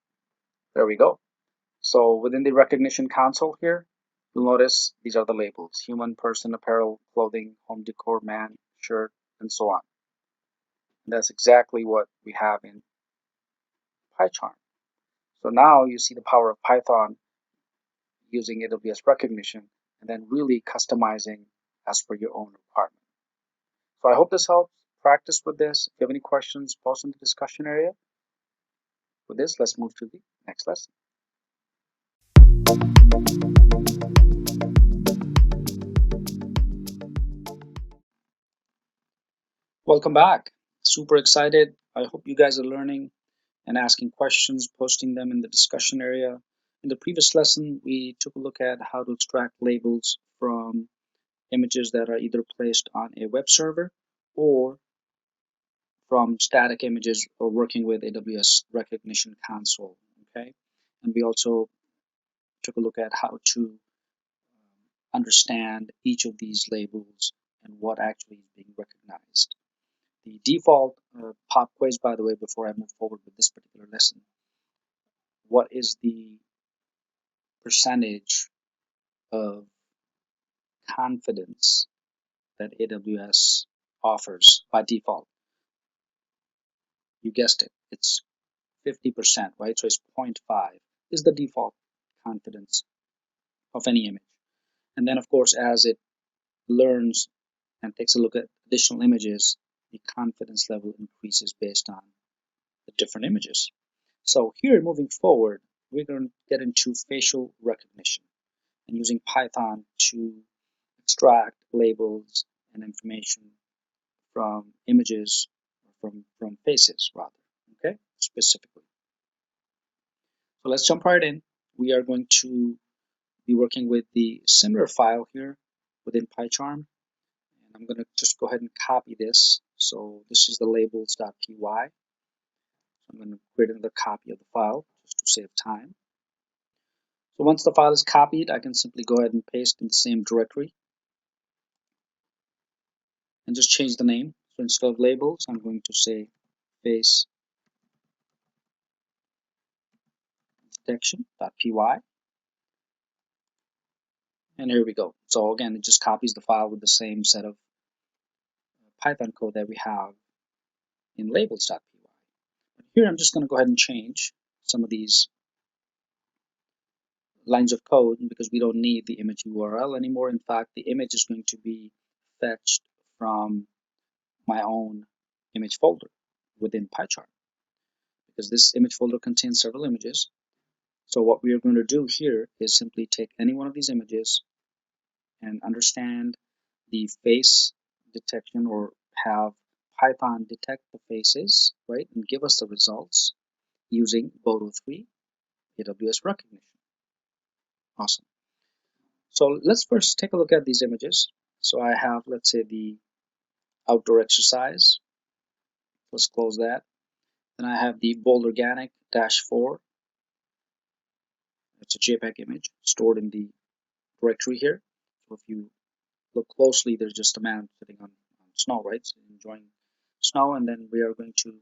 There we go. So within the Rekognition console here, you'll notice these are the labels: human, person, apparel, clothing, home decor, man, shirt, and so on. And that's exactly what we have in PyCharm. So now you see the power of Python using AWS Rekognition and then really customizing as per your own requirement. So I hope this helps. Practice with this. If you have any questions, post in the discussion area. With this, let's move to the next lesson. Welcome back. Super excited. I hope you guys are learning and asking questions, posting them in the discussion area. In the previous lesson, we took a look at how to extract labels from images that are either placed on a web server or from static images or working with AWS Rekognition console. Okay, and we also took a look at how to understand each of these labels and what actually is being recognized. The default pop quiz, by the way, before I move forward with this particular lesson, what is the percentage of confidence that AWS offers by default? You guessed it, it's 50%, right? So it's 0.5 is the default confidence of any image. And then, of course, as it learns and takes a look at additional images, the confidence level increases based on the different images. So here, moving forward, we're going to get into facial recognition and using Python to extract labels and information from images, from faces rather, okay, specifically. So let's jump right in. We are going to be working with the similar file here within PyCharm. And I'm going to just go ahead and copy this. So this is the labels.py. I'm going to create another copy of the file just to save time. So once the file is copied, I can simply go ahead and paste in the same directory and just change the name. So instead of labels, I'm going to say face detection.py. And here we go. So again, it just copies the file with the same set of Python code that we have in labels.py. But here I'm just going to go ahead and change some of these lines of code because we don't need the image URL anymore. In fact, the image is going to be fetched from my own image folder within PyCharm because this image folder contains several images. So what we are going to do here is simply take any one of these images and understand the face detection, or have Python detect the faces, right, and give us the results using Boto 3 AWS Rekognition. Awesome. So let's first take a look at these images. So I have, let's say, the outdoor exercise. Let's close that. Then I have the bold organic -4. It's a JPEG image stored in the directory here. So if you look closely, there's just a man sitting on snow, right? So enjoying snow, and then we are going to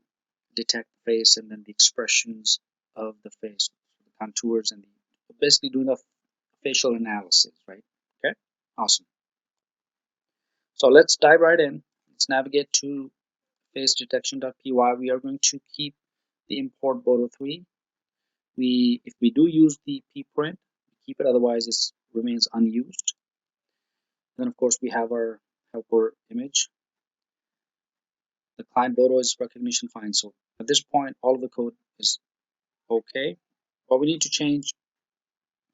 detect the face and then the expressions of the face, the contours, and basically doing a facial analysis, right? Okay, awesome. So let's dive right in. Let's navigate to face detection.py. We are going to keep the import Boto 3. If we do use the PPRINT, keep it, otherwise it remains unused. Then of course we have our helper image. The client Boto is recognition fine. So at this point, all of the code is okay. What we need to change,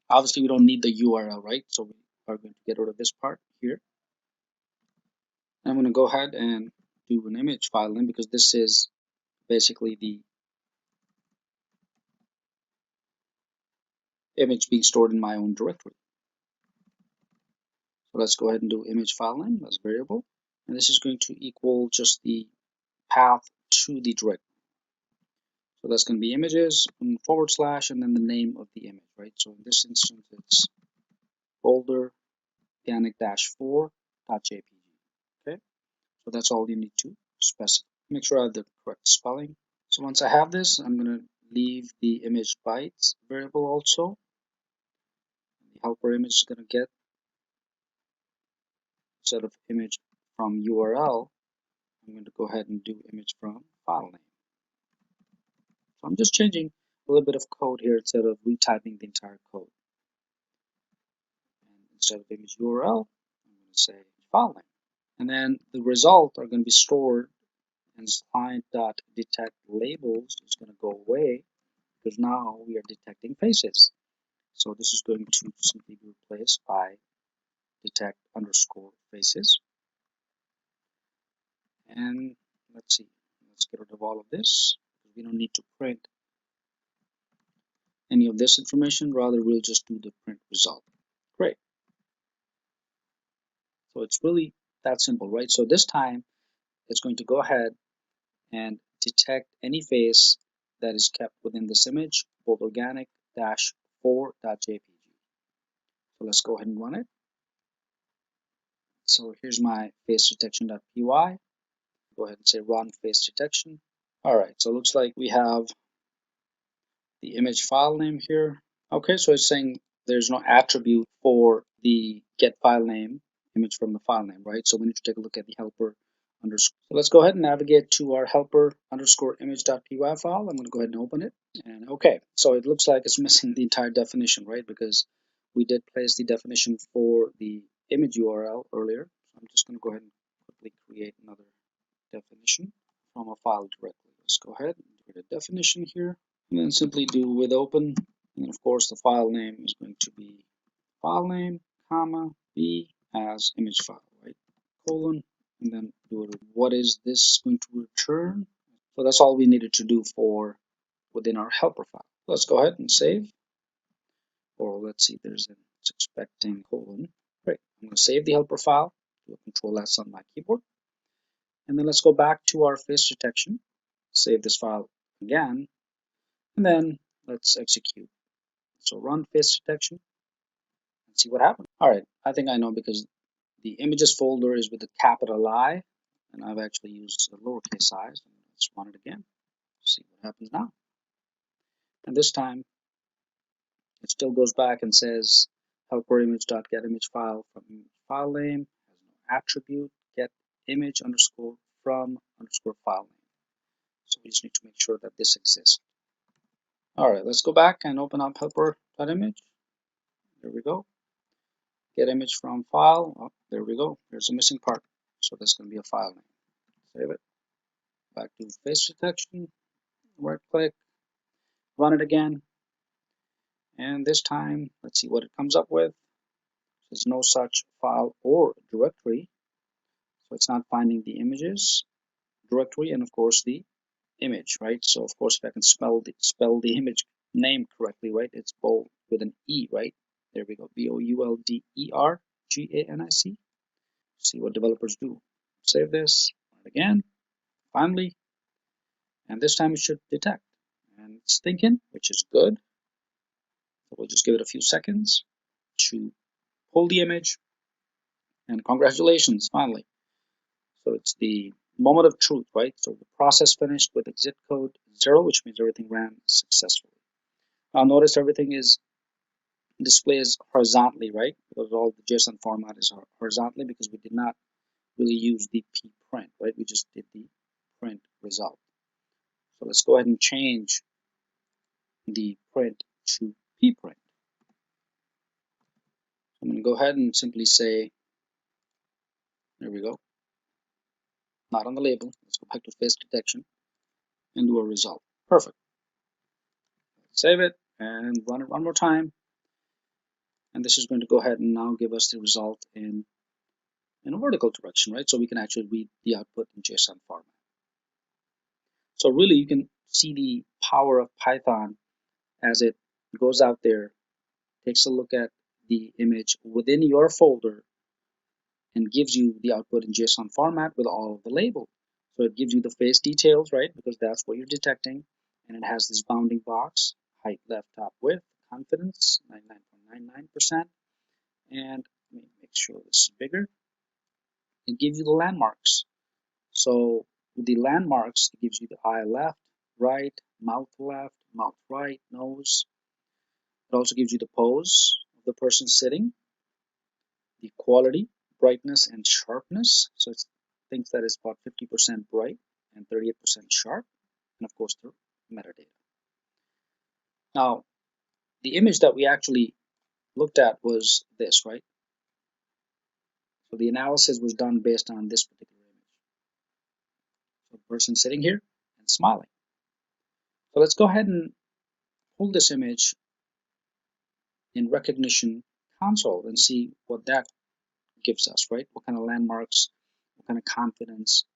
obviously we don't need the URL, right? So we are going to get rid of this part here. I'm going to go ahead and do an image file name because this is basically the image being stored in my own directory. So let's go ahead and do image file name as variable. And this is going to equal just the path to the directory. So that's going to be images and / and then the name of the image, right? So in this instance, it's folder organic-4.jpg. Okay, so that's all you need to specify. Make sure I have the correct spelling. So once I have this, I'm going to leave the image bytes variable also. The helper image is going to get, instead of image from URL, I'm going to go ahead and do image from file name. So I'm just changing a little bit of code here instead of retyping the entire code. And instead of image URL, I'm going to say file name. And then the result are going to be stored, and client.detect labels is going to go away because now we are detecting faces. So this is going to simply be replaced by detect_faces. And let's see, let's get rid of all of this. We don't need to print any of this information, rather we'll just do the print result. Great. So it's really that simple, right? So this time it's going to go ahead and detect any face that is kept within this image, bold organic-4.jpg. So let's go ahead and run it. So here's my face detection.py. Go ahead and say run face detection. All right, so it looks like we have the image file name here. Okay, so it's saying there's no attribute for the get file name image from the file name, right? So we need to take a look at the helper underscore. So let's go ahead and navigate to our helper underscore image.py file. I'm going to go ahead and open it. And okay, so it looks like it's missing the entire definition, right? Because we did place the definition for the image URL earlier. So I'm just going to go ahead and quickly create another definition from a file directly. Let's go ahead and create a definition here. And then simply do with open. And of course, the file name is going to be file name, comma, B as image file, right? Colon, and then do it. What is this going to return? So that's all we needed to do for within our helper file. Let's go ahead and save. Or let's see, it's expecting colon. Great. I'm going to save the helper file. Do a Control S on my keyboard. And then let's go back to our face detection. Save this file again. And then let's execute. So run face detection and see what happens. All right, I think I know because the images folder is with a capital I, and I've actually used a lowercase size. Let's run it again. See what happens now. And this time, it still goes back and says helper image.getImage file from file name has no attribute get image underscore from underscore file name. So we just need to make sure that this exists. All right, let's go back and open up helper.image. There we go. Get image from file. Oh, there we go. There's a missing part. So that's going to be a file name. Save it. Back to face detection. Right click. Run it again. And this time, let's see what it comes up with. There's no such file or directory. So it's not finding the images directory and of course the image, right? So of course if I can spell the image name correctly, right? It's bold with an E, right? There we go. BOULDERGANIC. See what developers do. Save this again, finally, and this time it should detect. And it's thinking, which is good. So we'll just give it a few seconds to pull the image, and congratulations, finally. So it's the moment of truth, right? So the process finished with exit code 0, which means everything ran successfully. Now notice everything is displays horizontally, right? Because all the JSON format is horizontally because we did not really use the pprint, right? We just did the print result. So let's go ahead and change the print to pprint. I'm going to go ahead and simply say, there we go, not on the label. Let's go back to face detection and do a result. Perfect. Save it and run it one more time. And this is going to go ahead and now give us the result in a vertical direction, right? So we can actually read the output in JSON format. So really you can see the power of Python as it goes out there, takes a look at the image within your folder and gives you the output in JSON format with all of the labels. So it gives you the face details, right? Because that's what you're detecting. And it has this bounding box, height, left, top, width, confidence, 99.99%. And let me make sure this is bigger. It gives you the landmarks. So with the landmarks, it gives you the eye left, right, mouth right, nose. It also gives you the pose of the person sitting, the quality, brightness, and sharpness. So it thinks that it's about 50% bright and 38% sharp, and of course the metadata. Now, the image that we actually looked at was this, right? So the analysis was done based on this particular image. So the person sitting here and smiling. So let's go ahead and pull this image in Rekognition console and see what that gives us, right? What kind of landmarks, what kind of confidence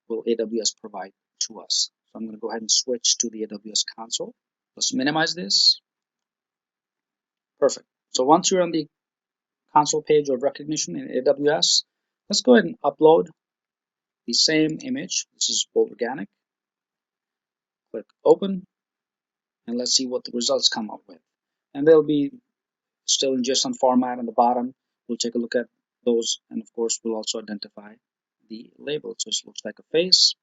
will AWS provide to us? So I'm going to go ahead and switch to the AWS console. Let's minimize this. Perfect. So once you're on the console page of Rekognition in AWS, let's go ahead and upload the same image. This is both organic. Click open, and let's see what the results come up with. And they'll be still in JSON format on the bottom. We'll take a look at those, and of course we'll also identify the label. So it looks like a face.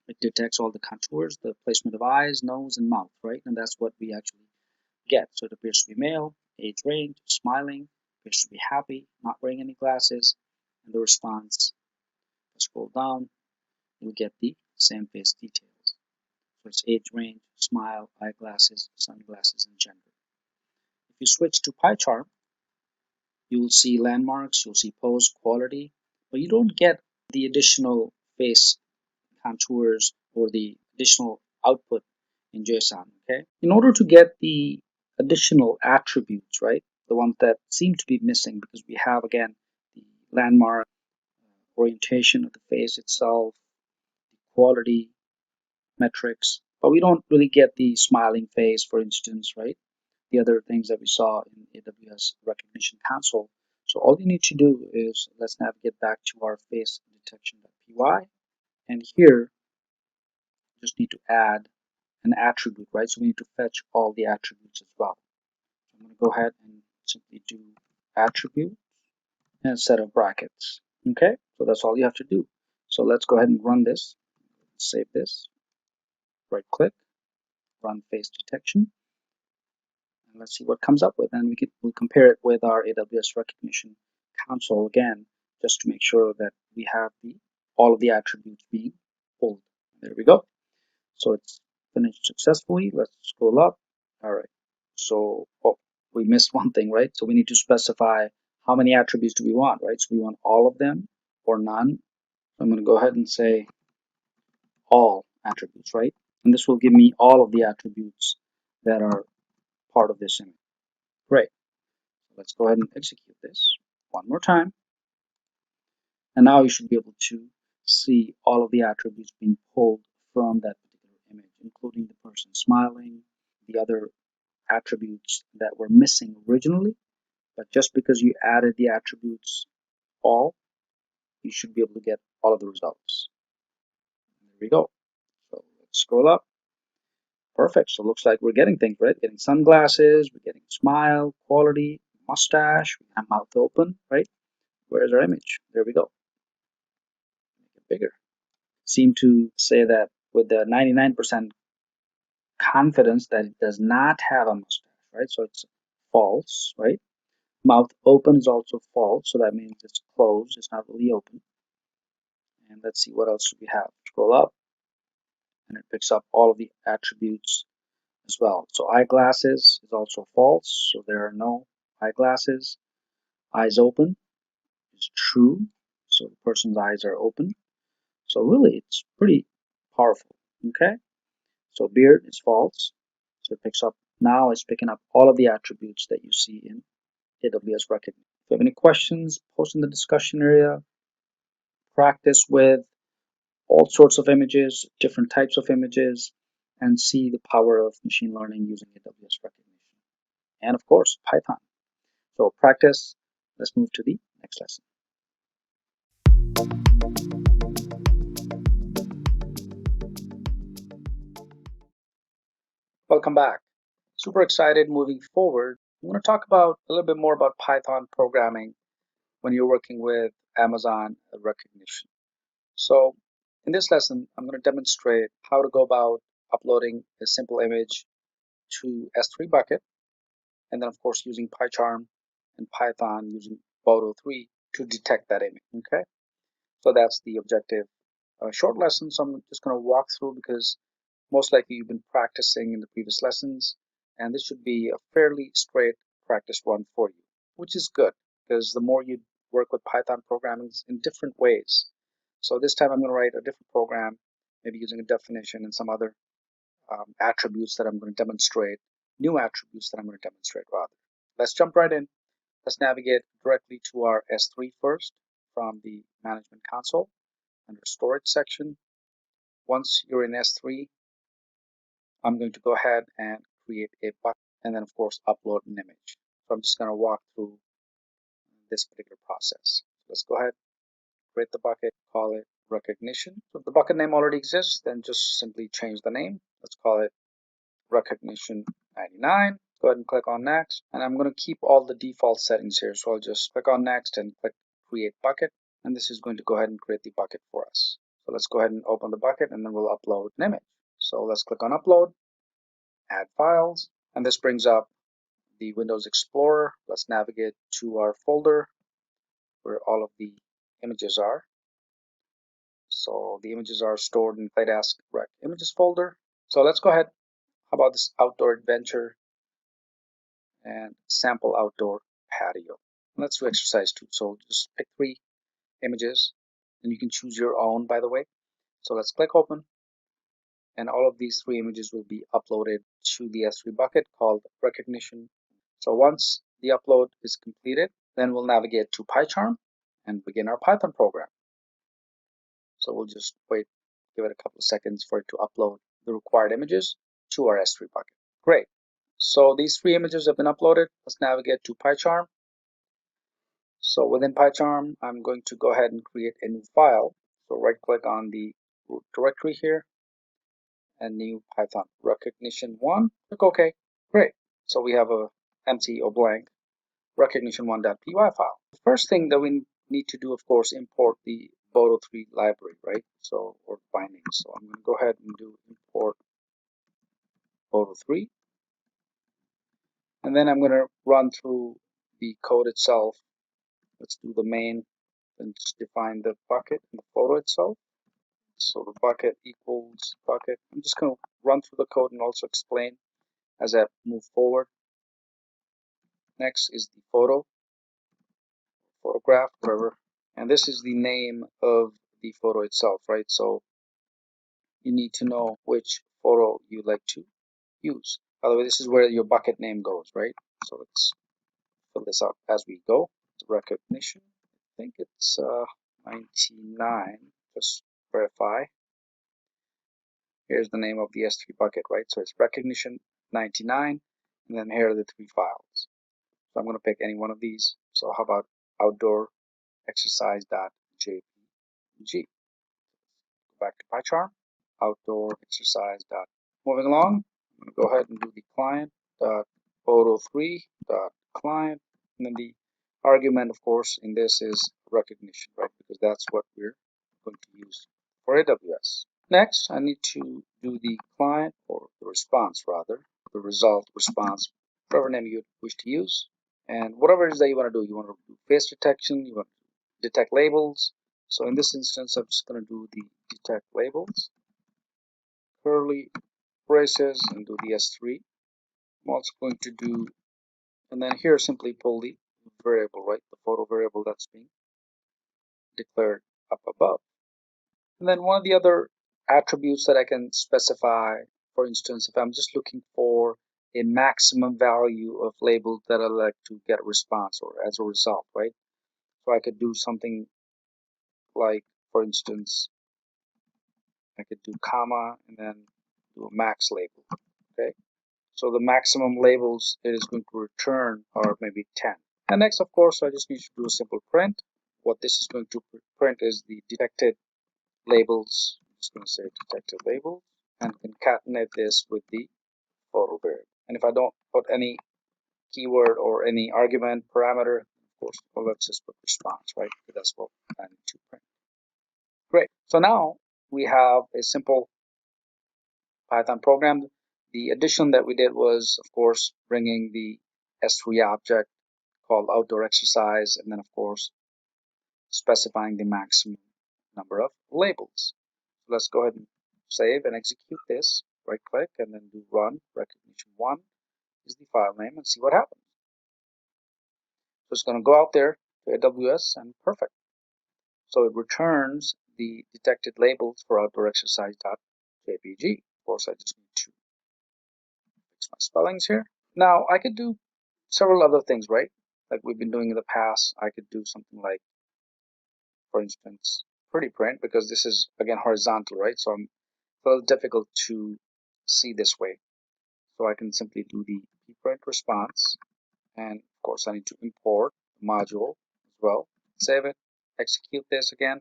It detects all the contours, the placement of eyes, nose, and mouth, right? And that's what we actually get. So it appears to be male, age range, smiling, appears to be happy, not wearing any glasses, and the response, scroll down, you'll get the same face details. So it's age range, smile, eyeglasses, sunglasses, and gender. If you switch to PyCharm, you will see landmarks, you'll see pose, quality, but you don't get the additional face contours or the additional output in JSON, okay? In order to get the additional attributes, right? The ones that seem to be missing because we have, again, the landmark, orientation of the face itself, quality metrics, but we don't really get the smiling face, for instance, right? The other things that we saw in AWS Rekognition console. So all you need to do is let's navigate back to our face detection.py, and here just need to add an attribute, right? So we need to fetch all the attributes as well. So I'm going to go ahead and simply do attribute and set of brackets. Okay, so that's all you have to do. So let's go ahead and run this. Save this. Right click, run face detection, and let's see what comes up with. And we'll compare it with our AWS Rekognition console again, just to make sure that we have all of the attributes being pulled. There we go. So it's finished successfully. Let's scroll up. All right. So we missed one thing, right? So we need to specify how many attributes do we want, right? So we want all of them or none. I'm going to go ahead and say all attributes, right? And this will give me all of the attributes that are part of this image. Great. Let's go ahead and execute this one more time. And now you should be able to see all of the attributes being pulled from that particular image, including the person smiling, the other attributes that were missing originally. But just because you added the attributes all, you should be able to get all of the results. There we go. So let's scroll up. Perfect. So it looks like we're getting things, right? Getting sunglasses, we're getting smile, quality, mustache, we have mouth open, right? Where's our image? There we go. Make it bigger. Seem to say that with the 99% confidence that it does not have a mustache, right? So it's false, right? Mouth open is also false, so that means it's closed, it's not really open. And let's see what else do we have. Scroll up, and it picks up all of the attributes as well. So eyeglasses is also false, so there are no eyeglasses. Eyes open is true, so the person's eyes are open. So really, it's pretty powerful, okay? So beard is false, so it picks up, now it's picking up all of the attributes that you see in AWS Rekognition. If you have any questions, post in the discussion area. Practice with all sorts of images, different types of images, and see the power of machine learning using AWS Rekognition. And of course, Python. So practice. Let's move to the next lesson. Welcome back. Super excited moving forward. I'm going to talk about a little bit more about Python programming when you're working with Amazon Rekognition. So in this lesson, I'm going to demonstrate how to go about uploading a simple image to S3 Bucket, and then of course using PyCharm and Python using Boto 3 to detect that image. Okay, so that's the objective. Short lesson, so I'm just going to walk through because most likely you've been practicing in the previous lessons, and this should be a fairly straight practice run for you, which is good because the more you work with Python programming in different ways. So this time I'm going to write a different program, maybe using a definition and some other attributes that I'm going to demonstrate, new attributes that I'm going to demonstrate rather. Let's jump right in. Let's navigate directly to our S3 first from the management console under storage section. Once you're in S3, I'm going to go ahead and create a bucket and then of course upload an image. So I'm just going to walk through this particular process. Let's go ahead, create the bucket, call it Rekognition. So if the bucket name already exists, then just simply change the name. Let's call it Rekognition 99. Go ahead and click on next, and I'm going to keep all the default settings here. So I'll just click on next and click create bucket, and this is going to go ahead and create the bucket for us. So let's go ahead and open the bucket, and then we'll upload an image. So let's click on upload, add files, and this brings up the Windows Explorer. Let's navigate to our folder where all of the images are. So the images are stored in ClayDesk Rec Images folder. So let's go ahead. How about this outdoor adventure and sample outdoor patio? Let's do exercise 2. So just pick 3 images, and you can choose your own, by the way. So let's click open. and all of these three images will be uploaded to the S3 bucket called Rekognition. So once the upload is completed, then we'll navigate to PyCharm and begin our Python program. So we'll just wait, give it a couple of seconds for it to upload the required images to our S3 bucket. Great. So these three images have been uploaded. Let's navigate to PyCharm. So within PyCharm, I'm going to go ahead and create a new file. So right click on the root directory here and new Python Rekognition 1. Click OK. Great. So we have a empty or blank Rekognition1.py file. The first thing that we need to do, of course, import the Boto 3 library, right? So, or binding. So I'm going to go ahead and do import Boto 3. And then I'm going to run through the code itself. Let's do the main and just define the bucket and the photo itself. So the bucket equals bucket. I'm just going to run through the code and also explain as I move forward. Next is the photo, photograph, whatever. And this is the name of the photo itself, right? So you need to know which photo you like to use. By the way, this is where your bucket name goes, right? So let's fill this out as we go. Rekognition. I think it's 99. Just verify. Here's the name of the S3 bucket, right? So it's Rekognition 99, and then here are the three files. So I'm going to pick any one of these. So how about outdoor exercise.jpg? Go back to PyCharm, outdoor exercise. Moving along, I'm going to go ahead and do the client photo3.client, and then the argument, of course, in this is Rekognition, right? Because that's what we're going to use for AWS. Next, I need to do the client, or the response rather, the result, response, whatever name you wish to use. And whatever it is that you want to do, you want to do face detection, you want to detect labels. So in this instance, I'm just going to do the detect labels, curly braces, and do the S3. I'm also going to do, and then here simply pull the variable, right? The photo variable that's being declared up above. And then one of the other attributes that I can specify, for instance, if I'm just looking for a maximum value of labels that I like to get a response or as a result, right? So I could do something like, for instance, I could do comma and then do a max label, okay? So the maximum labels it is going to return are maybe 10. And next, of course, I just need to do a simple print. What this is going to print is the detected labels. I'm just going to say detected labels and concatenate this with the photo variable. And if I don't put any keyword or any argument parameter, of course, well, let's just put response, right? Because that's what I need to print. Great. So now we have a simple Python program. The addition that we did was, of course, bringing the S3 object called outdoor exercise, and then, of course, specifying the maximum number of labels. So let's go ahead and save and execute this. Right click and then do run. Rekognition1 is the file name and see what happens. So it's going to go out there to AWS and perfect. So it returns the detected labels for outdoor exercise.jpg. Of course, I just need to fix my spellings here. Now I could do several other things, right? Like we've been doing in the past. I could do something like, for instance, pre-print, because this is again horizontal, right? So I'm a little difficult to see this way. So I can simply do the pre-print response, and of course I need to import the module as well. Save it, execute this again,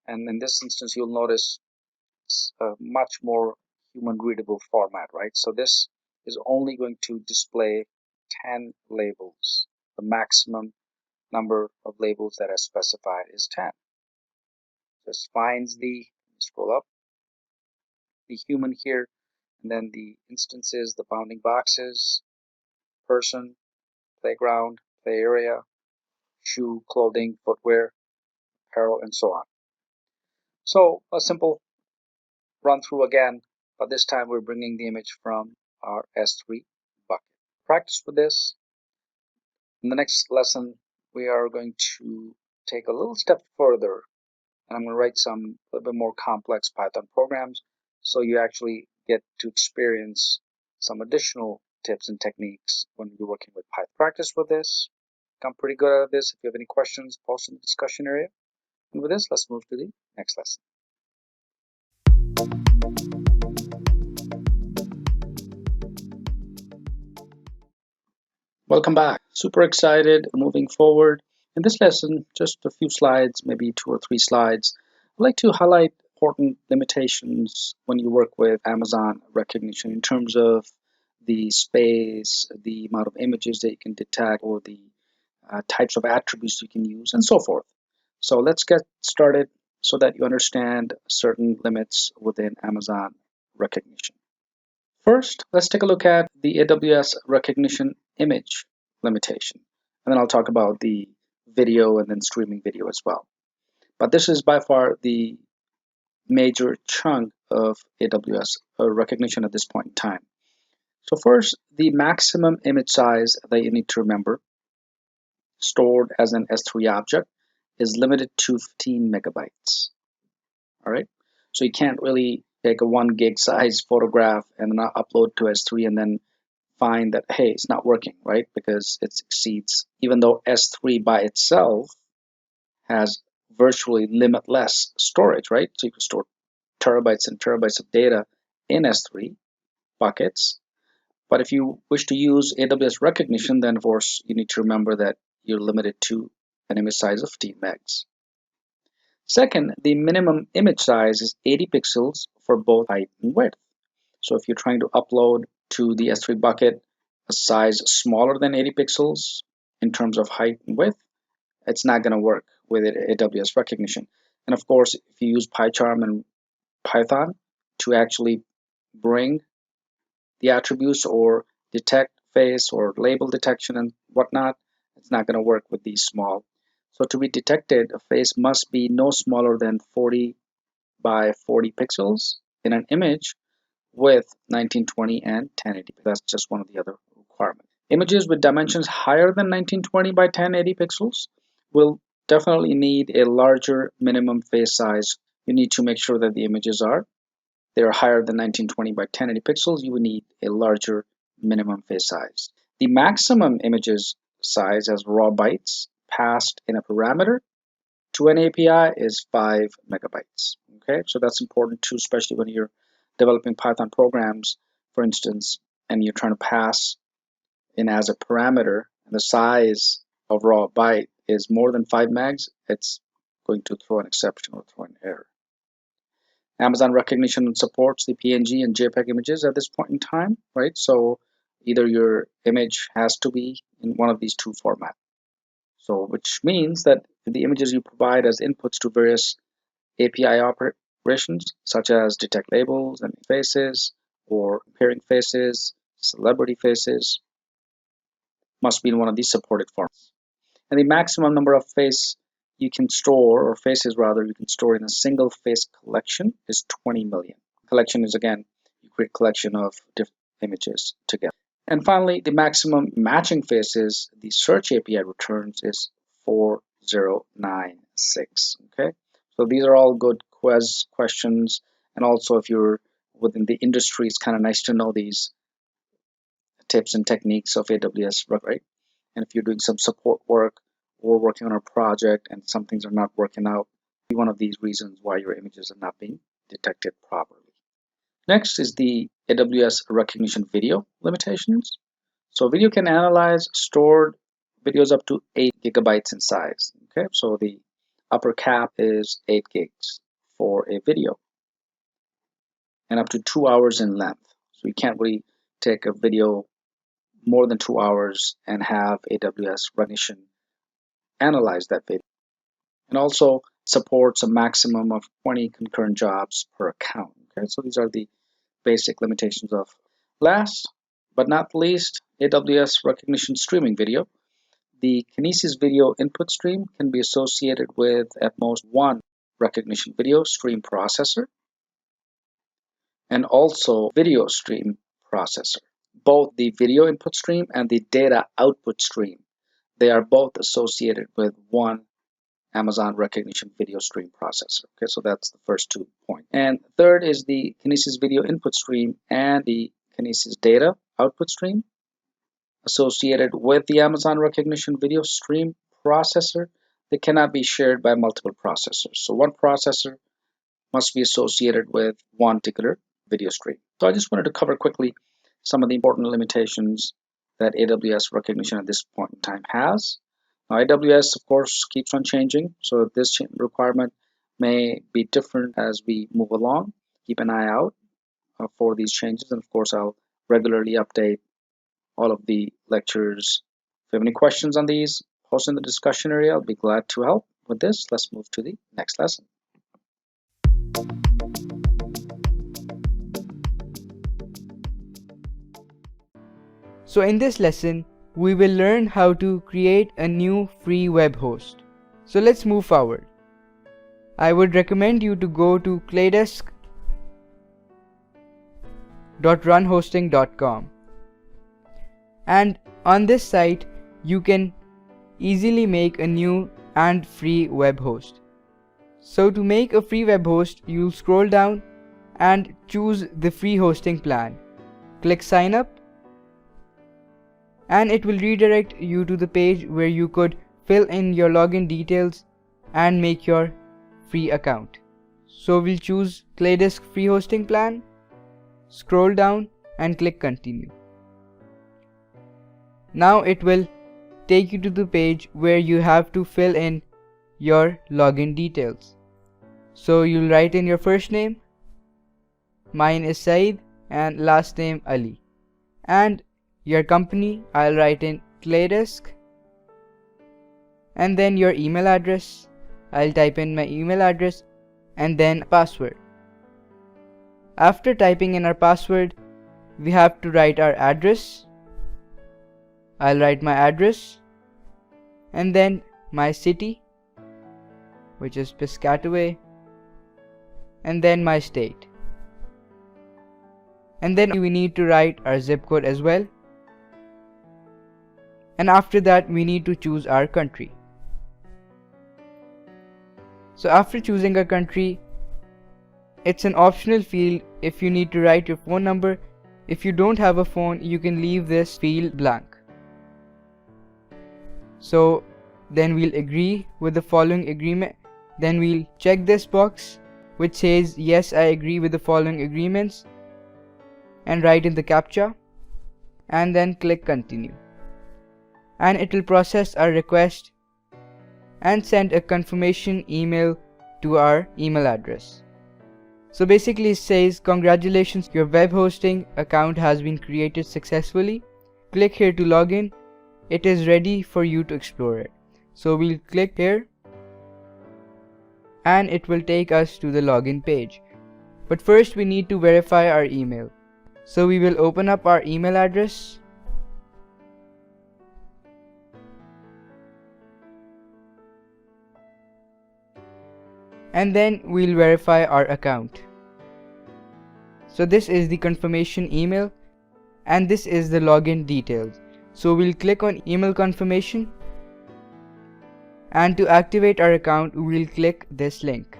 and in this instance you'll notice it's a much more human readable format, right? So this is only going to display 10 labels. The maximum number of labels that are specified is 10. Just finds the, scroll up, the human here, and then the instances, the bounding boxes, person, playground, play area, shoe, clothing, footwear, apparel, and so on. So a simple run through again, but this time we're bringing the image from our S3 bucket. Practice with this. In the next lesson, we are going to take a little step further, and I'm going to write some a little bit more complex Python programs. So you actually get to experience some additional tips and techniques when you're working with Python. Practice with this. I'm pretty good at this. If you have any questions, post in the discussion area. And with this, let's move to the next lesson. Welcome back. Super excited moving forward. In this lesson, just a few slides, maybe 2 or 3 slides, I'd like to highlight important limitations when you work with Amazon Rekognition in terms of the space, the amount of images that you can detect, or the types of attributes you can use, and so forth. So let's get started so that you understand certain limits within Amazon Rekognition. First, let's take a look at the AWS Rekognition image limitation. And then I'll talk about the video and then streaming video as well. But this is by far the major chunk of AWS Rekognition at this point in time. So first, the maximum image size that you need to remember, stored as an S3 object, is limited to 15 megabytes. All right. So you can't really take a 1 gig size photograph and not upload to S3 and then find that, hey, it's not working, right? Because it exceeds, even though S3 by itself has virtually limitless storage, right? So you can store terabytes and terabytes of data in S3 buckets. But if you wish to use AWS Rekognition, then of course you need to remember that you're limited to an image size of 15 megs. Second, the minimum image size is 80 pixels for both height and width. So if you're trying to upload to the S3 bucket a size smaller than 80 pixels in terms of height and width, it's not going to work with AWS Rekognition. And of course, if you use PyCharm and Python to actually bring the attributes or detect face or label detection and whatnot, it's not going to work with these small. So to be detected, a face must be no smaller than 40 by 40 pixels in an image with 1920 and 1080. That's just one of the other requirements. Images with dimensions higher than 1920 by 1080 pixels will definitely need a larger minimum face size. You need to make sure that the images they're higher than 1920 by 1080 pixels. You would need a larger minimum face size. The maximum images size as raw bytes passed in a parameter to an API is 5 megabytes. Okay, so that's important too, especially when you're developing Python programs, for instance, and you're trying to pass in as a parameter, and the size of raw byte is more than 5 megs, it's going to throw an exception or throw an error. Amazon Rekognition supports the PNG and JPEG images at this point in time, right? So either your image has to be in one of these two formats. So which means that the images you provide as inputs to various API operations, such as detect labels and faces, or pairing faces, celebrity faces, must be in one of these supported formats. And the maximum number of faces you can store, or faces rather, you can store in a single face collection is 20 million. Collection is, again, you create a collection of different images together. And finally, the maximum matching faces the search API returns is 4096. Okay, so these are all good questions, and also if you're within the industry, it's kind of nice to know these tips and techniques of AWS, right? And if you're doing some support work or working on a project and some things are not working out, be one of these reasons why your images are not being detected properly. Next is the AWS Rekognition video limitations. So video can analyze stored videos up to 8 gigabytes in size. Okay, so the upper cap is 8 gigs for a video and up to 2 hours in length. So you can't really take a video more than 2 hours and have AWS Rekognition analyze that video. And also supports a maximum of 20 concurrent jobs per account. Okay, so these are the basic limitations of. Last but not least, AWS Rekognition streaming video. The Kinesis video input stream can be associated with at most one Rekognition video stream processor and also video stream processor. Both the video input stream and the data output stream, they are both associated with one Amazon Rekognition video stream processor. Okay, so that's the first 2 points. And third is the Kinesis video input stream and the Kinesis data output stream associated with the Amazon Rekognition video stream processor. They cannot be shared by multiple processors. So one processor must be associated with one particular video stream. So I just wanted to cover quickly some of the important limitations that AWS Rekognition at this point in time has. Now, AWS, of course, keeps on changing, so this requirement may be different as we move along. Keep an eye out for these changes, and of course, I'll regularly update all of the lectures. If you have any questions on these, post in the discussion area. I'll be glad to help with this. Let's move to the next lesson. So in this lesson, we will learn how to create a new free web host. So let's move forward. I would recommend you to go to claydesk.runhosting.com, and on this site you can easily make a new and free web host. So to make a free web host, you'll scroll down and choose the free hosting plan. Click sign up, and it will redirect you to the page where you could fill in your login details and make your free account. So we'll choose ClayDesk free hosting plan, scroll down and click continue. Now it will take you to the page where you have to fill in your login details. So you'll write in your first name, mine is Saeed, and last name Ali, and your company, I'll write in ClayDesk, and then your email address, I'll type in my email address, and then password. After typing in our password, we have to write our address. I'll write my address, and then my city, which is Piscataway, and then my state. And then we need to write our zip code as well. And after that we need to choose our country. So after choosing a country, it's an optional field if you need to write your phone number. If you don't have a phone, you can leave this field blank. So then we'll agree with the following agreement. Then we'll check this box which says yes, I agree with the following agreements, and write in the CAPTCHA, and then click continue. And it will process our request and send a confirmation email to our email address. So basically it says, congratulations, your web hosting account has been created successfully. Click here to log in. It is ready for you to explore it. So we'll click here and it will take us to the login page. But first we need to verify our email. So we will open up our email address, and then we'll verify our account. So this is the confirmation email and this is the login details. So we'll click on email confirmation, and to activate our account we'll click this link.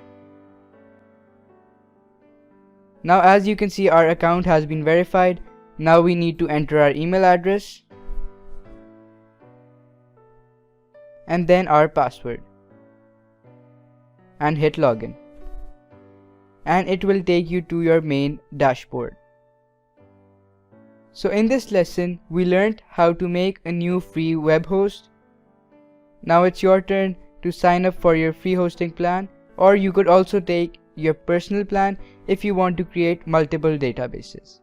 Now as you can see, our account has been verified. Now we need to enter our email address and then our password and hit login, and it will take you to your main dashboard. So in this lesson we learned how to make a new free web host. Now it's your turn to sign up for your free hosting plan, or you could also take your personal plan if you want to create multiple databases.